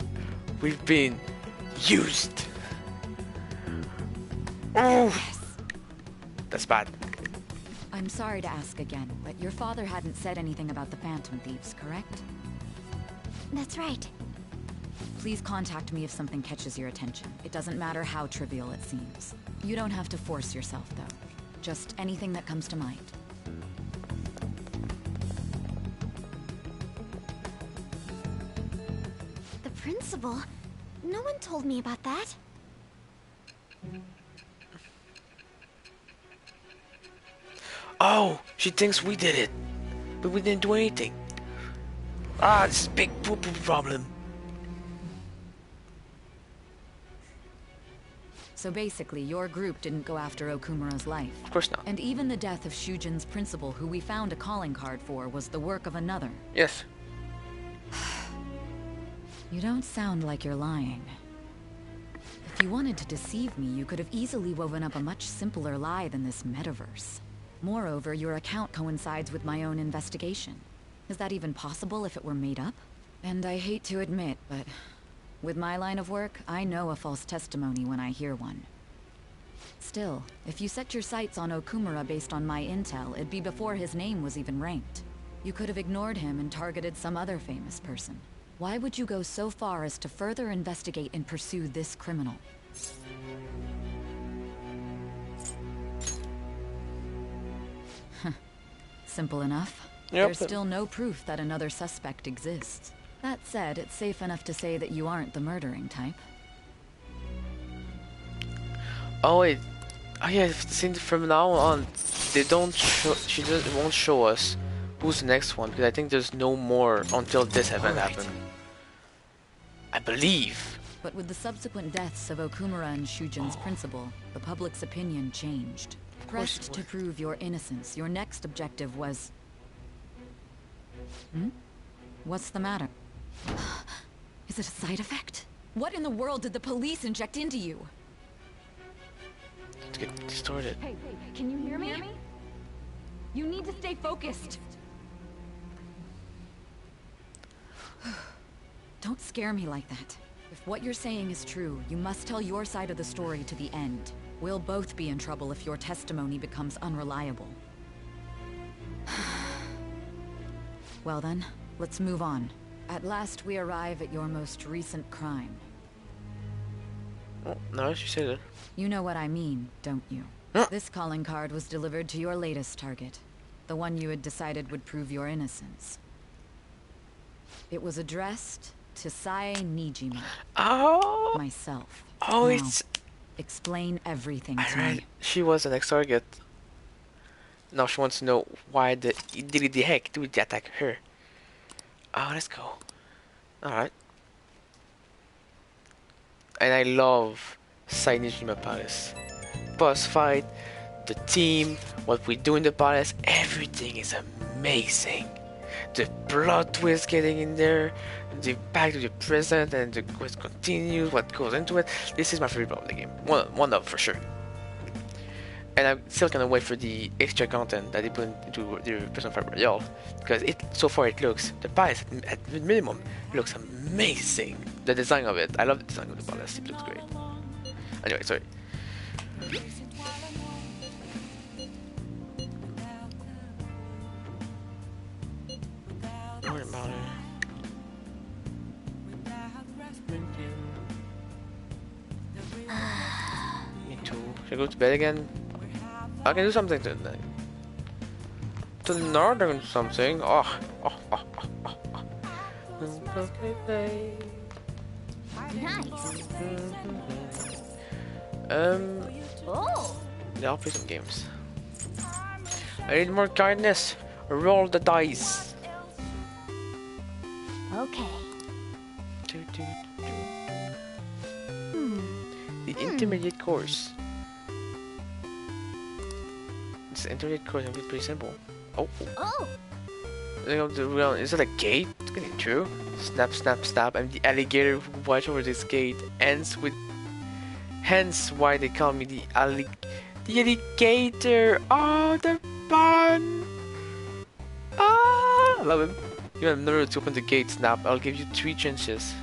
We've been used! Oh! Yes. That's bad. I'm sorry to ask again, but your father hadn't said anything about the Phantom Thieves, correct? That's right. Please contact me if something catches your attention. It doesn't matter how trivial it seems. You don't have to force yourself, though. Just anything that comes to mind. The principal? No one told me about that. Oh, she thinks we did it, but we didn't do anything. Ah, this is a big poo-poo problem. So basically, your group didn't go after Okumura's life. Of course not. And even the death of Shujin's principal, who we found a calling card for, was the work of another. Yes. You don't sound like you're lying. If you wanted to deceive me, you could have easily woven up a much simpler lie than this metaverse. Moreover, your account coincides with my own investigation. Is that even possible if it were made up? And I hate to admit, but with my line of work, I know a false testimony when I hear one. Still, if you set your sights on Okumura based on my intel, it'd be before his name was even ranked. You could have ignored him and targeted some other famous person. Why would you go so far as to further investigate and pursue this criminal? Simple enough. Yep. There's still no proof that another suspect exists. That said, it's safe enough to say that you aren't the murdering type. Oh wait. Oh yeah, since from now on, they don't show, she just won't show us who's the next one, because I think there's no more until this event happens. I believe. But with the subsequent deaths of Okumura and Shujin's principal, the public's opinion changed. Pressed to prove your innocence, your next objective was... What's the matter? Is it a side effect? What in the world did the police inject into you? Let's get distorted. Hey, can you hear me? You need to stay focused. Don't scare me like that. If what you're saying is true, you must tell your side of the story to the end. We'll both be in trouble if your testimony becomes unreliable. Well then, let's move on. At last we arrive at your most recent crime. Oh, no, she said it. You know what I mean, don't you? This calling card was delivered to your latest target. The one you had decided would prove your innocence. It was addressed to Sae Nijima. Oh! Myself. Oh, now, it's... explain everything I to read me. she was the next target. Now she wants to know why the heck did we attack her. Oh, let's go. Alright. And I love Sae Nijima Palace. Boss fight, the team, what we do in the palace, everything is amazing. The plot twist getting in there, the back to the present, and the quest continues, what goes into it. This is my favorite part of the game. One of for sure. And I'm still gonna wait for the extra content that they put into the Persona 5 Royale, because so far it looks, the palace at minimum looks amazing. The design of it, I love the design of the palace, it looks great. Anyway, sorry. Don't worry about it. Me too. Should I go to bed again? I can do something tonight. To northern something. Oh. Nice. Oh. Yeah, I'll play some games. I need more kindness. Roll the dice. Okay. The intermediate course. This intermediate course is pretty simple. Oh. Is it a gate? It's getting true. Snap, snap, snap. And the alligator who watch over this gate ends with. Hence why they call me the alligator. Oh, the fun. Ah, I love him. You have never to open the gate, Snap. I'll give you 3 chances.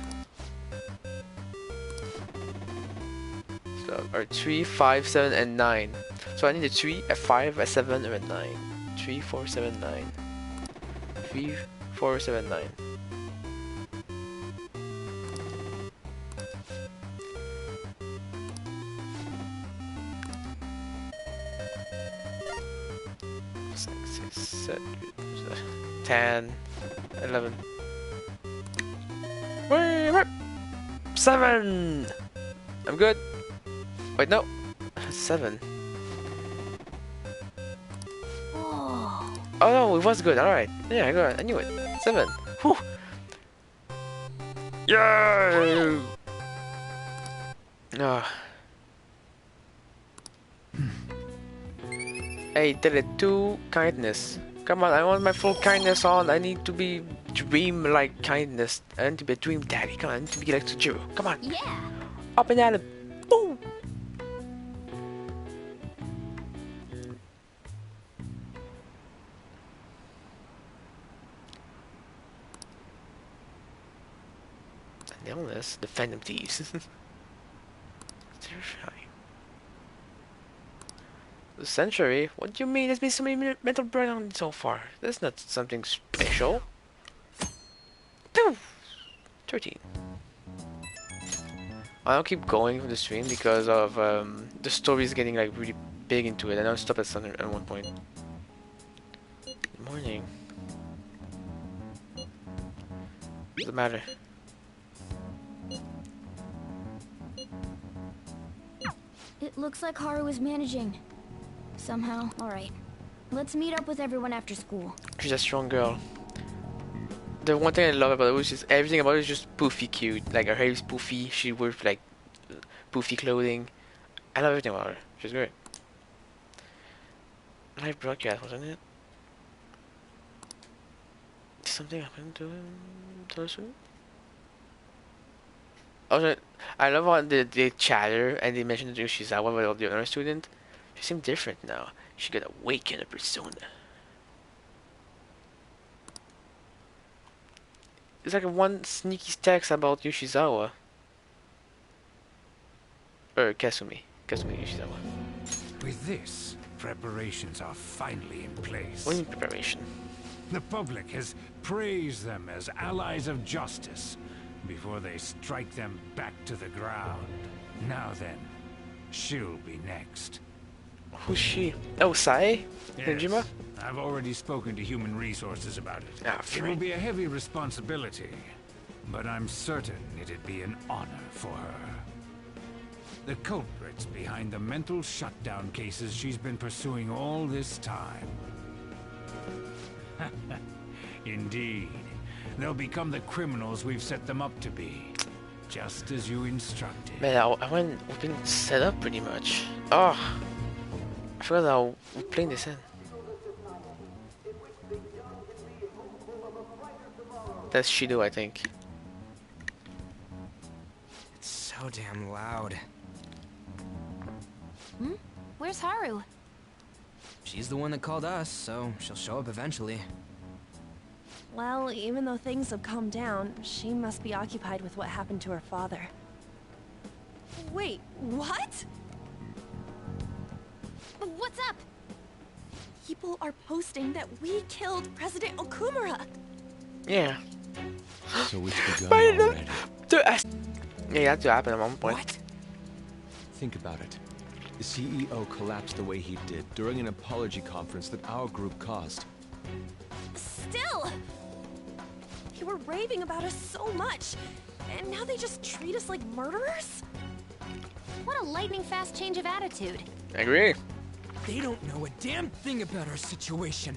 So, or 3, 5, 7, and 9. So I need a 3, a 5, a 7, or a 9. 3, 4, 7, 9. 3, 4, 7, 9. Set 10, 11. Wait, 7. I'm good. Wait, no. 7. Oh no, it was good. All right. Yeah, I got it. I knew it. 7. Whew. Yeah. Ah. Hey, did it 2 kindness. Come on, I want my full kindness on. I need to be dream-like kindness. I need to be a dream daddy. Come on, I need to be like Sojiro. Come on. Yeah. Up and at it. Boom. And illness, the Phantom Thieves. Terrifying. The century? What do you mean? There's been so many metal breakdowns so far. That's not something special. 13. I'll keep going with the stream because of the story is getting like really big into it, and I'll stop at one point. Good morning. What's the matter? It looks like Haru is managing. Somehow, alright. Let's meet up with everyone after school. She's a strong girl. The one thing I love about her is just everything about her is just poofy cute. Like her hair is poofy, she wears like poofy clothing. I love everything about her. She's great. Live broadcast, wasn't it? Did something happen to him? Also, I love how they chatter and they mentioned that Yoshizawa with the other student. She seems different now. She got awakened a persona. It's like one sneaky text about Yoshizawa. Or Kasumi. Kasumi Yoshizawa. With this, preparations are finally in place. What do you mean preparation? The public has praised them as allies of justice before they strike them back to the ground. Now then, she'll be next. Who's she? Oh, Sae? Yes, I've already spoken to Human Resources about it. It will be a heavy responsibility, but I'm certain it'd be an honor for her. The culprits behind the mental shutdown cases she's been pursuing all this time. Indeed. They'll become the criminals we've set them up to be. Just as you instructed. Man, we've been set up pretty much. Oh, I forgot how we're playing this in. That's Shido, I think. It's so damn loud. Hmm? Where's Haru? She's the one that called us, so she'll show up eventually. Well, even though things have calmed down, she must be occupied with what happened to her father. Wait, what? What's up? People are posting that we killed President Okumura. Yeah. So it's begun already. Yeah, it had to happen at one point. What? Think about it. The CEO collapsed the way he did during an apology conference that our group caused. Still! You were raving about us so much, and now they just treat us like murderers? What a lightning-fast change of attitude. I agree. They don't know a damn thing about our situation.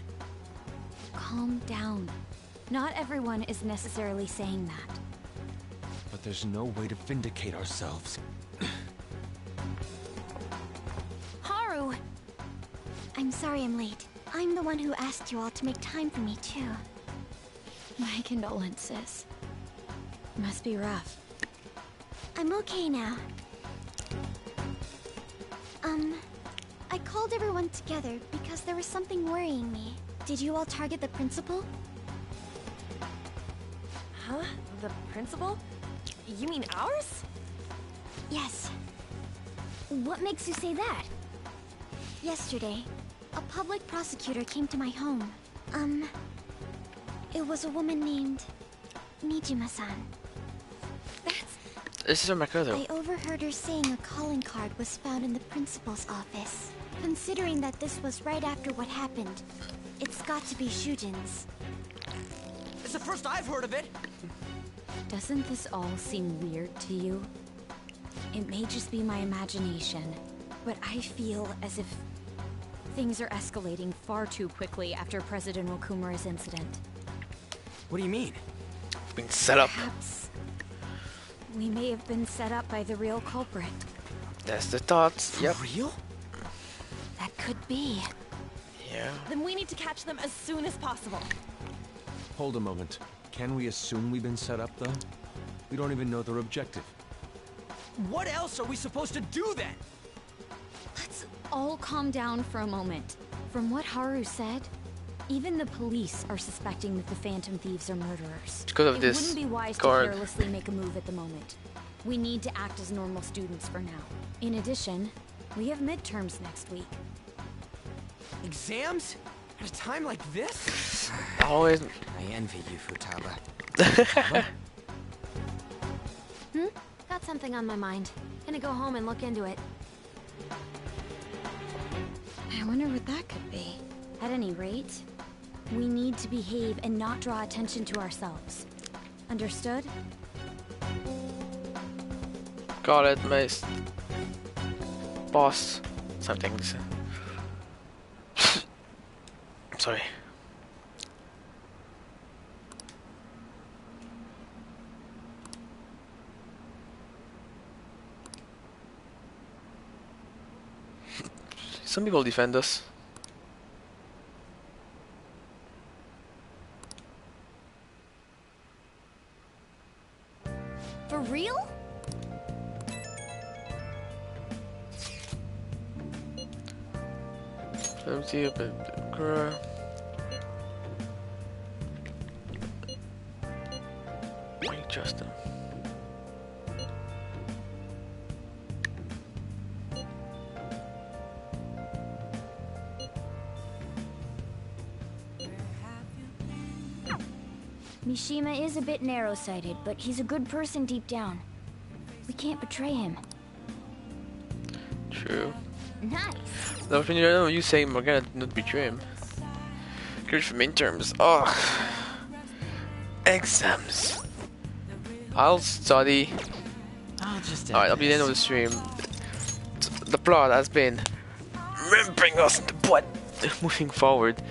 Calm down. Not everyone is necessarily saying that. But there's no way to vindicate ourselves. Haru! I'm sorry I'm late. I'm the one who asked you all to make time for me, too. My condolences. Must be rough. I'm okay now. I called everyone together because there was something worrying me. Did you all target the principal? Huh? The principal? You mean ours? Yes. What makes you say that? Yesterday, a public prosecutor came to my home. It was a woman named Nijima-san. This is a Makoto. I overheard her saying a calling card was found in the principal's office. Considering that this was right after what happened, it's got to be Shujin's. It's the first I've heard of it. Doesn't this all seem weird to you? It may just be my imagination, but I feel as if things are escalating far too quickly after President Okumura's incident. What do you mean? Being set up. Perhaps we may have been set up by the real culprit. That's the thoughts. Yep. Real? That could be. Yeah. Then we need to catch them as soon as possible. Hold a moment. Can we assume we've been set up, though? We don't even know their objective. What else are we supposed to do then? Let's all calm down for a moment. From what Haru said, even the police are suspecting that the Phantom Thieves are murderers. Because of it this wouldn't be wise card. to carelessly make a move at the moment. We need to act as normal students for now. In addition, we have midterms next week. Exams? At a time like this? Always. I envy you, Futaba. Got something on my mind. Gonna go home and look into it. I wonder what that could be. At any rate, we need to behave and not draw attention to ourselves. Understood? Got it, mate. Boss. Something. Sorry. Some people defend us. For real? Empty up and grow. Wait, Justin. Mishima is a bit narrow-sighted, but he's a good person deep down. We can't betray him. True. Nice. No, when you say we're gonna not betray him. Good for midterms. Oh, exams. I'll study. Alright, I'll be the end of the stream. The plot has been ripping us in the butt moving forward.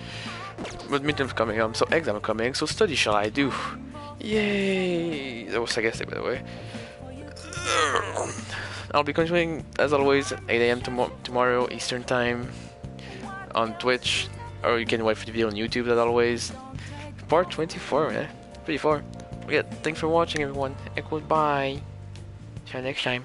But midterms coming up, so exam are coming, so study shall I do. Yay! That was sarcastic, by the way. I'll be continuing, as always, at 8 AM tomorrow Eastern Time on Twitch, or you can wait for the video on YouTube, as always. Part 24, man. 24. Yeah, thanks for watching, everyone, and goodbye. See you next time.